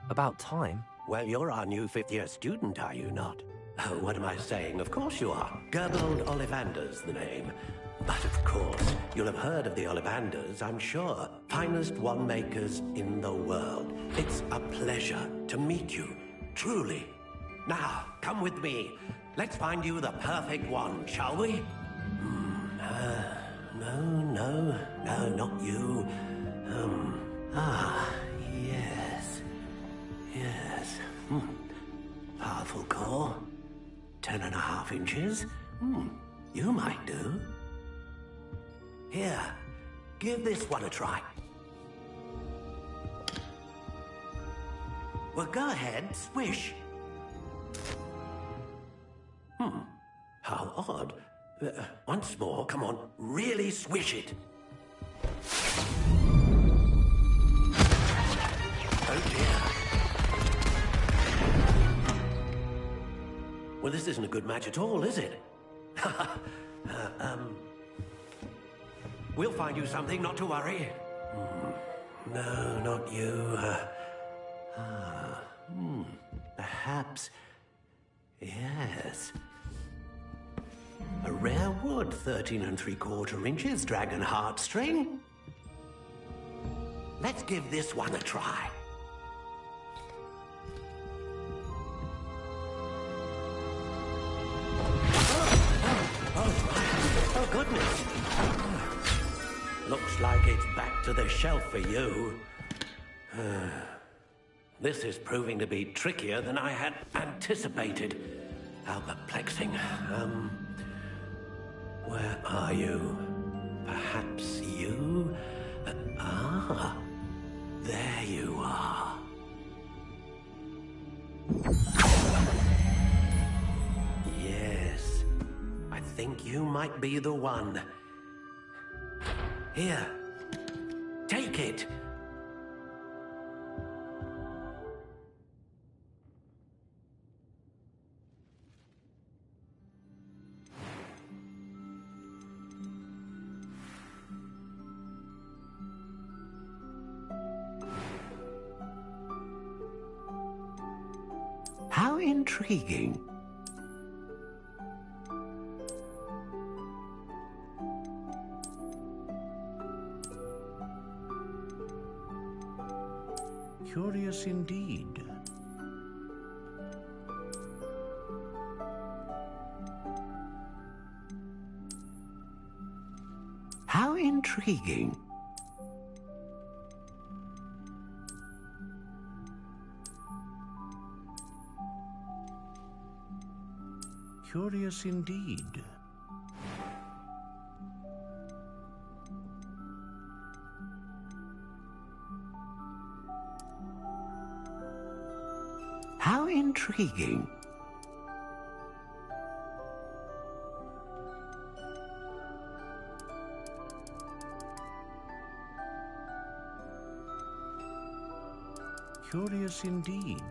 Speaker 1: about time?
Speaker 23: Well, you're our new fifth-year student, are you not? Oh, what am I saying? Of course you are. Gerbold Ollivander's the name. But of course, you'll have heard of the Ollivanders, I'm sure. Finest wand makers in the world. It's a pleasure to meet you, truly. Now, come with me. Let's find you the perfect wand, shall we? No, not you. Yes. Powerful core. 10.5 inches. You might do. Here, give this one a try. Well, go ahead, swish. How odd. Once more, come on, really swish it. Oh dear. Well, this isn't a good match at all, is it? We'll find you something, not to worry. No, not you. Perhaps... Yes. A rare wood, 13 3/4 inches, dragon heartstring. Let's give this one a try. Oh, goodness. Looks like it's back to the shelf for you. This is proving to be trickier than I had anticipated. How perplexing. Where are you? Perhaps you? There you are. Yes, I think you might be the one. Here, take it. intriguing. Curious indeed. How intriguing. Curious indeed. How intriguing. Curious indeed.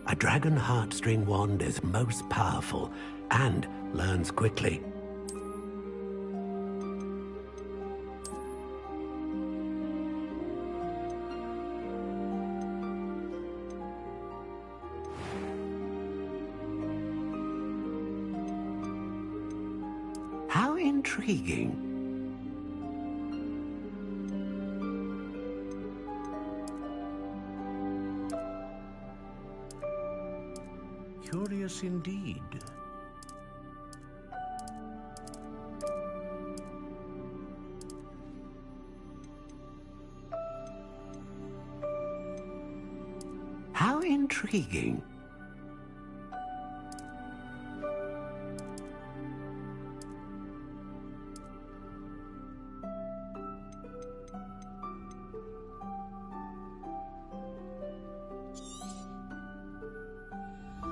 Speaker 23: A dragon heartstring wand is most powerful and learns quickly. How intriguing. Curious indeed. How intriguing.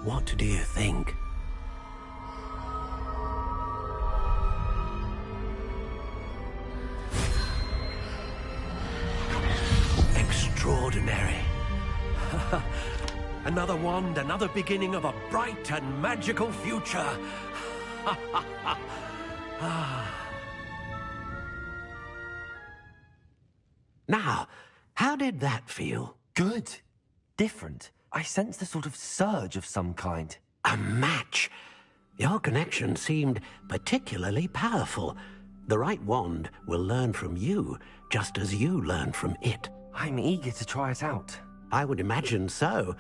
Speaker 23: What do you think? Extraordinary. Another wand, another beginning of a bright and magical future. Now, how did that feel?
Speaker 1: Good. Different. I sensed a sort of surge of some kind.
Speaker 23: A match. Your connection seemed particularly powerful. The right wand will learn from you, just as you learn from it.
Speaker 1: I'm eager to try it out.
Speaker 23: I would imagine so.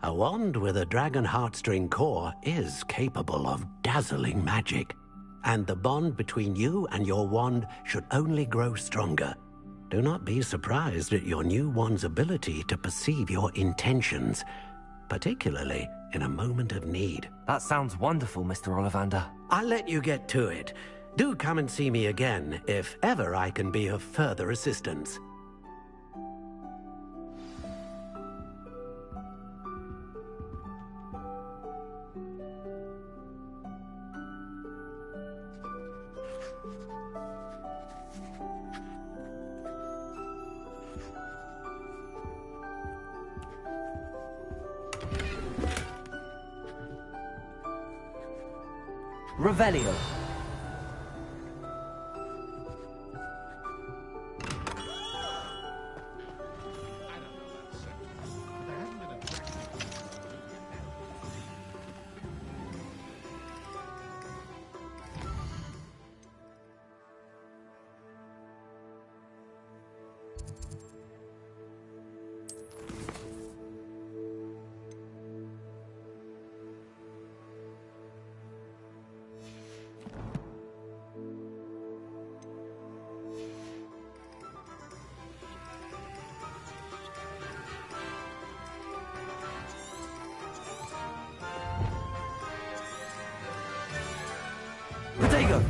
Speaker 23: A wand with a dragon heartstring core is capable of dazzling magic. And the bond between you and your wand should only grow stronger. Do not be surprised at your new wand's ability to perceive your intentions, particularly in a moment of need.
Speaker 1: That sounds wonderful, Mr. Ollivander.
Speaker 23: I'll let you get to it. Do come and see me again if ever I can be of further assistance.
Speaker 1: Revelio. Potato!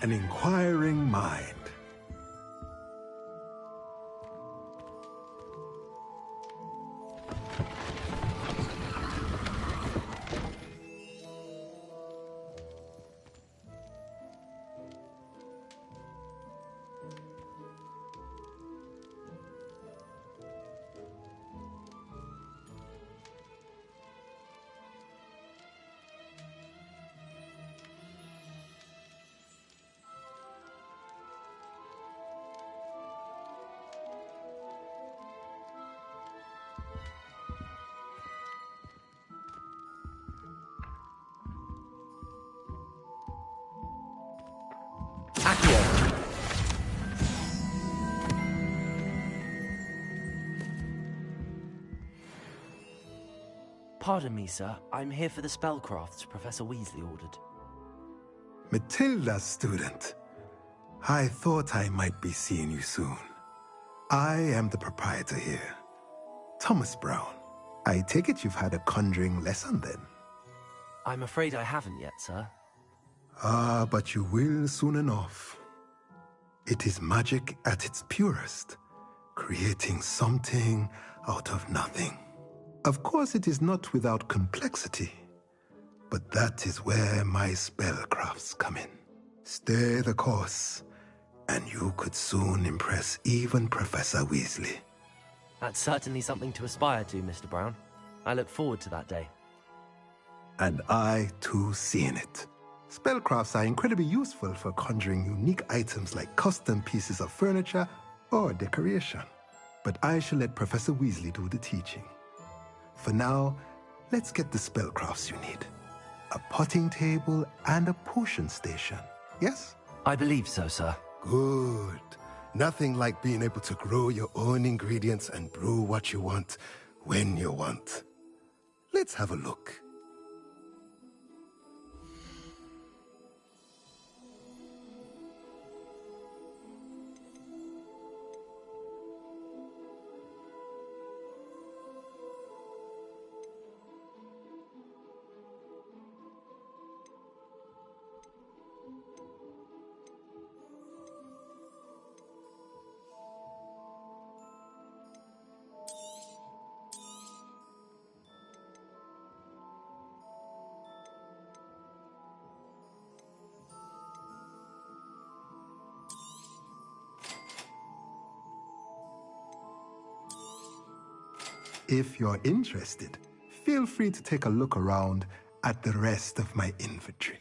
Speaker 17: an inquiring mind.
Speaker 1: Pardon me, sir. I'm here for the spellcrafts Professor Weasley ordered.
Speaker 17: Matilda's student. I thought I might be seeing you soon. I am the proprietor here, Thomas Brown. I take it you've had a conjuring lesson then?
Speaker 1: I'm afraid I haven't yet, sir.
Speaker 17: Ah, but you will soon enough. It is magic at its purest, creating something out of nothing. Of course, it is not without complexity, but that is where my spellcrafts come in. Stay the course, and you could soon impress even Professor Weasley.
Speaker 1: That's certainly something to aspire to, Mr. Brown. I look forward to that day.
Speaker 17: And I, too, seeing it. Spellcrafts are incredibly useful for conjuring unique items like custom pieces of furniture or decoration. But I shall let Professor Weasley do the teaching. For now, let's get the spellcrafts you need. A potting table and a potion station, yes?
Speaker 1: I believe so, sir.
Speaker 17: Good. Nothing like being able to grow your own ingredients and brew what you want, when you want. Let's have a look. If you're interested, feel free to take a look around at the rest of my inventory.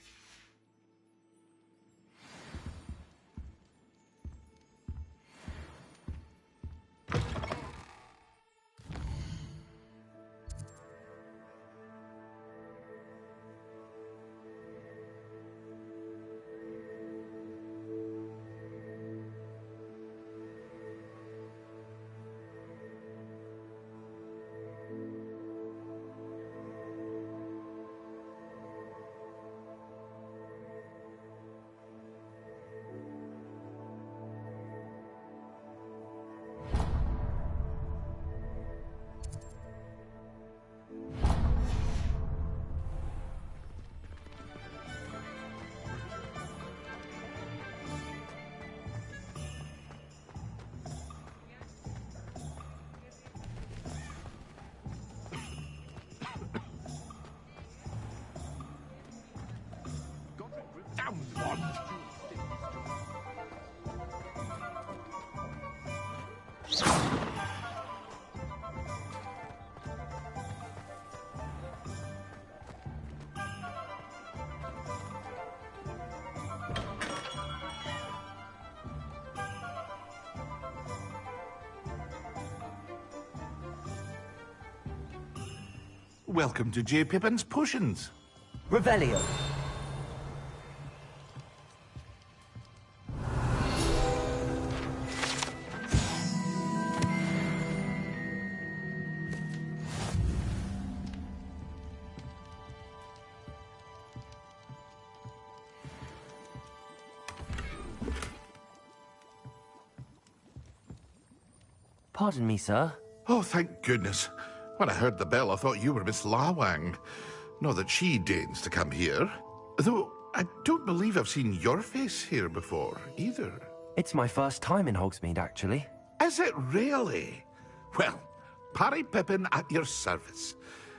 Speaker 8: Welcome to J. Pippin's Potions.
Speaker 1: Revelio. Pardon me, sir.
Speaker 8: Oh, thank goodness. When I heard the bell, I thought you were Miss Lawang. Not that she deigns to come here. Though, I don't believe I've seen your face here before, either.
Speaker 1: It's my first time in Hogsmeade, actually.
Speaker 8: Is it really? Well, Parry Pippin at your service.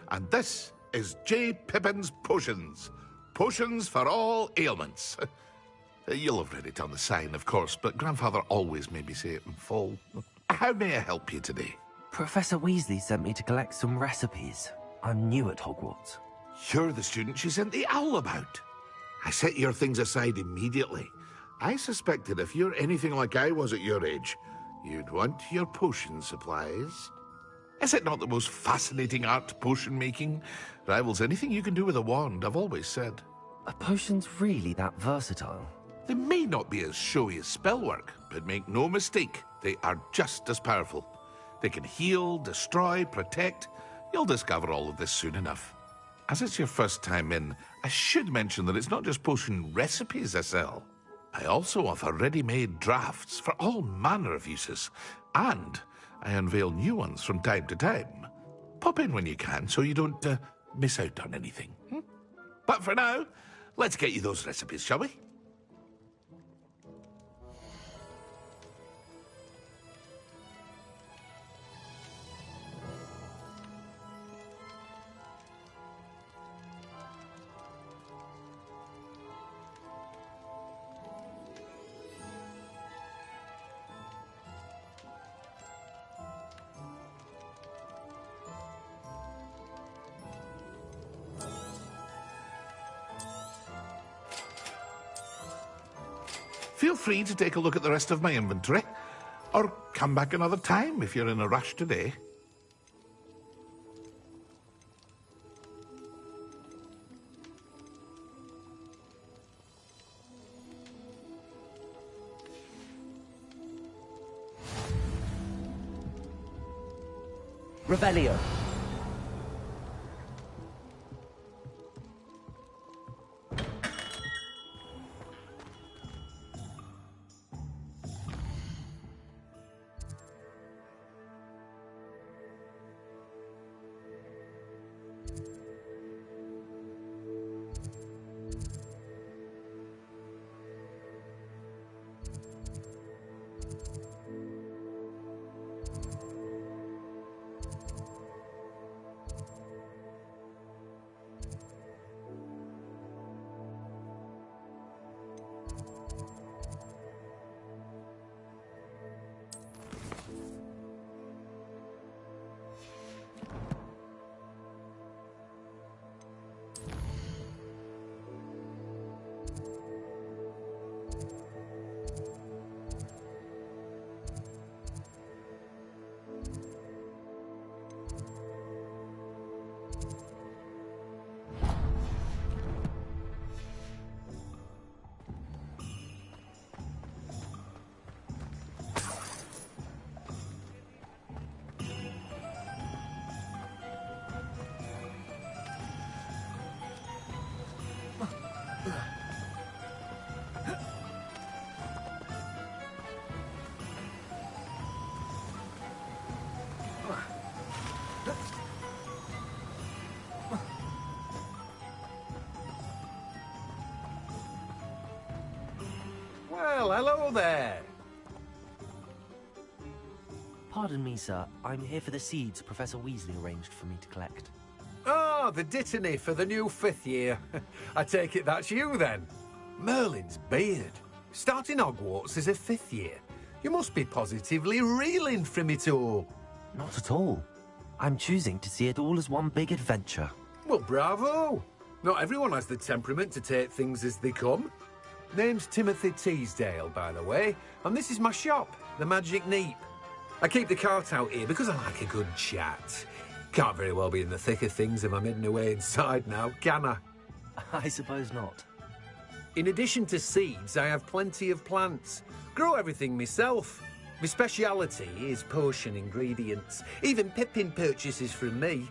Speaker 8: And this is J. Pippin's Potions. Potions for all ailments. You'll have read it on the sign, of course, but Grandfather always made me say it in full. How may I help you today?
Speaker 1: Professor Weasley sent me to collect some recipes. I'm new at Hogwarts.
Speaker 8: You're the student she sent the owl about. I set your things aside immediately. I suspected if you're anything like I was at your age, you'd want your potion supplies. Is it not the most fascinating art, potion making? Rivals anything you can do with a wand, I've always said.
Speaker 1: Are potions really that versatile?
Speaker 8: They may not be as showy as spellwork, but make no mistake, they are just as powerful. They can heal, destroy, protect. You'll discover all of this soon enough. As it's your first time in, I should mention that it's not just potion recipes I sell. I also offer ready-made drafts for all manner of uses, and I unveil new ones from time to time. Pop in when you can so you don't miss out on anything. But for now, let's get you those recipes, shall we? Feel free to take a look at the rest of my inventory, or come back another time if you're in a rush today.
Speaker 1: Revelio.
Speaker 14: Well, hello there.
Speaker 1: Pardon me, sir. I'm here for the seeds Professor Weasley arranged for me to collect.
Speaker 14: Oh, the dittany for the new 5th year. I take it that's you, then. Merlin's beard. Starting Hogwarts as a 5th year. You must be positively reeling from it all.
Speaker 1: Not at all. I'm choosing to see it all as one big adventure.
Speaker 14: Well, bravo. Not everyone has the temperament to take things as they come. Name's Timothy Teasdale, by the way, and this is my shop, the Magic Neep. I keep the cart out here because I like a good chat. Can't very well be in the thick of things if I'm hidden away inside now, can I?
Speaker 1: I suppose not.
Speaker 14: In addition to seeds, I have plenty of plants. Grow everything myself. My speciality is potion ingredients. Even Pippin purchases from me.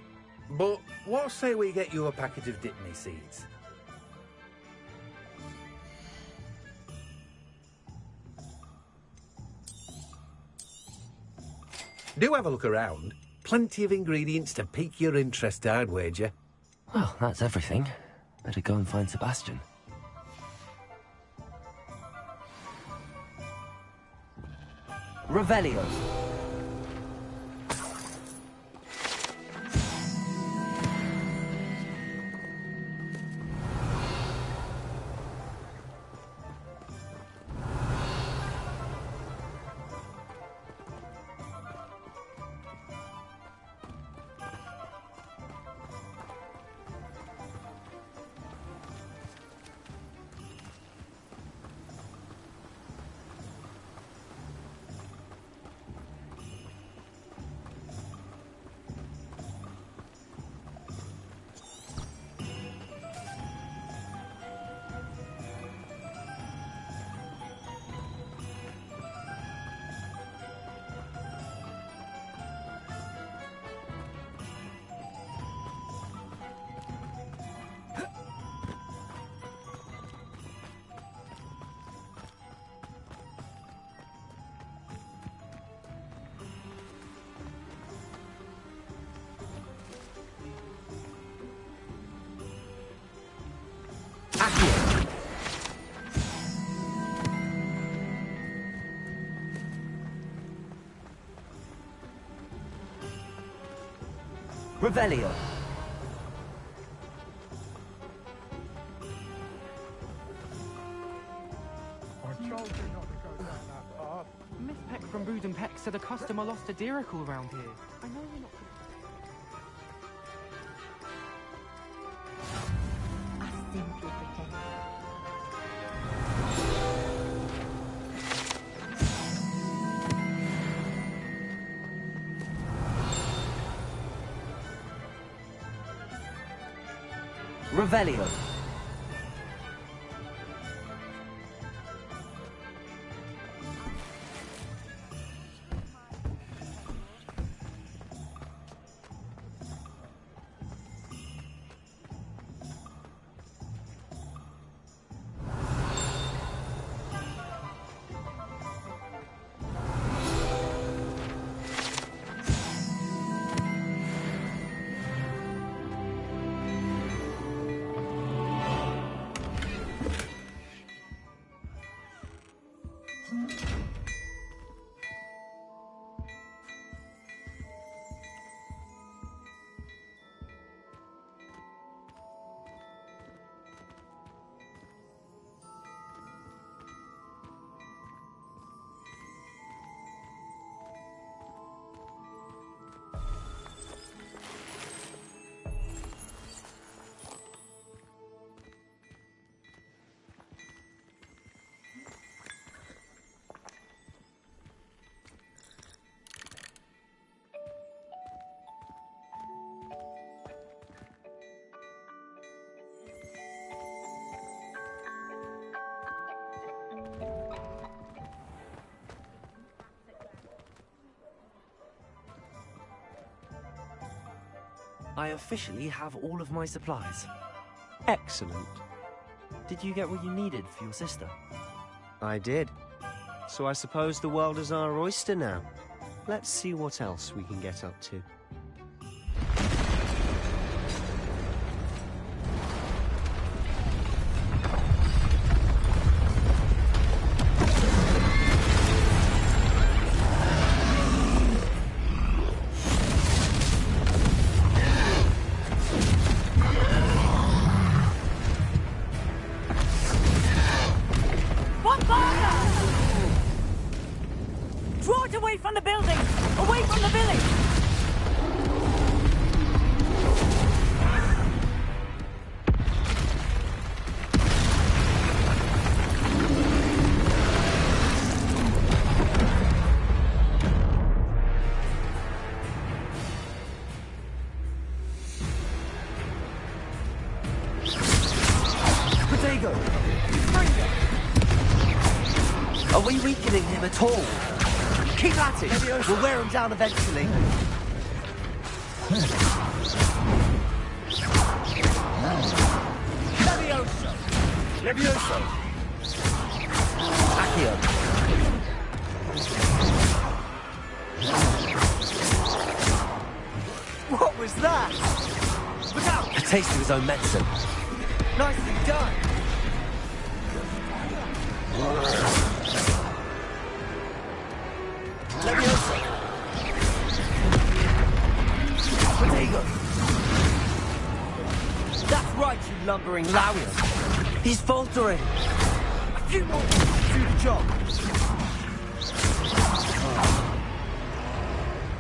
Speaker 14: But what say we get you a packet of Dittany seeds? Do have a look around. Plenty of ingredients to pique your interest, I'd wager.
Speaker 1: Well, that's everything. Better go and find Sebastian. Revelio. Revelio.
Speaker 4: Miss Peck from Brood and Peck said a customer lost a deeracle around here. I know you're not...
Speaker 1: Revelio. I officially have all of my supplies.
Speaker 15: Excellent.
Speaker 1: Did you get what you needed for your sister?
Speaker 15: I did. So I suppose the world is our oyster now. Let's see what else we can get up to.
Speaker 10: Draw it away from the building! Away from the village!
Speaker 1: Protego! Are we weakening him at all? Keep at it! We'll wear him down eventually.
Speaker 10: Levioso!
Speaker 1: Levioso! Accio!
Speaker 10: What was that? Look out!
Speaker 1: A taste of his own medicine.
Speaker 10: Nicely done!
Speaker 1: lumbering Larian. He's faltering. A few more do the job.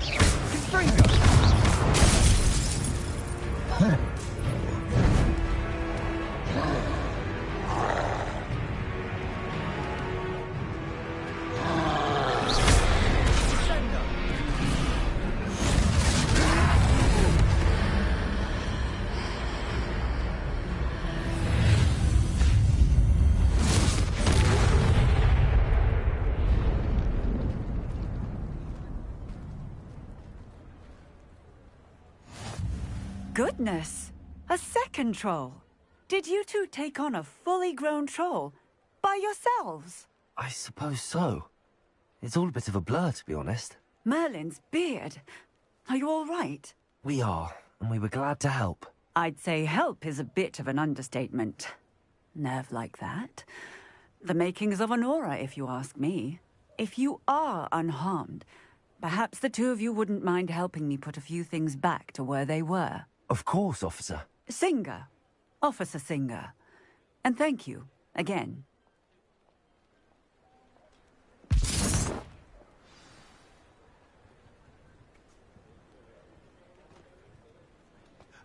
Speaker 1: Confringo.
Speaker 7: Goodness! A second troll! Did you two take on a fully grown troll? By yourselves?
Speaker 1: I suppose so. It's all a bit of a blur, to be honest.
Speaker 7: Merlin's beard. Are you all right?
Speaker 1: We are, and we were glad to help.
Speaker 7: I'd say help is a bit of an understatement. Nerve like that. The makings of an aura, if you ask me. If you are unharmed, perhaps the two of you wouldn't mind helping me put a few things back to where they were.
Speaker 1: Of course, officer.
Speaker 7: Singer. Officer Singer. And thank you, again.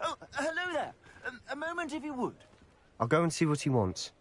Speaker 18: Oh, hello there. A moment if you would.
Speaker 15: I'll go and see what he wants.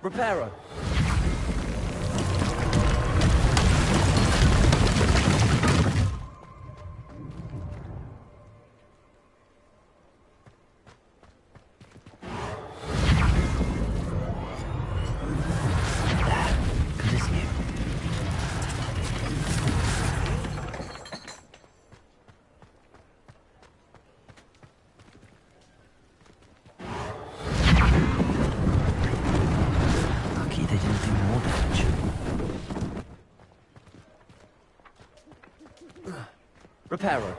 Speaker 1: Reparo. Reparo.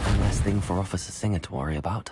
Speaker 1: One less thing for Officer Singer to worry about.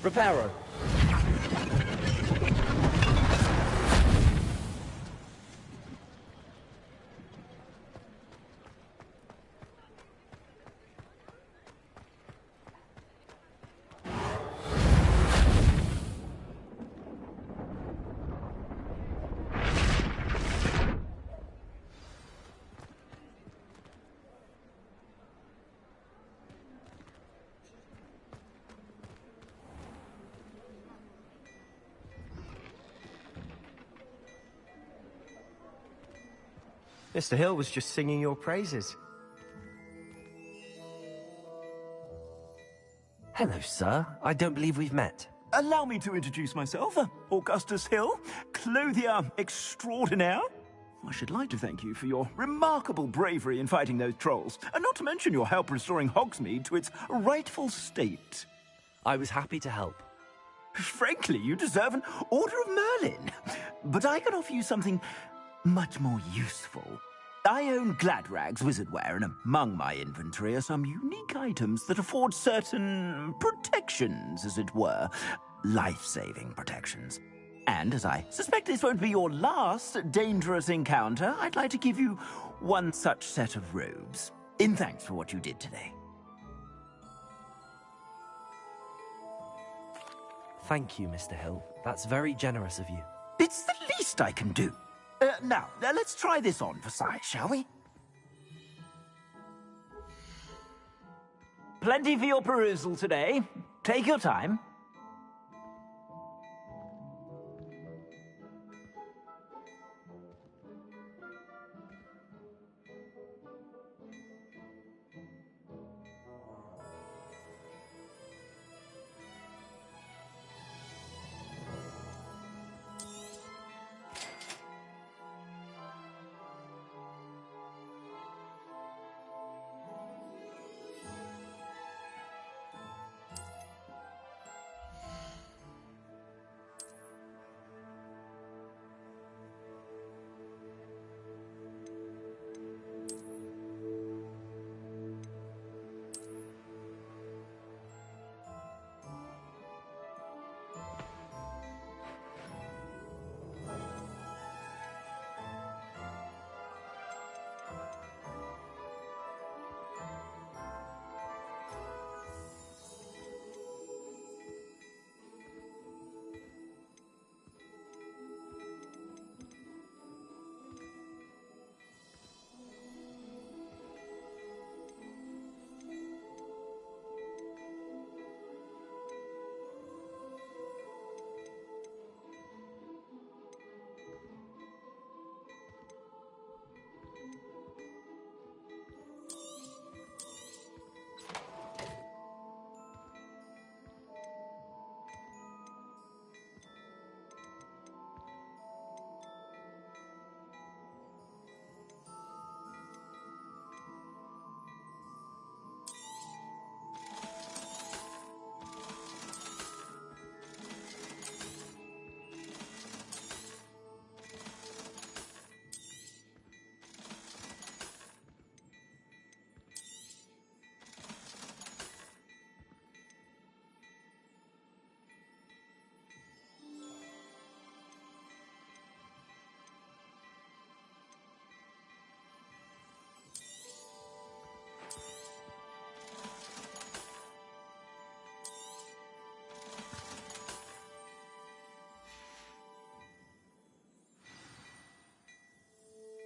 Speaker 11: Reparo. Mr. Hill was just singing your praises.
Speaker 1: Hello, sir. I don't believe we've met.
Speaker 16: Allow me to introduce myself, Augustus Hill, clothier extraordinaire. I should like to thank you for your remarkable bravery in fighting those trolls, and not to mention your help restoring Hogsmeade to its rightful state.
Speaker 1: I was happy to help.
Speaker 16: Frankly, you deserve an Order of Merlin. But I can offer you something much more useful. I own Gladrag's wizardware, and among my inventory are some unique items that afford certain protections, as it were. Life-saving protections. And as I suspect this won't be your last dangerous encounter, I'd like to give you one such set of robes, in thanks for what you did today.
Speaker 1: Thank you, Mr. Hill. That's very generous of you.
Speaker 16: It's the least I can do. Now, let's try this on for size, shall we? Plenty for your perusal today. Take your time.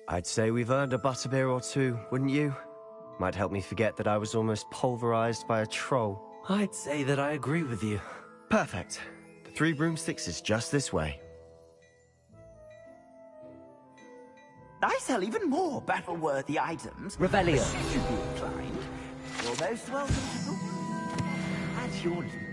Speaker 11: I'd say we've earned a butterbeer or two, wouldn't you? Might help me forget that I was almost pulverized by a troll.
Speaker 1: I'd say that I agree with you.
Speaker 11: Perfect. The 3 broomsticks is just this way.
Speaker 16: I sell even more battle-worthy items.
Speaker 11: Revelio.
Speaker 16: Should you be inclined, you're most welcome to look at your leisure.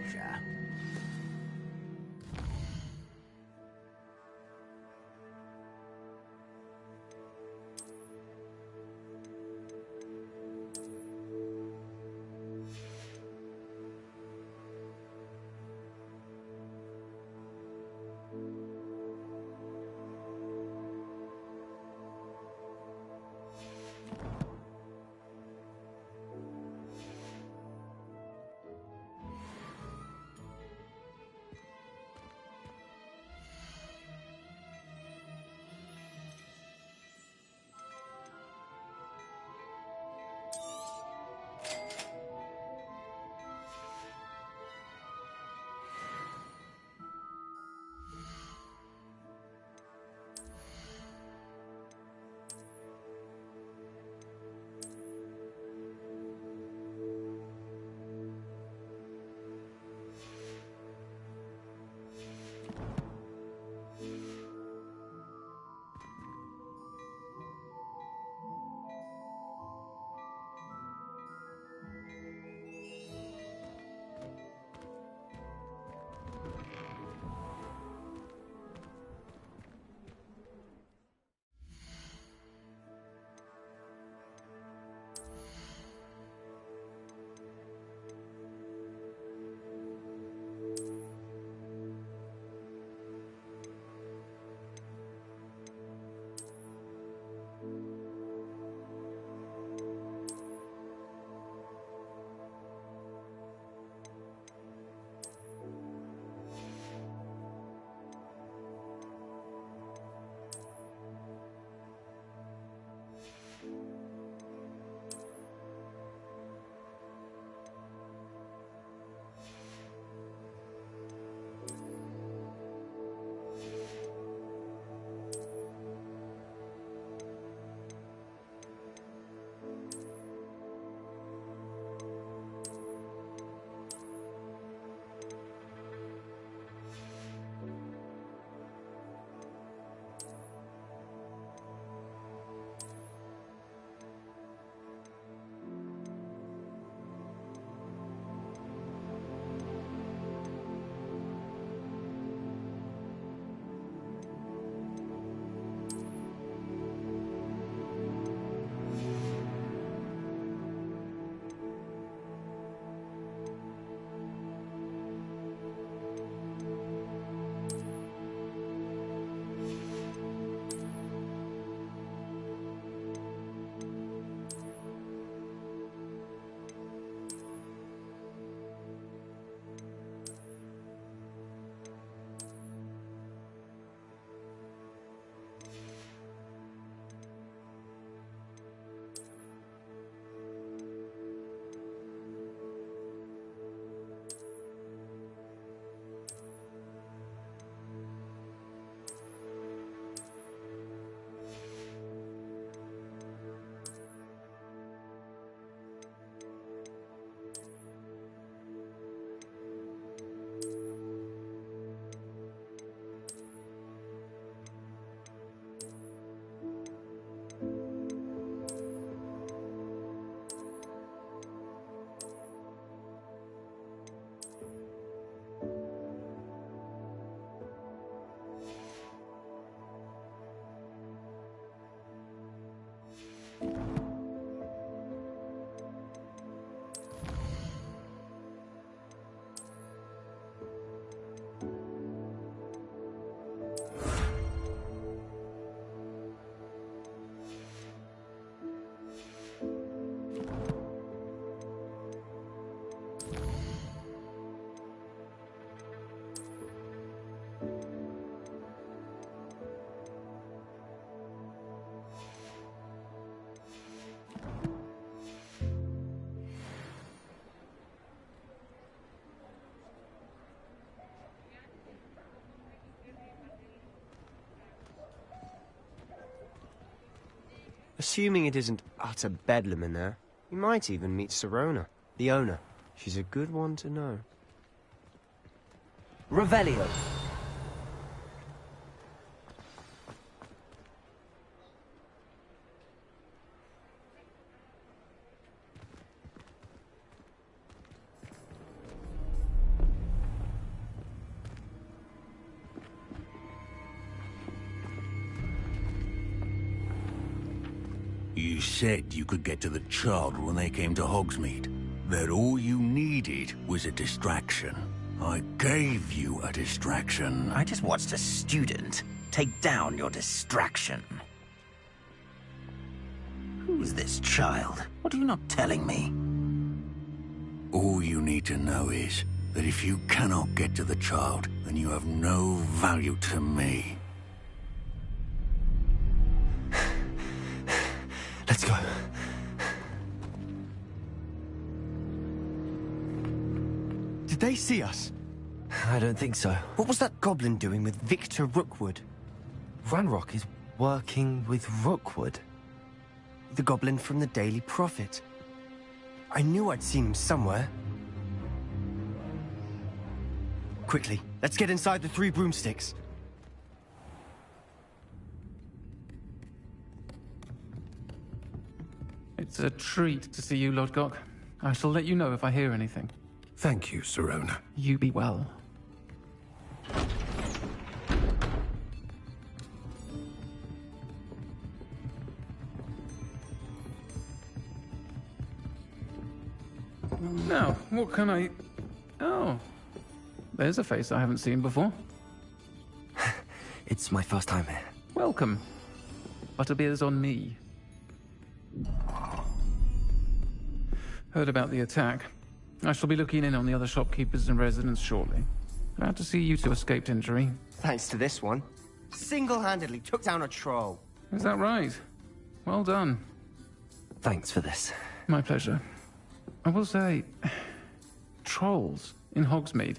Speaker 11: Assuming it isn't utter bedlam in there, you might even meet Sirona, the owner. She's a good one to know.
Speaker 1: Revelio.
Speaker 2: You said you could get to the child when they came to Hogsmeade. That all you needed was a distraction. I gave you a distraction.
Speaker 12: I just watched a student take down your distraction. Who's this child? What are you not telling me?
Speaker 2: All you need to know is that if you cannot get to the child, then you have no value to me.
Speaker 11: Let's go. Did they see us?
Speaker 1: I don't think so.
Speaker 11: What was that goblin doing with Victor Rookwood?
Speaker 1: Ranrock is working with Rookwood.
Speaker 11: The goblin from the Daily Prophet. I knew I'd seen him somewhere. Quickly, let's get inside the 3 broomsticks.
Speaker 4: It's a treat to see you, Lodgok. I shall let you know if I hear anything.
Speaker 17: Thank you, Sirona.
Speaker 4: You be well. Now, what can I... Oh. There's a face I haven't seen before.
Speaker 1: It's my first time here.
Speaker 4: Welcome. Butterbeer's on me. Heard about the attack. I shall be looking in on the other shopkeepers and residents shortly. Glad to see you two escaped injury.
Speaker 11: Thanks to this one. Single-handedly took down a troll.
Speaker 4: Is that right? Well done.
Speaker 1: Thanks for this.
Speaker 4: My pleasure. I will say, trolls in Hogsmeade.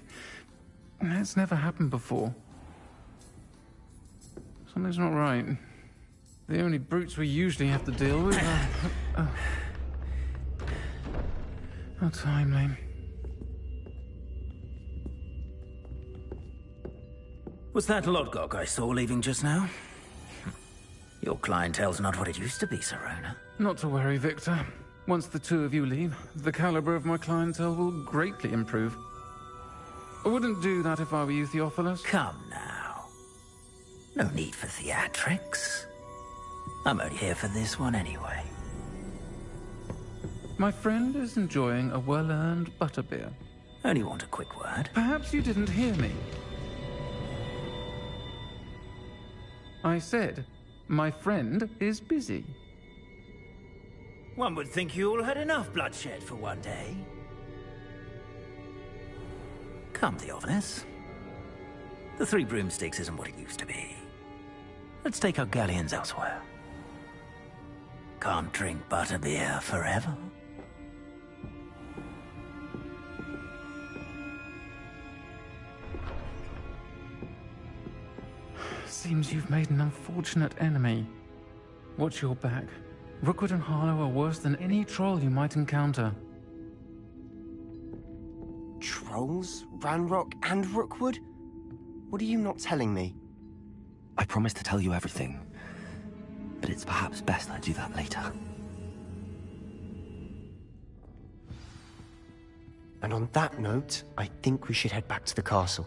Speaker 4: That's never happened before. Something's not right. The only brutes we usually have to deal with are... How timely.
Speaker 12: Was that Lodgok I saw leaving just now? Your clientele's not what it used to be, Sirona.
Speaker 4: Not to worry, Victor. Once the 2 of you leave, the caliber of my clientele will greatly improve. I wouldn't do that if I were you, Theophilus.
Speaker 12: Come now. No need for theatrics. I'm only here for this one anyway.
Speaker 4: My friend is enjoying a well-earned butterbeer.
Speaker 12: Only want a quick word.
Speaker 4: Perhaps you didn't hear me. I said, my friend is busy.
Speaker 12: One would think you all had enough bloodshed for one day. Come, Theophilus. The 3 broomsticks isn't what it used to be. Let's take our galleons elsewhere. Can't drink butterbeer forever.
Speaker 4: Seems you've made an unfortunate enemy. Watch your back. Rookwood and Harlow are worse than any troll you might encounter.
Speaker 11: Trolls? Ranrock and Rookwood? What are you not telling me?
Speaker 1: I promise to tell you everything, but it's perhaps best I do that later.
Speaker 11: And on that note, I think we should head back to the castle.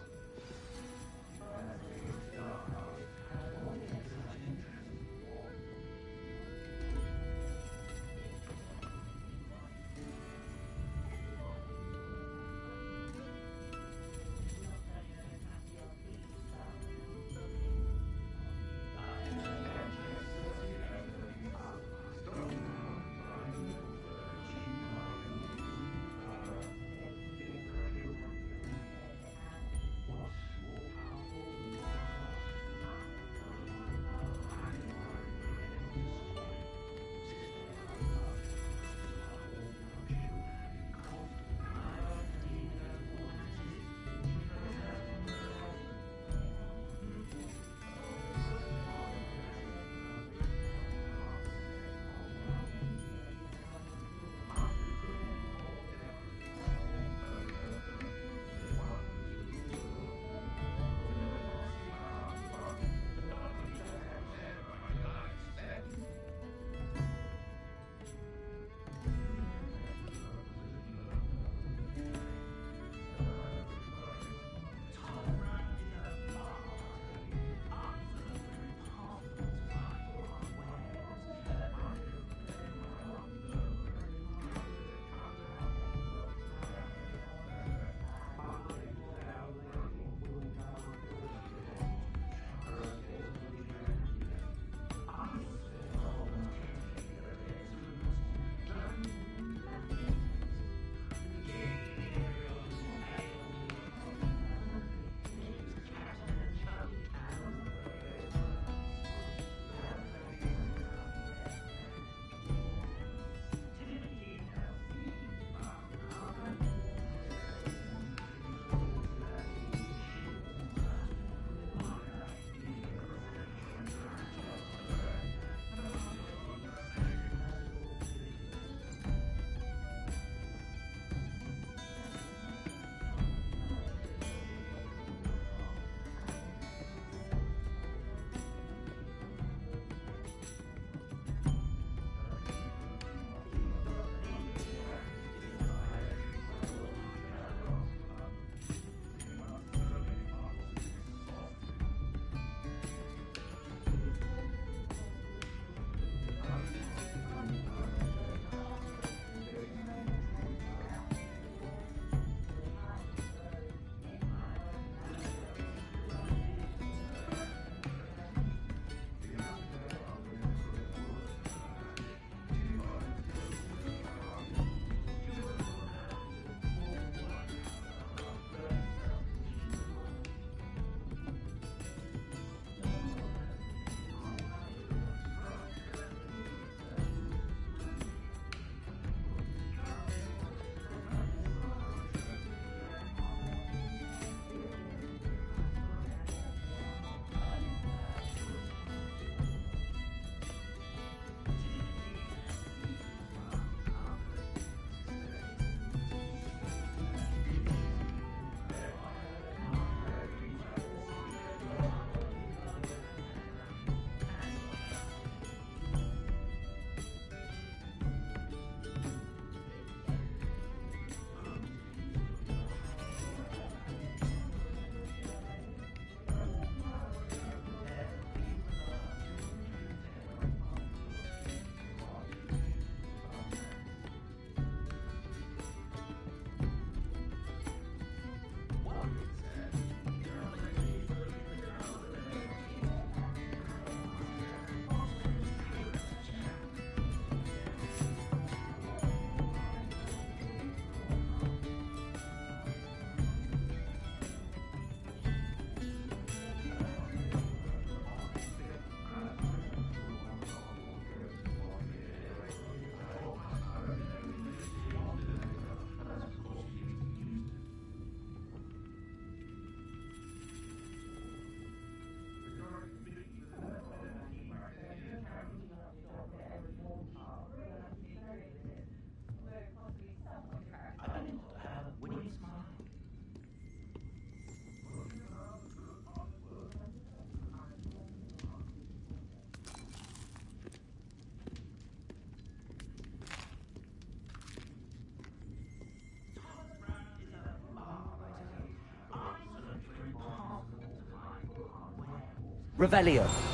Speaker 1: Revelio.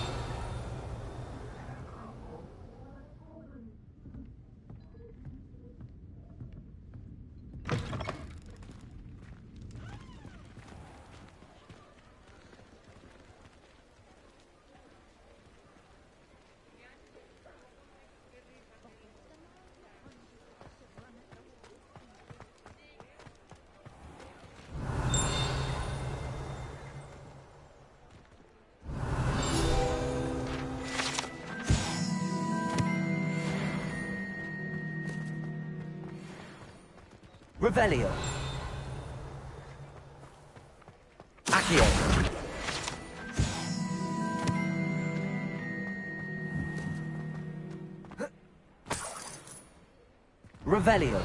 Speaker 1: Revelio. Accio. Revelio.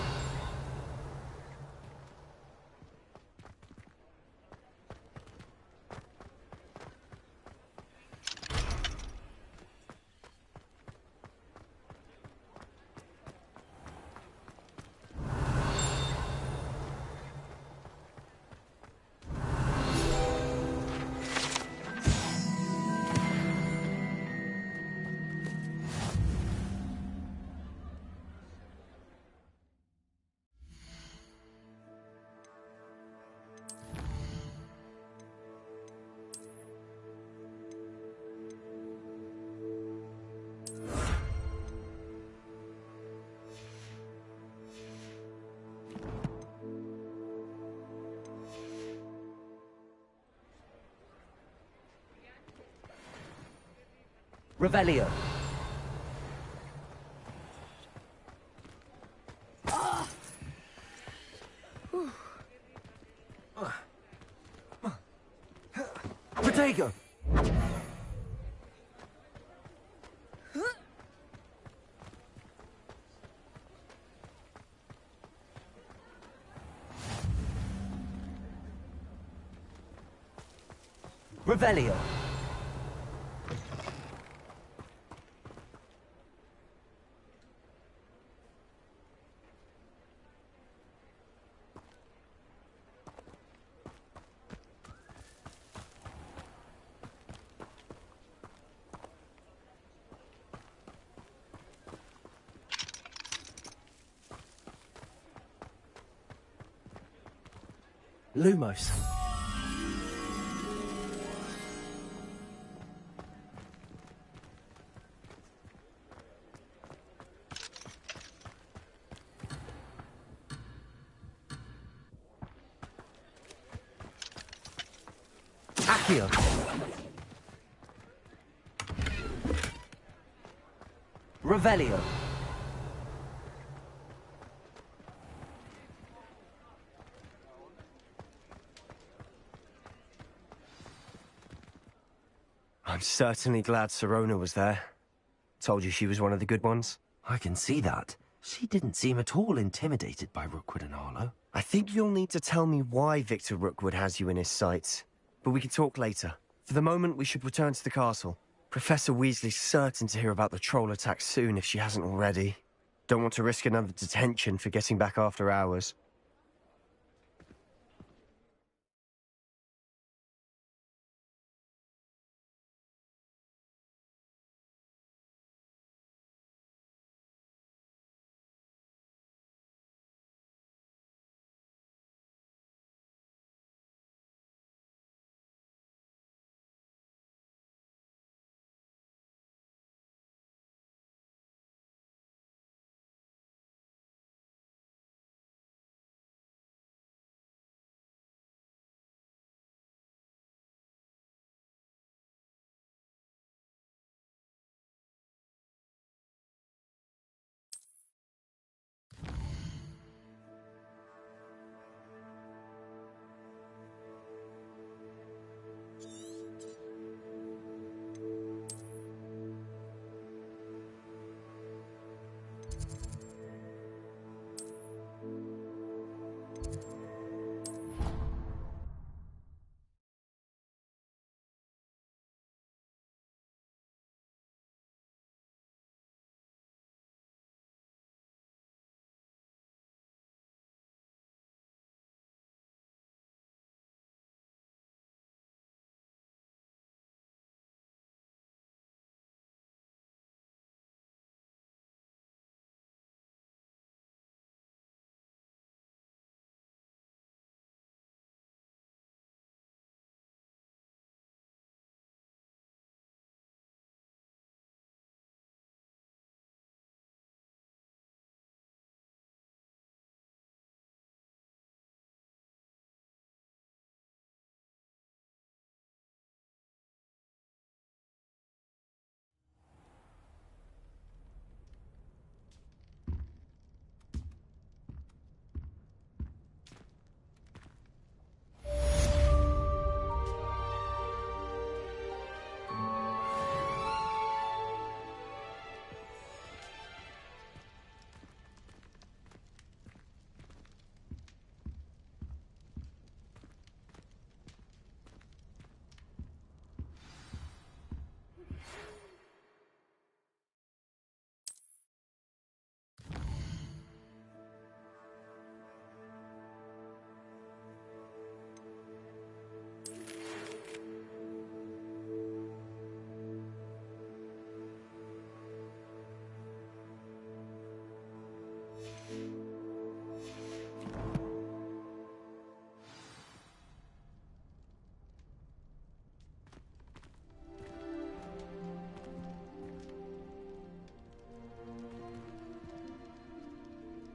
Speaker 1: Revelio. Protego. Revelio. Lumos. Accio. Revelio.
Speaker 11: I'm certainly glad Sirona was there. Told you she was one of the good ones.
Speaker 1: I can see that. She didn't seem at all intimidated by Rookwood and Arlo.
Speaker 11: I think you'll need to tell me why Victor Rookwood has you in his sights. But we can talk later. For the moment, we should return to the castle. Professor Weasley's certain to hear about the troll attack soon if she hasn't already. Don't want to risk another detention for getting back after hours.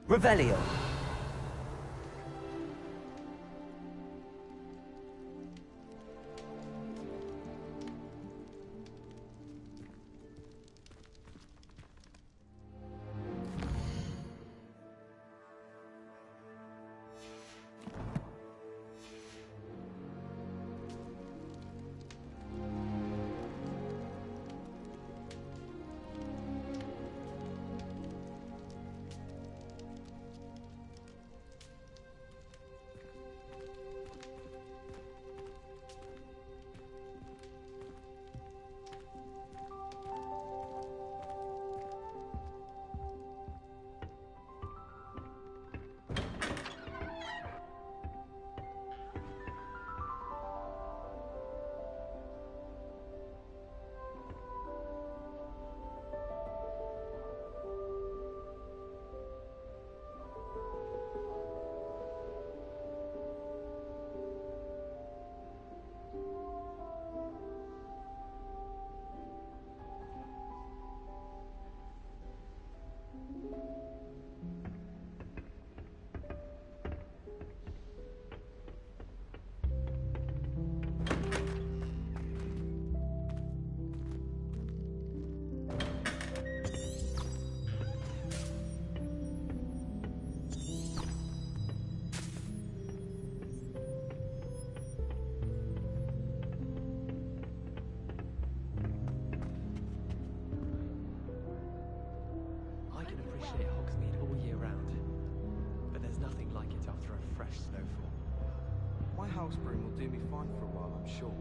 Speaker 1: Revelio.
Speaker 5: appreciate Hogsmeade all year round, but there's nothing like it after a fresh snowfall.
Speaker 13: My house broom will do me fine for a while, I'm sure.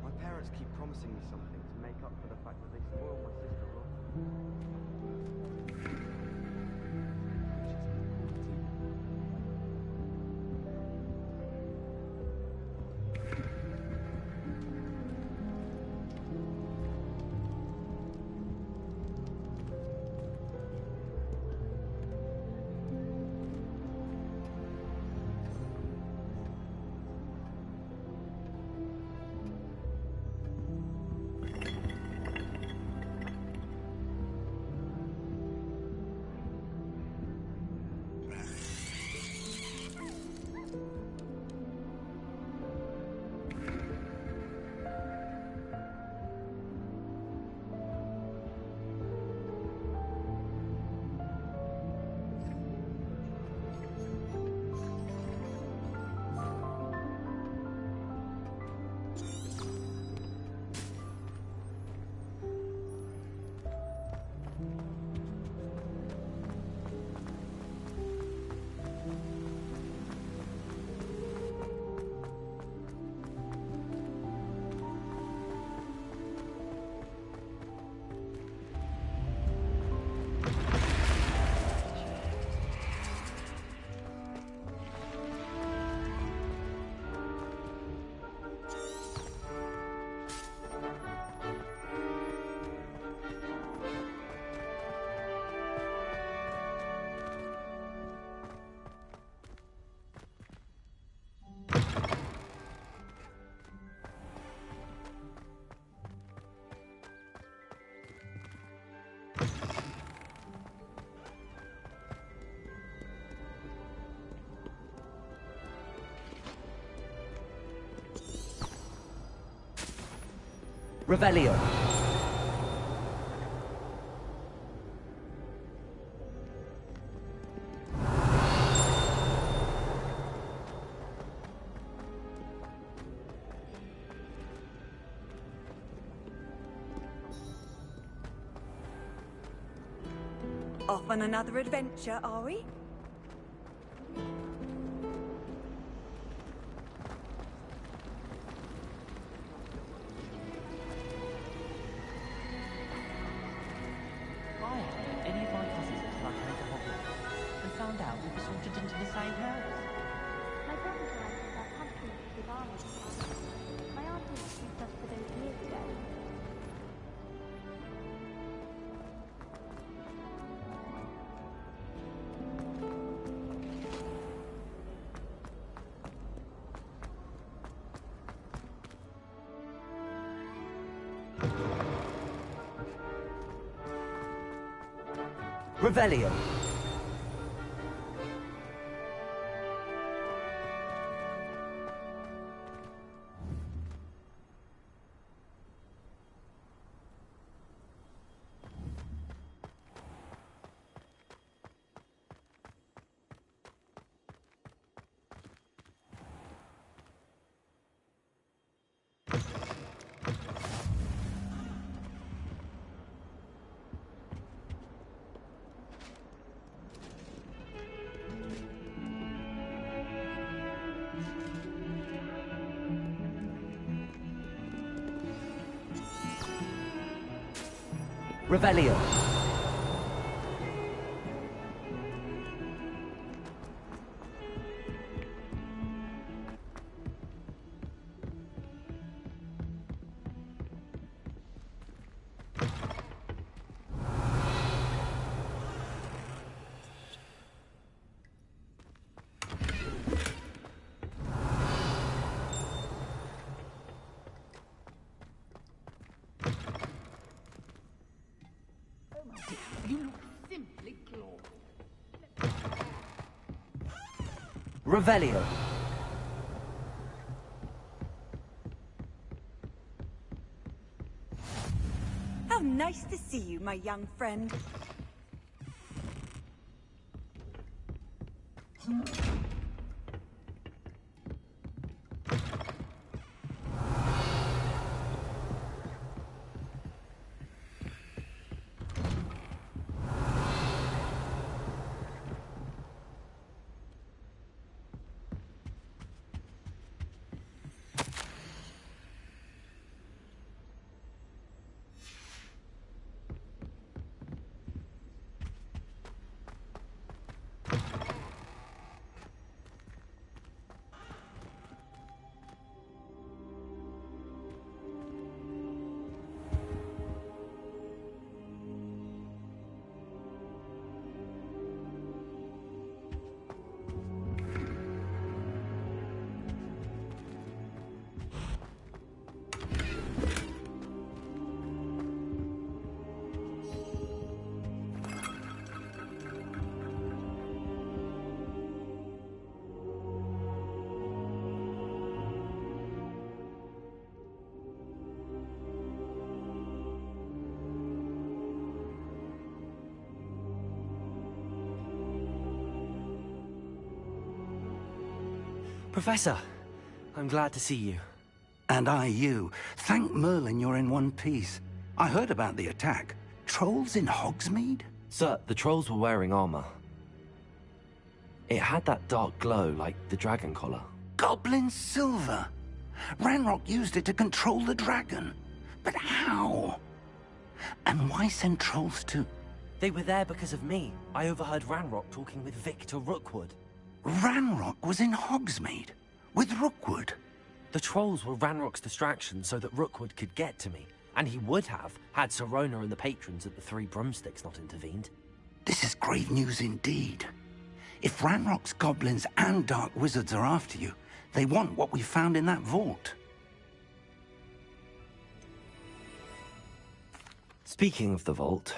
Speaker 13: My parents keep promising me something to make up for the fact that they spoiled my sister rotten.
Speaker 1: Revelio.
Speaker 6: Off on another adventure, are we?
Speaker 5: I haven't met any of my cousins until I came to Hogwarts and found out we were sorted into the same house.
Speaker 21: My brothers and I think our country with armies. My aunt introduced us to those years ago.
Speaker 1: Revelio. Revelio. Revelio.
Speaker 10: How nice to see you, my young friend.
Speaker 1: Professor, I'm glad to see you.
Speaker 12: And I you. Thank Merlin you're in one piece. I heard about the attack. Trolls in Hogsmeade?
Speaker 1: Sir, the trolls were wearing armor. It had that dark glow like the dragon collar.
Speaker 12: Goblin silver! Ranrock used it to control the dragon. But how? And why send trolls to...
Speaker 1: They were there because of me. I overheard Ranrock talking with Victor Rookwood.
Speaker 12: Ranrock was in Hogsmeade? With Rookwood?
Speaker 1: The trolls were Ranrock's distraction so that Rookwood could get to me. And he would have, had Sirona and the patrons at the Three Broomsticks not intervened.
Speaker 12: This is grave news indeed. If Ranrock's goblins and dark wizards are after you, they want what we found in that vault.
Speaker 1: Speaking of the vault,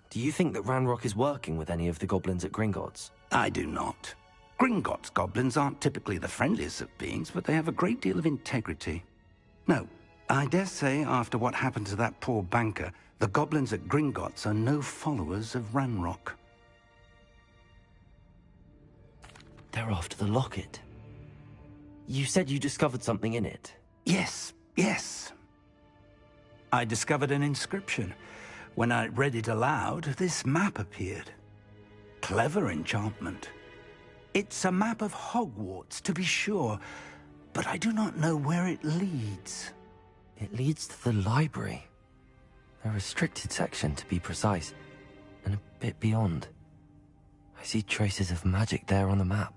Speaker 1: do you think that Ranrock is working with any of the goblins at Gringotts?
Speaker 12: I do not. Gringotts goblins aren't typically the friendliest of beings, but they have a great deal of integrity. No, I dare say after what happened to that poor banker, the goblins at Gringotts are no followers of Ranrock.
Speaker 1: They're after the locket. You said you discovered something in it.
Speaker 12: Yes. I discovered an inscription. When I read it aloud, this map appeared. Clever enchantment. It's a map of Hogwarts, to be sure, but I do not know where it leads.
Speaker 1: It leads to the library. A restricted section, to be precise, and a bit beyond. I see traces of magic there on the map.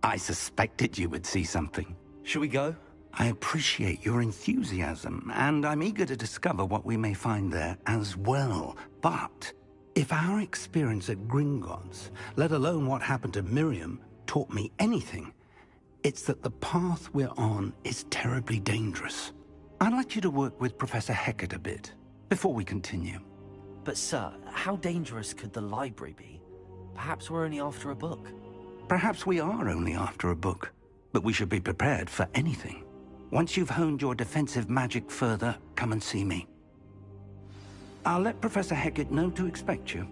Speaker 12: I suspected you would see something.
Speaker 1: Shall we go?
Speaker 12: I appreciate your enthusiasm, and I'm eager to discover what we may find there as well. But if our experience at Gringotts, let alone what happened to Miriam, taught me anything, it's that the path we're on is terribly dangerous. I'd like you to work with Professor Hecat a bit, before we continue.
Speaker 1: But sir, how dangerous could the library be? Perhaps we're only after a book.
Speaker 12: Perhaps we are only after a book, but we should be prepared for anything. Once you've honed your defensive magic further, come and see me. I'll let Professor Hecat know to expect you.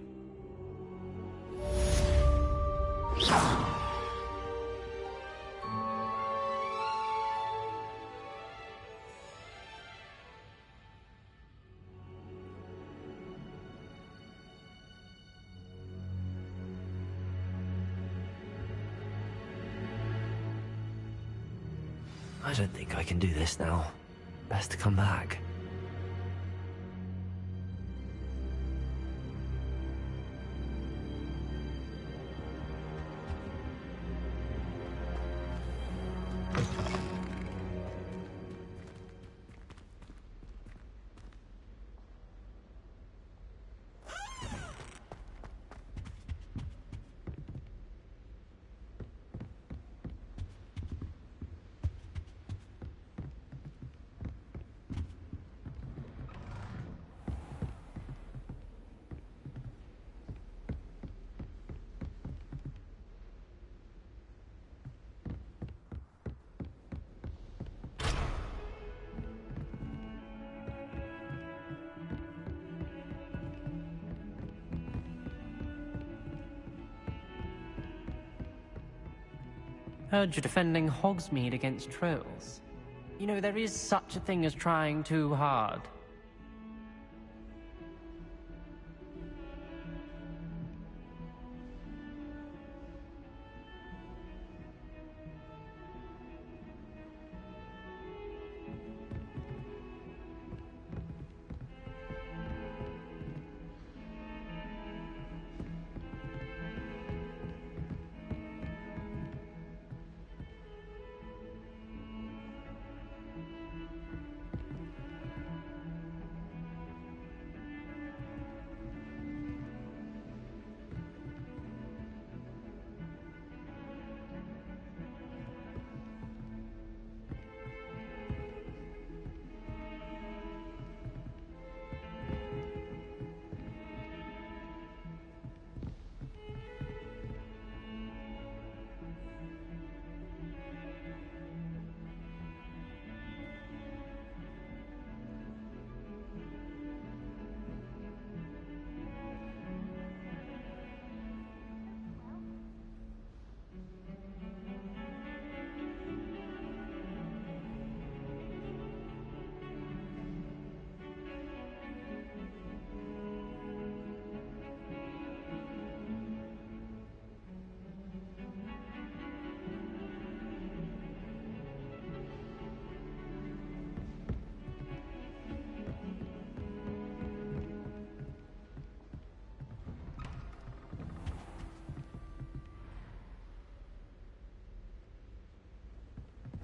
Speaker 1: I don't think I can do this now. Best to come back.
Speaker 3: Heard you're defending Hogsmeade against trolls. You know, there is such a thing as trying too hard.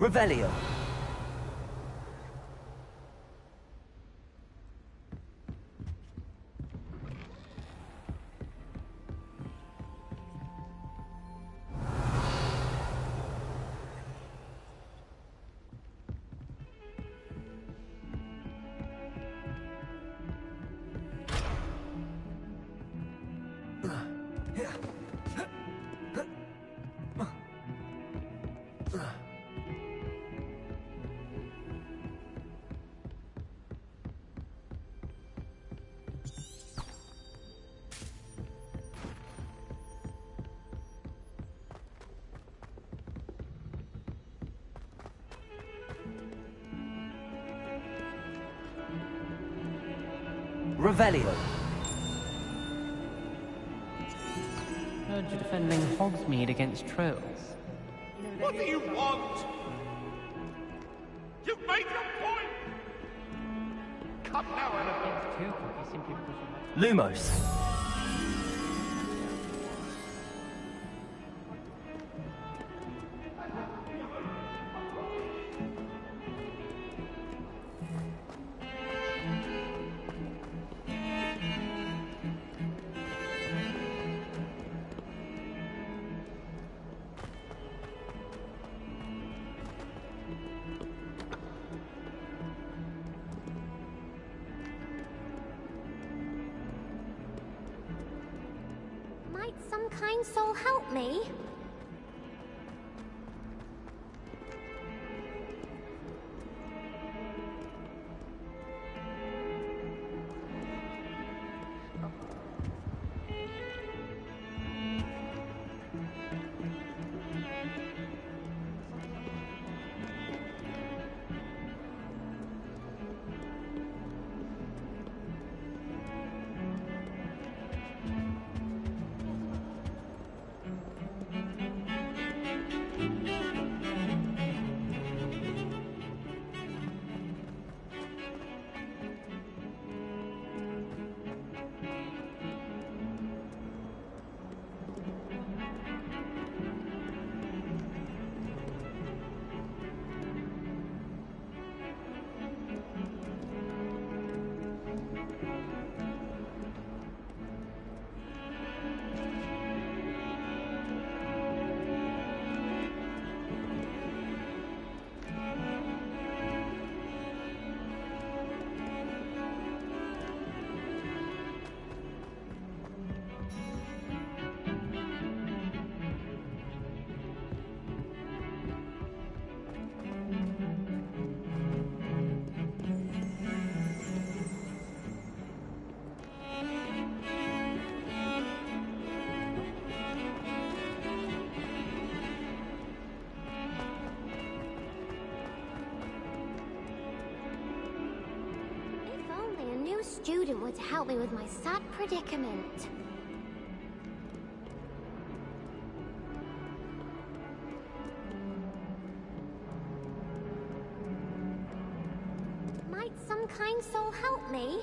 Speaker 20: Revelio. Revelio.
Speaker 3: Heard you're defending Hogsmeade against trolls.
Speaker 8: What do you want? You've made your point! Come now, Annabelle.
Speaker 20: Lumos.
Speaker 9: Might some kind soul help me? student were to help me with my sad predicament. Might some kind soul help me?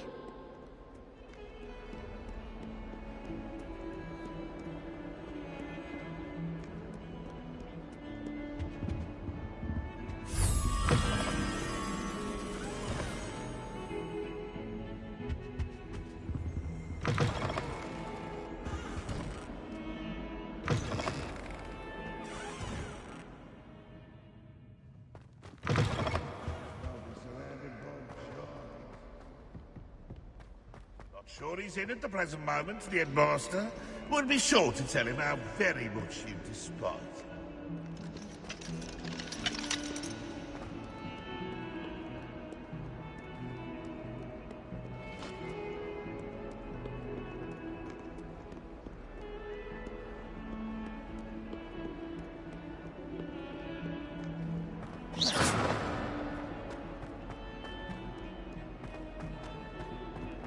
Speaker 19: Sure he's in at the present moment, the headmaster. Would be sure to tell him how very much you despise him.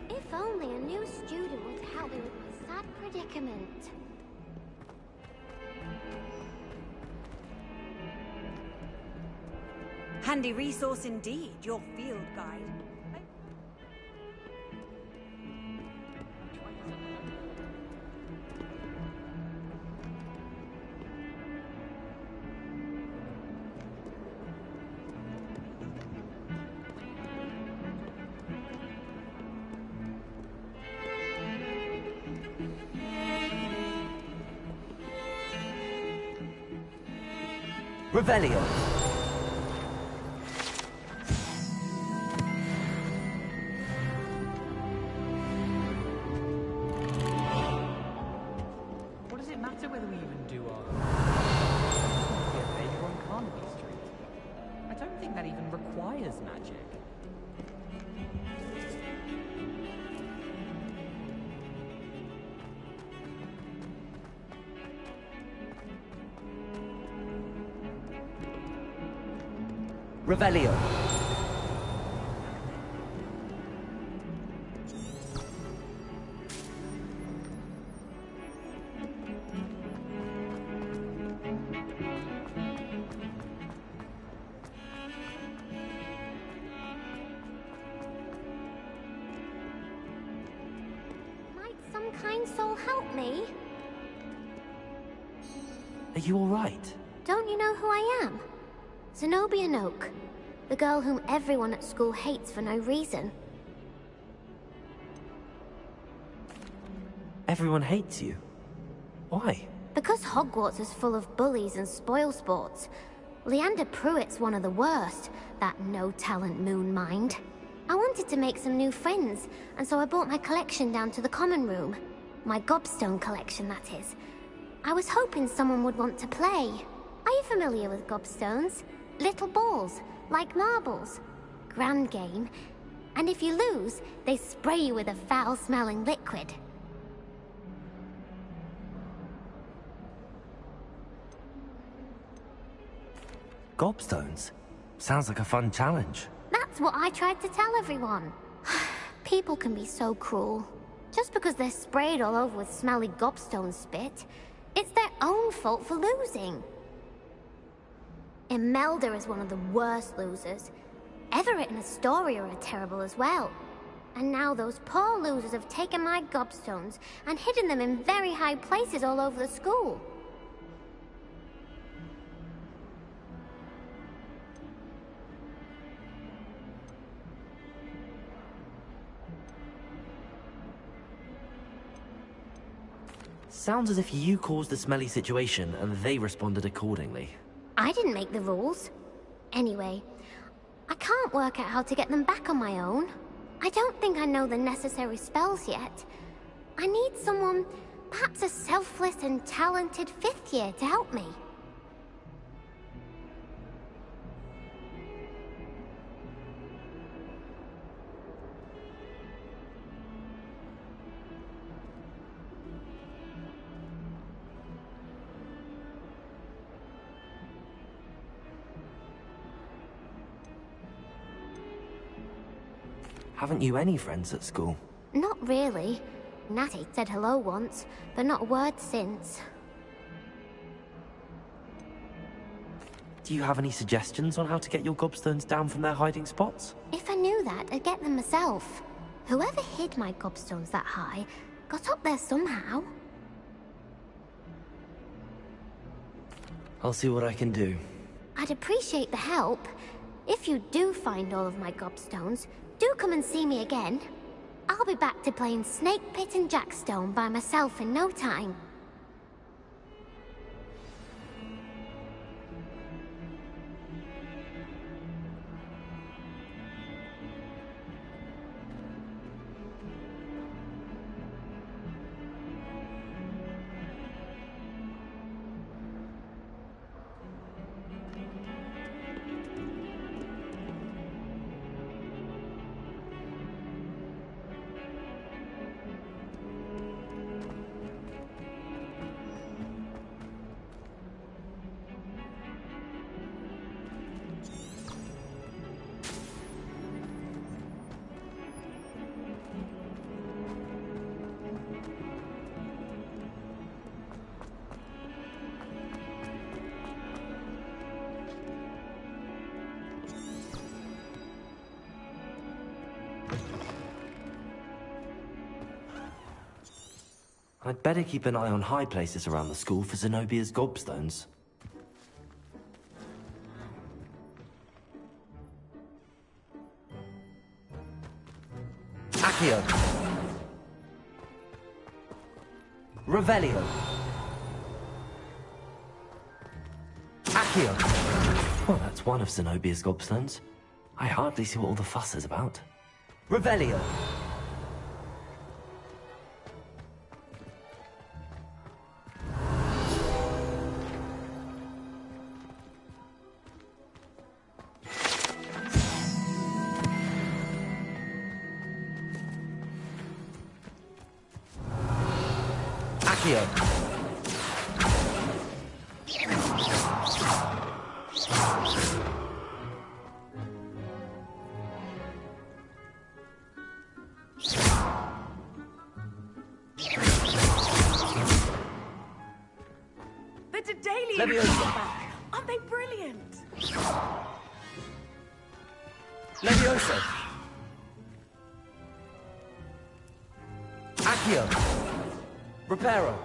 Speaker 9: If only a new student were to help me with my sad predicament.
Speaker 7: Handy resource indeed, your field guide.
Speaker 20: Revelio.
Speaker 5: What does it matter whether we even do our... We get paper on Carnaby Street. I don't think that even requires magic.
Speaker 20: Revelio.
Speaker 9: Might some kind soul help me?
Speaker 1: Are you alright?
Speaker 9: Don't you know who I am? Zenobia Noak, the girl whom everyone at school hates for no reason.
Speaker 1: Everyone hates you. Why?
Speaker 9: Because Hogwarts is full of bullies and spoilsports. Leander Pruitt's one of the worst, that no-talent moon mind. I wanted to make some new friends, and so I brought my collection down to the common room. My gobstone collection, that is. I was hoping someone would want to play. Are you familiar with gobstones? Little balls, like marbles. Grand game. And if you lose, they spray you with a foul-smelling liquid.
Speaker 1: Gobstones? Sounds like a fun challenge.
Speaker 9: That's what I tried to tell everyone. People can be so cruel. Just because they're sprayed all over with smelly gobstone spit, it's their own fault for losing. Imelda is one of the worst losers. Everett and Astoria are terrible as well. And now those poor losers have taken my gobstones and hidden them in very high places all over the school.
Speaker 1: Sounds as if you caused the smelly situation and they responded accordingly.
Speaker 9: I didn't make the rules. Anyway, I can't work out how to get them back on my own. I don't think I know the necessary spells yet. I need someone, perhaps a selfless and talented fifth year to help me.
Speaker 1: Haven't you any friends at school?
Speaker 9: Not really. Natty said hello once, but not a word since.
Speaker 1: Do you have any suggestions on how to get your gobstones down from their hiding spots?
Speaker 9: If I knew that, I'd get them myself. Whoever hid my gobstones that high got up there somehow.
Speaker 1: I'll see what I can do.
Speaker 9: I'd appreciate the help. If you do find all of my gobstones, do come and see me again. I'll be back to playing Snake Pit and Jackstone by myself in no time.
Speaker 1: I'd better keep an eye on high places around the school for Zenobia's gobstones. Accio! Revelio! Accio! Well, that's one of Zenobia's gobstones. I hardly see what all the fuss is about. Revelio!
Speaker 10: Aren't they brilliant?
Speaker 1: Levioso! Accio! Reparo!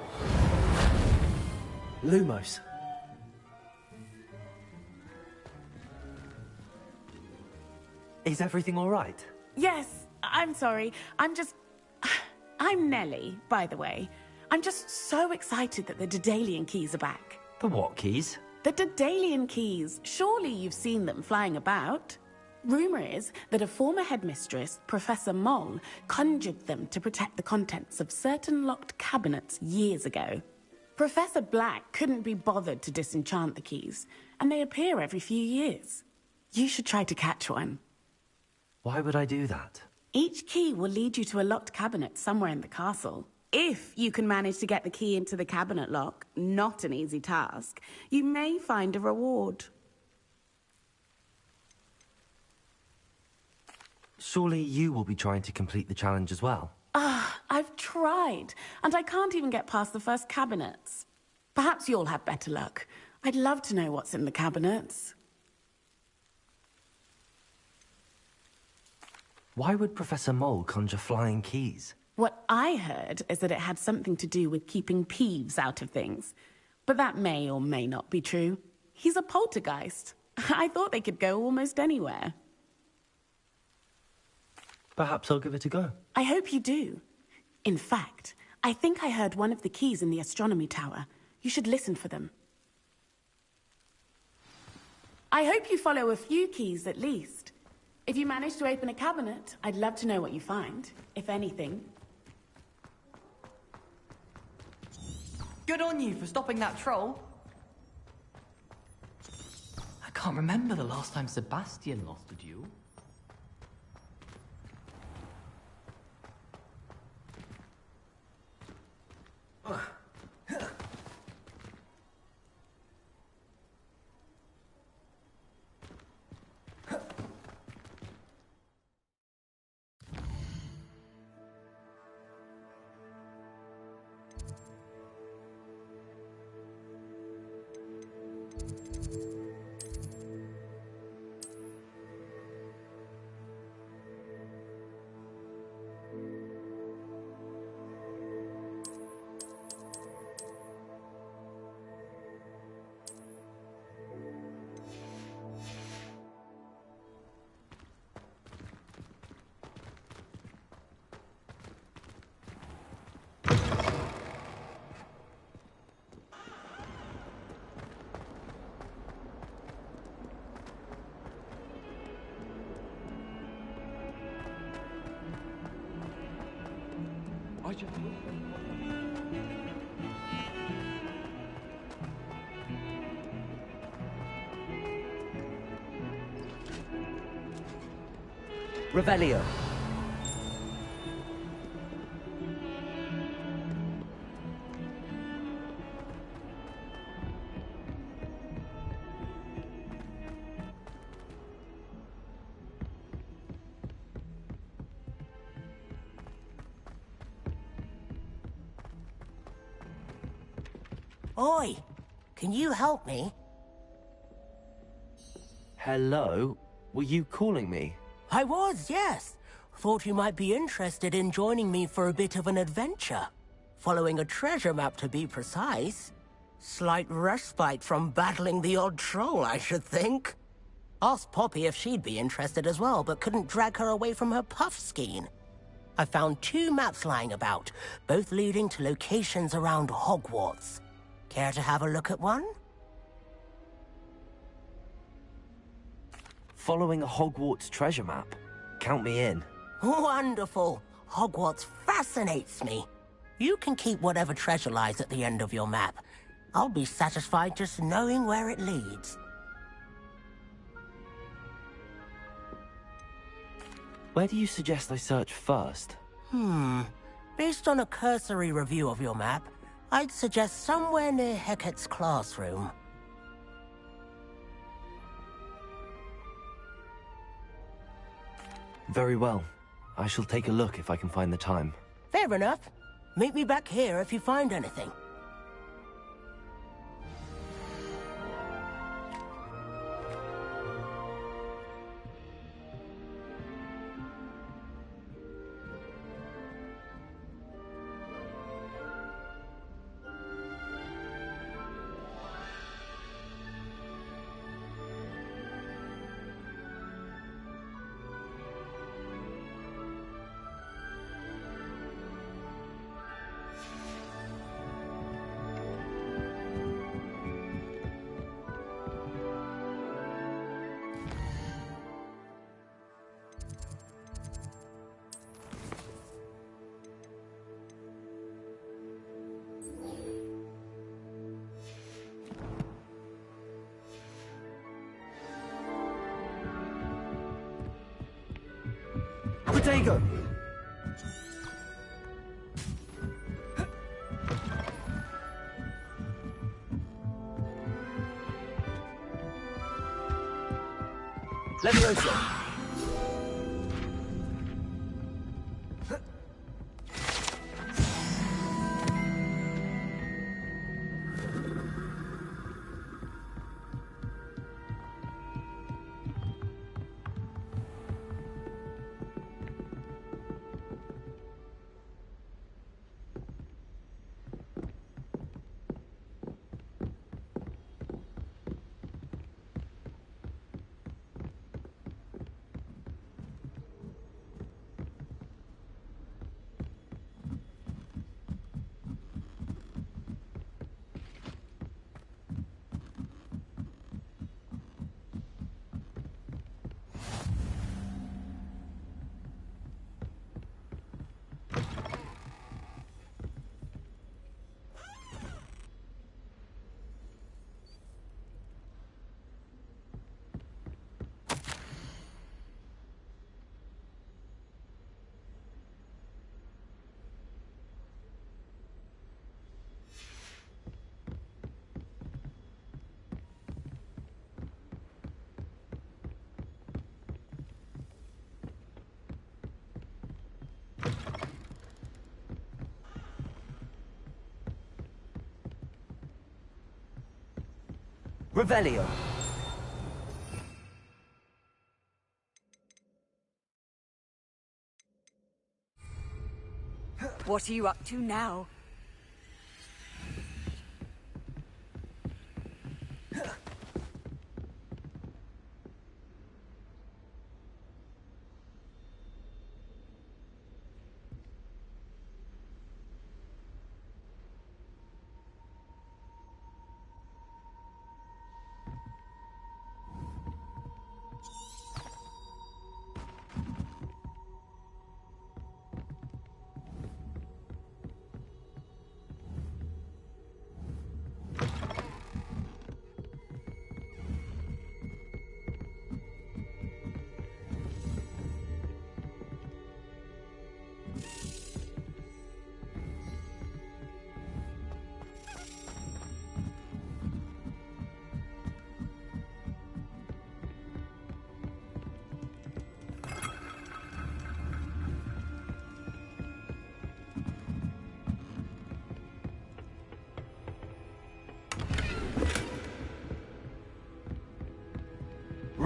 Speaker 1: Lumos! Is everything all right?
Speaker 14: Yes, I'm sorry. I'm Nellie, by the way. I'm just so excited that the Daedalian keys are back.
Speaker 1: The what keys?
Speaker 14: The Daedalian keys. Surely you've seen them flying about. Rumour is that a former headmistress, Professor Moll, conjured them to protect the contents of certain locked cabinets years ago. Professor Black couldn't be bothered to disenchant the keys, and they appear every few years. You should try to catch one.
Speaker 1: Why would I do that?
Speaker 14: Each key will lead you to a locked cabinet somewhere in the castle. If you can manage to get the key into the cabinet lock, not an easy task, you may find a reward.
Speaker 1: Surely you will be trying to complete the challenge as well?
Speaker 14: I've tried, and I can't even get past the first cabinets. Perhaps you'll have better luck. I'd love to know what's in the cabinets.
Speaker 1: Why would Professor Moll conjure flying keys?
Speaker 14: What I heard is that it had something to do with keeping Peeves out of things. But that may or may not be true. He's a poltergeist. I thought they could go almost anywhere.
Speaker 1: Perhaps I'll give it a go.
Speaker 14: I hope you do. In fact, I think I heard one of the keys in the astronomy tower. You should listen for them. I hope you follow a few keys at least. If you manage to open a cabinet, I'd love to know what you find, if anything.
Speaker 5: Good on you for stopping that troll. I can't remember the last time Sebastian lost a duel.
Speaker 13: I just...
Speaker 20: Revelio.
Speaker 18: Oi! Can you help me?
Speaker 1: Hello? Were you calling me?
Speaker 18: I was, yes. Thought you might be interested in joining me for a bit of an adventure. Following a treasure map, to be precise. Slight respite from battling the odd troll, I should think. Asked Poppy if she'd be interested as well, but couldn't drag her away from her puff skein. I found 2 maps lying about, both leading to locations around Hogwarts. Care to have a look at one?
Speaker 1: Following a Hogwarts treasure map? Count me in.
Speaker 18: Wonderful. Hogwarts fascinates me. You can keep whatever treasure lies at the end of your map. I'll be satisfied just knowing where it leads.
Speaker 1: Where do you suggest I search first?
Speaker 18: Based on a cursory review of your map, I'd suggest somewhere near Hecat's classroom.
Speaker 1: Very well. I shall take a look if I can find the time.
Speaker 18: Fair enough. Meet me back here if you find anything.
Speaker 1: Protego! Leviosa! Revelio.
Speaker 7: What are you up to now?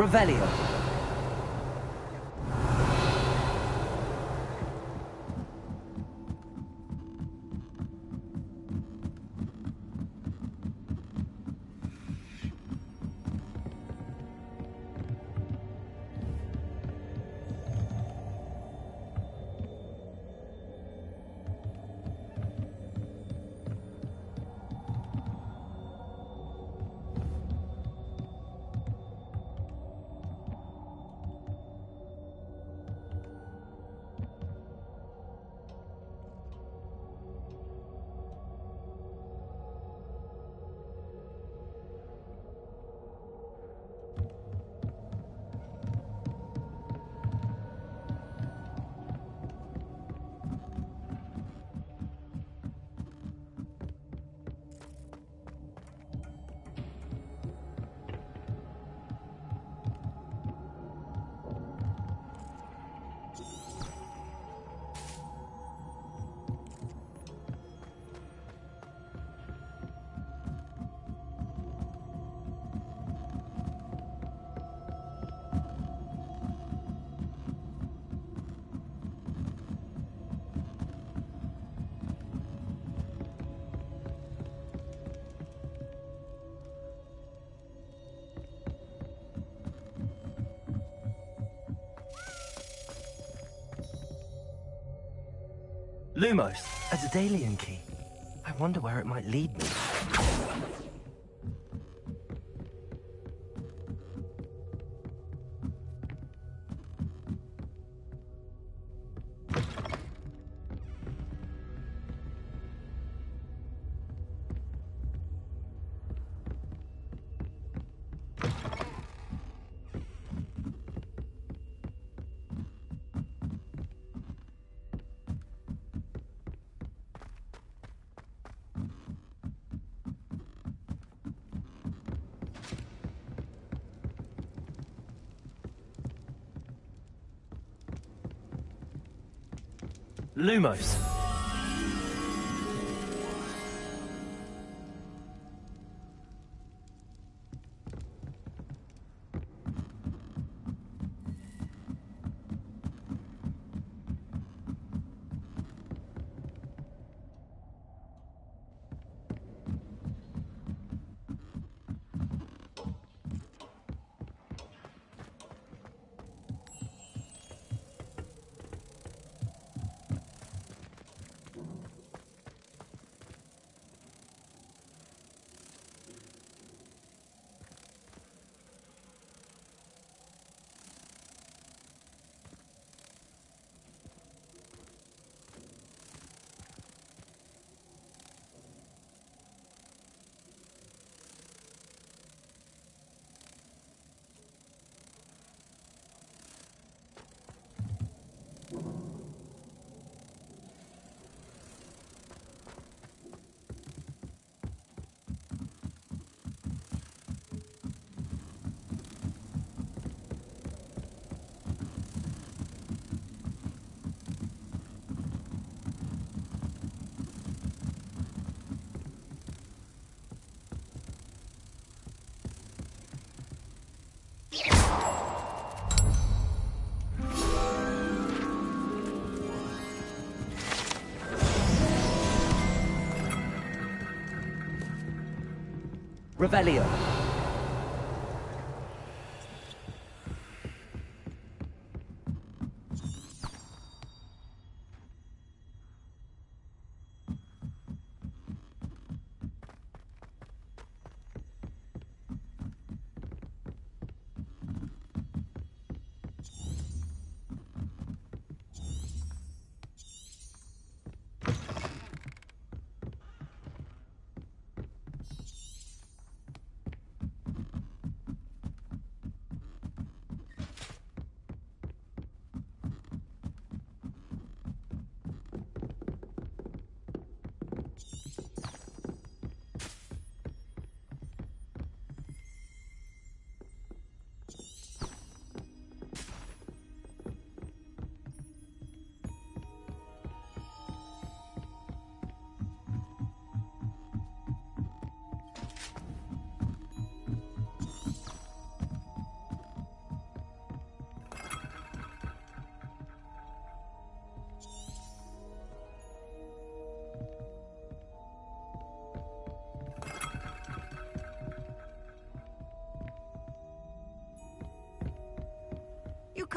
Speaker 20: Revelio.
Speaker 1: Lumos, a Daedalian key. I wonder where it might lead me. Lumos. Revelio.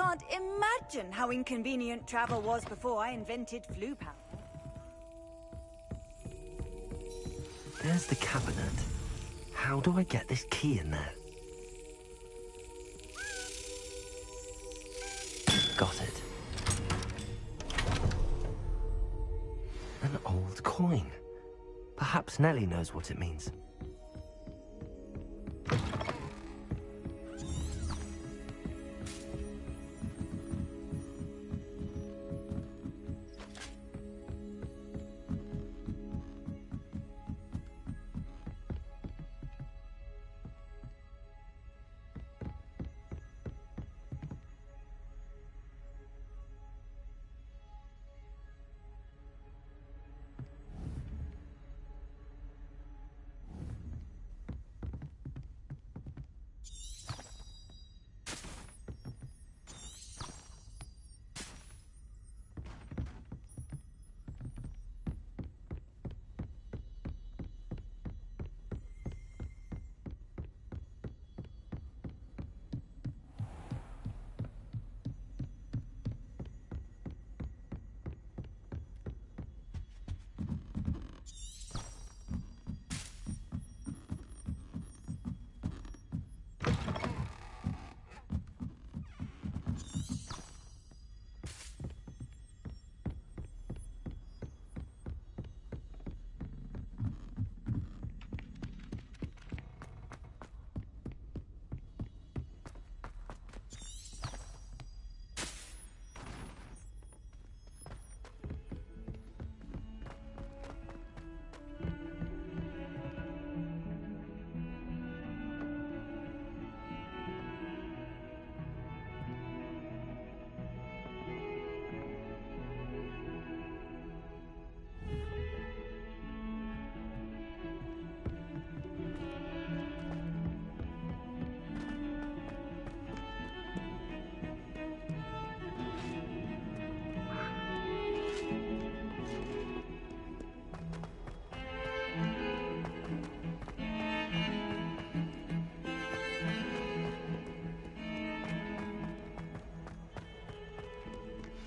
Speaker 10: can't imagine how inconvenient travel was before I invented flu powder.
Speaker 1: There's the cabinet. How do I get this key in there? Got it. An old coin. Perhaps Nellie knows what it means.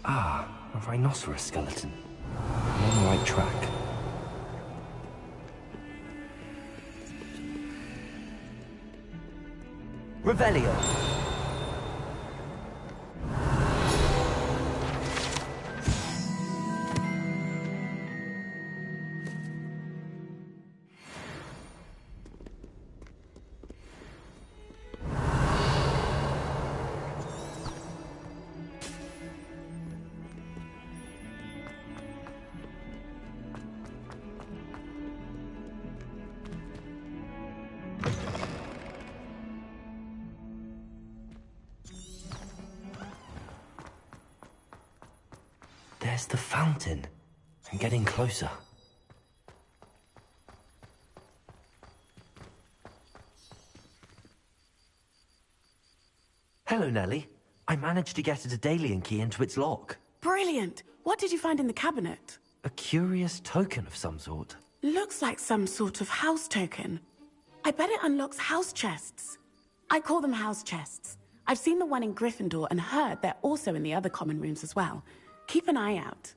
Speaker 1: Ah, a rhinoceros skeleton. I'm on the right track. Revelio! There's the fountain. I'm getting closer. Hello, Nellie. I managed to get a Daedalian key into its lock.
Speaker 14: Brilliant! What did you find in the cabinet?
Speaker 1: A curious token of some sort.
Speaker 14: Looks like some sort of house token. I bet it unlocks house chests. I call them house chests. I've seen the one in Gryffindor and heard they're also in the other common rooms as well. Keep an eye out.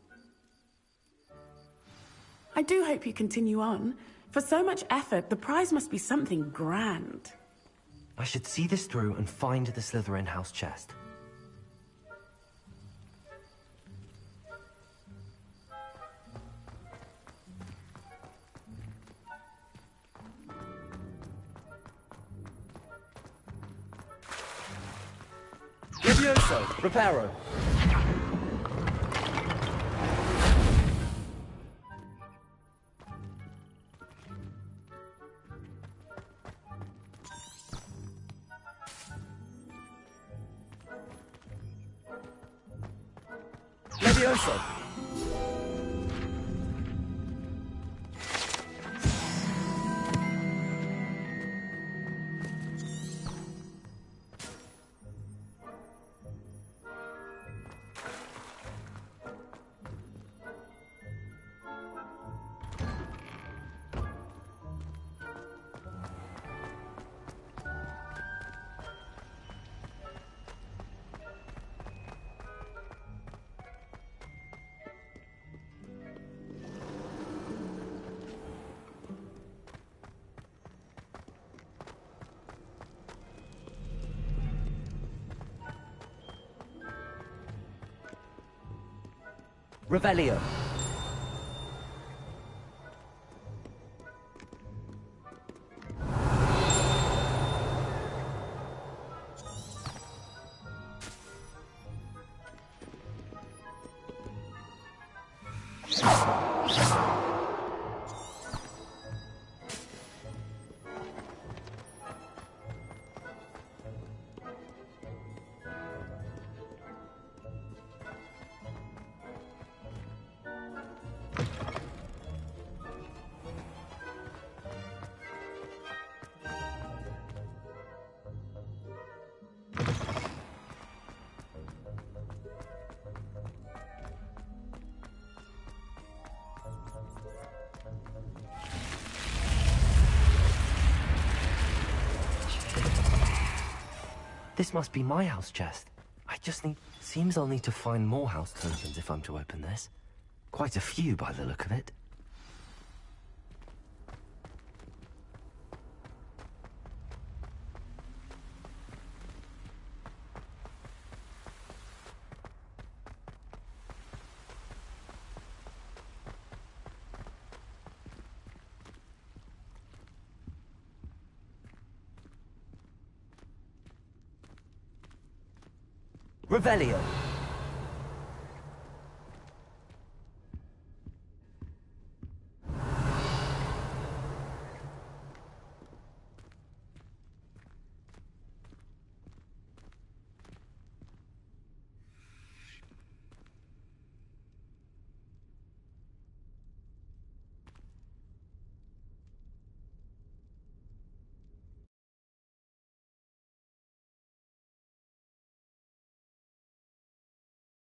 Speaker 14: I do hope you continue on. For so much effort, the prize must be something grand.
Speaker 1: I should see this through and find the Slytherin house chest.
Speaker 20: Levioso! Reparo! Levioso! Revelio.
Speaker 1: This must be my house chest. Seems I'll need to find more house tokens if I'm to open this. Quite a few by the look of it.
Speaker 20: Revelio.